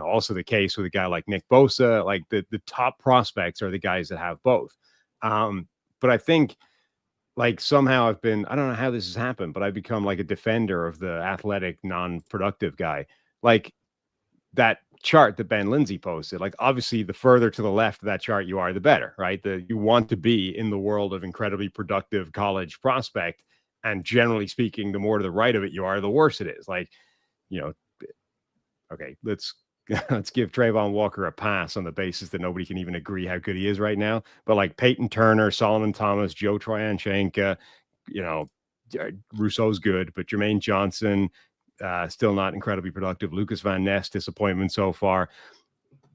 also the case with a guy like Nick Bosa. Like the top prospects are the guys that have both. But I think like somehow I don't know how this has happened, but I've become like a defender of the athletic, non-productive guy. Like that chart that Ben Lindsay posted, like obviously the further to the left of that chart you are, the better, right? You want to be in the world of incredibly productive college prospect. And generally speaking, the more to the right of it you are, the worse it is. Like, okay, let's give Trayvon Walker a pass on the basis that nobody can even agree how good he is right now. But like Peyton Turner, Solomon Thomas, Joe Tryon-Shoyinka, Rousseau's good, but Jermaine Johnson, still not incredibly productive. Lucas Van Ness, disappointment so far.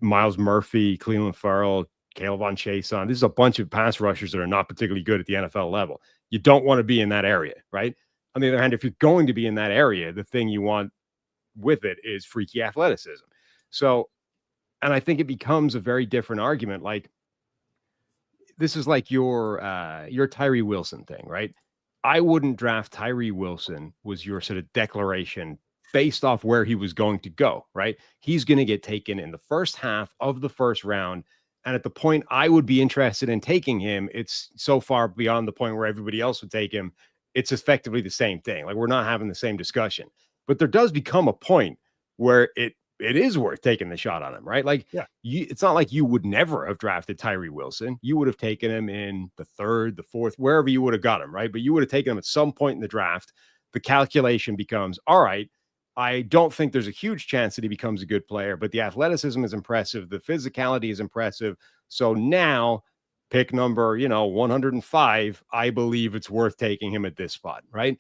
Miles Murphy, Cleveland Farrell, Caleb Von Chason. This is a bunch of pass rushers that are not particularly good at the NFL level. You don't want to be in that area, right? On the other hand, if you're going to be in that area, the thing you want with it is freaky athleticism. So, and I think it becomes a very different argument. Like, this is like your Tyree Wilson thing, right? I wouldn't draft Tyree Wilson was your sort of declaration based off where he was going to go, right? He's going to get taken in the first half of the first round. And at the point I would be interested in taking him, it's so far beyond the point where everybody else would take him. It's effectively the same thing. Like, we're not having the same discussion, but there does become a point where it is worth taking the shot on him, right? Like, it's not like you would never have drafted Tyree Wilson. You would have taken him in the third, the fourth, wherever you would have got him, right? But you would have taken him at some point in the draft. The calculation becomes, all right, I don't think there's a huge chance that he becomes a good player, but the athleticism is impressive. The physicality is impressive. So now pick number, 105, I believe it's worth taking him at this spot, right?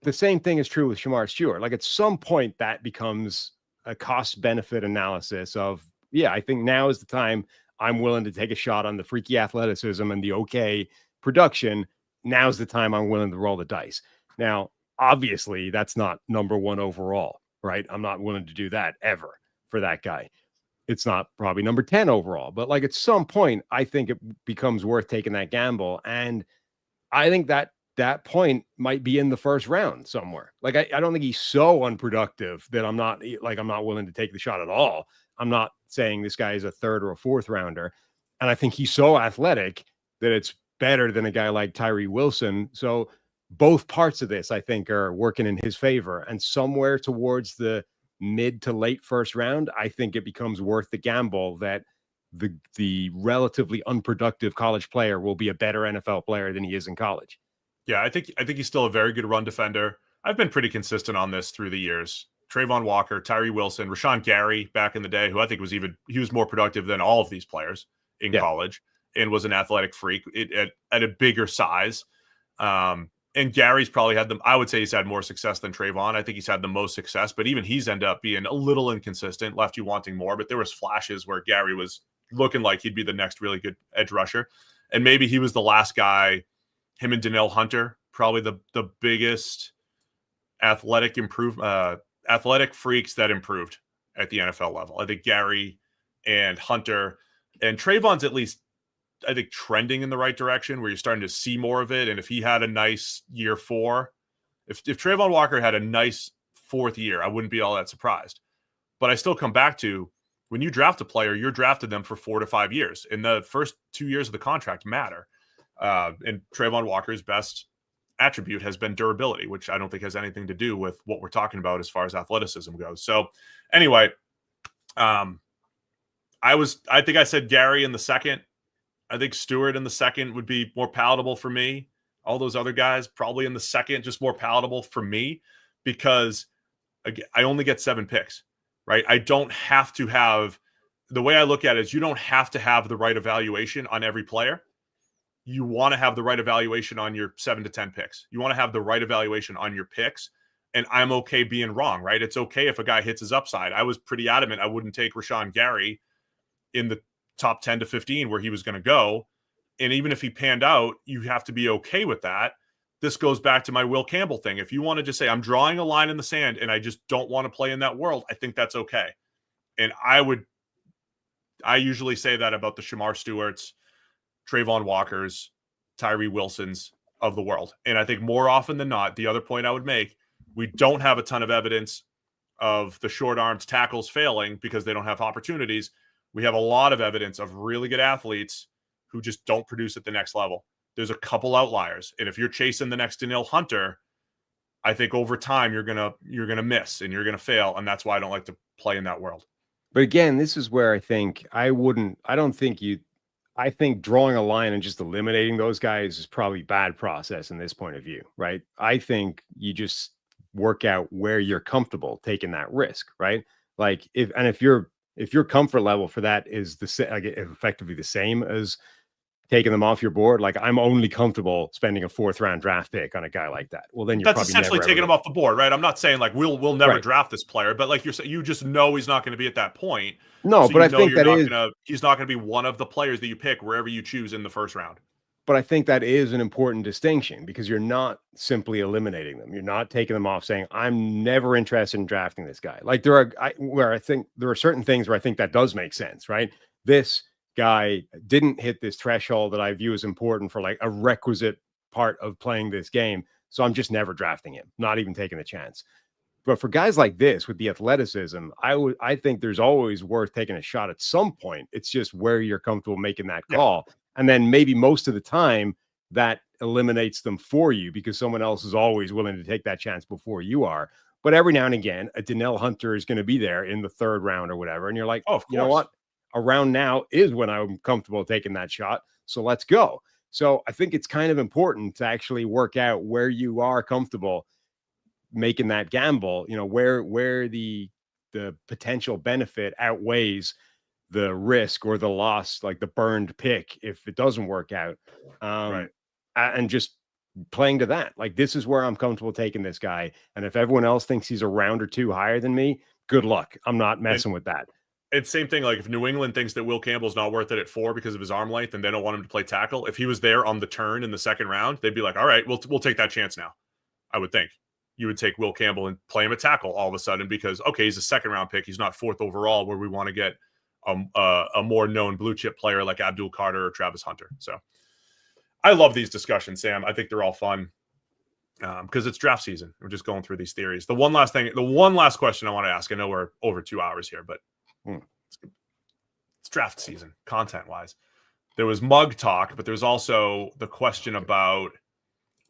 The same thing is true with Shamar Stewart. Like, at some point that becomes a cost benefit analysis of, I think now is the time I'm willing to take a shot on the freaky athleticism and the okay production. Now's the time I'm willing to roll the dice. Now, obviously that's not number one overall, right? I'm not willing to do that ever for that guy. It's not probably number 10 overall, but like at some point, I think it becomes worth taking that gamble. And I think that point might be in the first round somewhere. Like, I don't think he's so unproductive that I'm not willing to take the shot at all. I'm not saying this guy is a third or a fourth rounder. And I think he's so athletic that it's better than a guy like Tyree Wilson. So both parts of this, I think, are working in his favor. And somewhere towards the mid to late first round, I think it becomes worth the gamble that the relatively unproductive college player will be a better NFL player than he is in college.
Yeah, I think he's still a very good run defender. I've been pretty consistent on this through the years. Trayvon Walker, Tyree Wilson, Rashawn Gary back in the day, who I think he was more productive than all of these players in college and was an athletic freak at a bigger size. And Gary's probably I would say he's had more success than Trayvon. I think he's had the most success, but even he's ended up being a little inconsistent, left you wanting more. But there was flashes where Gary was looking like he'd be the next really good edge rusher. And maybe he was the last guy, him and Danielle Hunter, probably the biggest athletic freaks that improved at the NFL level. I think Gary and Hunter and Trayvon's at least, I think, trending in the right direction where you're starting to see more of it. And if he had a nice year 4, if Trayvon Walker had a nice 4th year, I wouldn't be all that surprised. But I still come back to, when you draft a player, you're drafted them for 4 to 5 years. And the first 2 years of the contract matter. And Trayvon Walker's best attribute has been durability, which I don't think has anything to do with what we're talking about as far as athleticism goes. So anyway, I think I said Gary in the second. I think Stewart in the second would be more palatable for me. All those other guys probably in the second, just more palatable for me, because again, I only get 7 picks, right? I don't have to have, the way I look at it is, you don't have to have the right evaluation on every player. You want to have the right evaluation on your 7 to 10 picks. You want to have the right evaluation on your picks. And I'm okay being wrong, right? It's okay if a guy hits his upside. I was pretty adamant I wouldn't take Rashawn Gary in the top 10 to 15 where he was going to go. And even if he panned out, you have to be okay with that. This goes back to my Will Campbell thing. If you want to just say, I'm drawing a line in the sand and I just don't want to play in that world, I think that's okay. And I usually say that about the Shamar Stewarts, Trayvon Walkers, Tyree Wilsons of the world. And I think more often than not, the other point I would make, we don't have a ton of evidence of the short-armed tackles failing because they don't have opportunities. We have a lot of evidence of really good athletes who just don't produce at the next level. There's a couple outliers. And if you're chasing the next Danielle Hunter, I think over time you're gonna miss and you're gonna fail. And that's why I don't like to play in that world.
But again, this is where I think I think drawing a line and just eliminating those guys is probably bad process in this point of view, right? I think you just work out where you're comfortable taking that risk, right? Like if your comfort level for that is effectively the same as taking them off your board, like I'm only comfortable spending a 4th round draft pick on a guy like that. Well, then
that's essentially taking him off the board, right? I'm not saying like we'll never draft this player, but like you're saying, you just know he's not going to be at that point.
No,
so
but I think
he's not going to be one of the players that you pick wherever you choose in the first round.
But I think that is an important distinction, because you're not simply eliminating them. You're not taking them off saying, I'm never interested in drafting this guy. Like I think there are certain things where I think that does make sense, right? This guy didn't hit this threshold that I view as important for like a requisite part of playing this game. So I'm just never drafting him, not even taking a chance. But for guys like this with the athleticism, I think there's always worth taking a shot at some point. It's just where you're comfortable making that call. Yeah. And then maybe most of the time that eliminates them for you because someone else is always willing to take that chance before you are. But every now and again, a Danielle Hunter is going to be there in the 3rd round or whatever. And you're like, oh, you know what? Around now is when I'm comfortable taking that shot. So let's go. So I think it's kind of important to actually work out where you are comfortable making that gamble, you know, where the potential benefit outweighs the risk or the loss, like the burned pick if it doesn't work out. Right. And just playing to that. Like, this is where I'm comfortable taking this guy. And if everyone else thinks he's a round or 2 higher than me, good luck. I'm not messing with that.
It's same thing. Like if New England thinks that Will Campbell's not worth it at 4 because of his arm length and they don't want him to play tackle, if he was there on the turn in the 2nd round, they'd be like, all right, we'll take that chance now. I would think you would take Will Campbell and play him at tackle all of a sudden because, okay, he's a 2nd round pick. He's not 4th overall where we want to get a more known blue chip player like Abdul Carter or Travis Hunter. So I love these discussions, Sam. I think they're all fun because it's draft season. We're just going through these theories. The one last question I want to ask, I know we're over 2 hours here, but it's draft season content wise. there was mug talk, but there's also the question about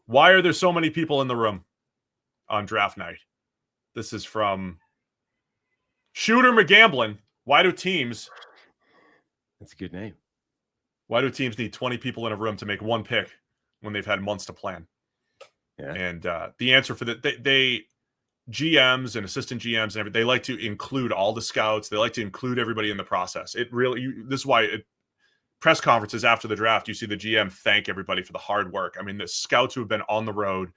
why are there so many people in the room on draft night? This is from Shooter McGamblin. Why do teams...
That's a good name.
Why do teams need 20 people in a room to make one pick when they've had months to plan?
Yeah.
And the answer for that, they GMs and assistant GMs and everything, they like to include all the scouts. They like to include everybody in the process. It really, this is why press conferences after the draft, you see the GM thank everybody for the hard work. I mean, the scouts who have been on the road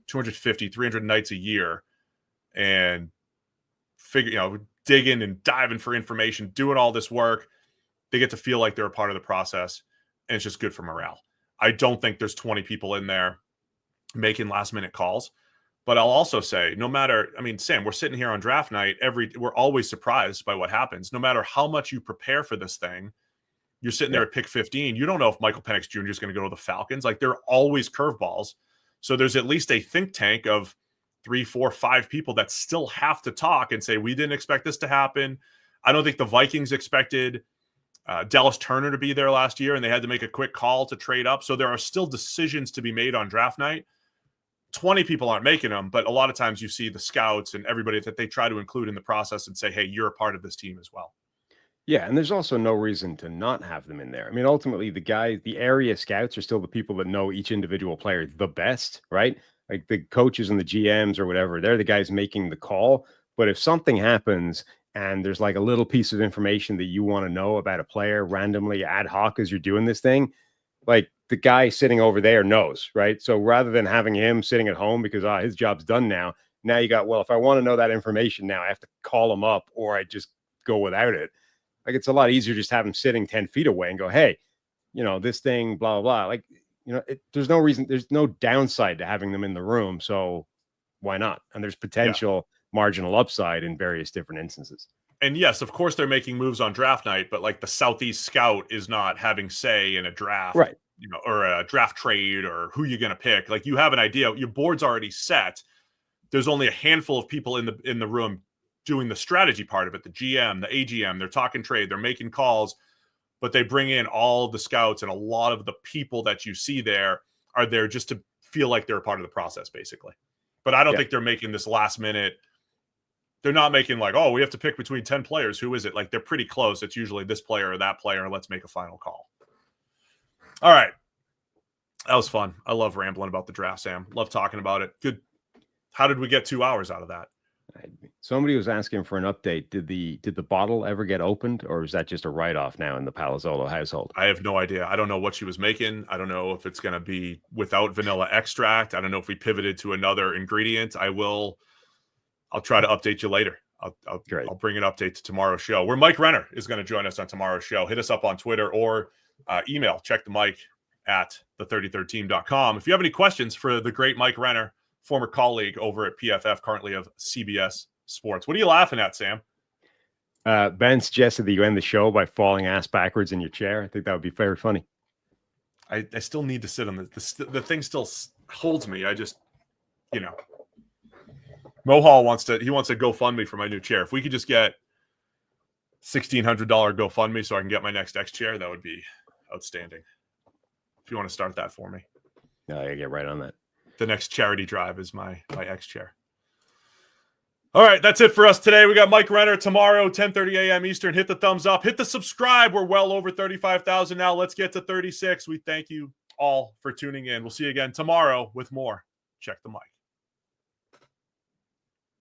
250, 300 nights a year and digging and diving for information, doing all this work, they get to feel like they're a part of the process, and it's just good for morale. I don't think there's 20 people in there making last minute calls. But I'll also say, no matter, I mean, Sam, we're sitting here on draft night. We're always surprised by what happens. No matter how much you prepare for this thing, you're sitting there at pick 15. You don't know if Michael Penix Jr. is going to go to the Falcons. Like, there are always curveballs. So there's at least a think tank of 3, 4, 5 people that still have to talk and say, we didn't expect this to happen. I don't think the Vikings expected Dallas Turner to be there last year, and they had to make a quick call to trade up. So there are still decisions to be made on draft night. 20 people aren't making them, but a lot of times you see the scouts and everybody that they try to include in the process and say, hey, you're a part of this team as well.
Yeah, and there's also no reason to not have them in there. I mean, ultimately, the area scouts are still the people that know each individual player the best, right? Like the coaches and the GMs or whatever, they're the guys making the call. But if something happens and there's like a little piece of information that you want to know about a player randomly ad hoc as you're doing this thing, like the guy sitting over there knows, right? So rather than having him sitting at home because his job's done now you got, well, if I want to know that information now, I have to call him up or I just go without it. Like, it's a lot easier just have him sitting 10 feet away and go, hey, this thing, blah, blah, blah. Like, there's no reason, there's no downside to having them in the room. So why not? And there's potential marginal upside in various different instances.
And yes, of course, they're making moves on draft night, but like the Southeast scout is not having say in a draft,
right?
Or a draft trade or who you're going to pick. Like, you have an idea, your board's already set. There's only a handful of people in the room doing the strategy part of it. The GM, the AGM, they're talking trade, they're making calls, but they bring in all the scouts, and a lot of the people that you see there are there just to feel like they're a part of the process, basically. But I don't think they're making this last minute. They're not making like, oh, we have to pick between 10 players. Who is it? Like, they're pretty close. It's usually this player or that player, and let's make a final call. All right. That was fun. I love rambling about the draft, Sam. Love talking about it. Good. How did we get 2 hours out of that?
Somebody was asking for an update. Did the bottle ever get opened, or is that just a write-off now in the Palazzolo household?
I have no idea. I don't know what she was making. I don't know if it's going to be without vanilla extract. I don't know if we pivoted to another ingredient. I'll try to update you later. I'll bring an update to tomorrow's show, where Mike Renner is going to join us on tomorrow's show. Hit us up on Twitter or email, check the mic at the33rdteam.com. If you have any questions for the great Mike Renner, former colleague over at PFF, currently of CBS Sports. What are you laughing at, Sam?
Ben suggested that you end the show by falling ass backwards in your chair. I think that would be very funny.
I still need to sit on the thing still holds me. I just, Mohall wants to GoFundMe for my new chair. If we could just get $1,600 GoFundMe so I can get my next X chair, that would be outstanding. If you want to start that for me.
No, I gotta get right on that.
The next charity drive is my X chair. All right, that's it for us today. We got Mike Renner tomorrow, 10:30 a.m. Eastern. Hit the thumbs up. Hit the subscribe. We're well over 35,000 now. Let's get to 36. We thank you all for tuning in. We'll see you again tomorrow with more Check the Mic.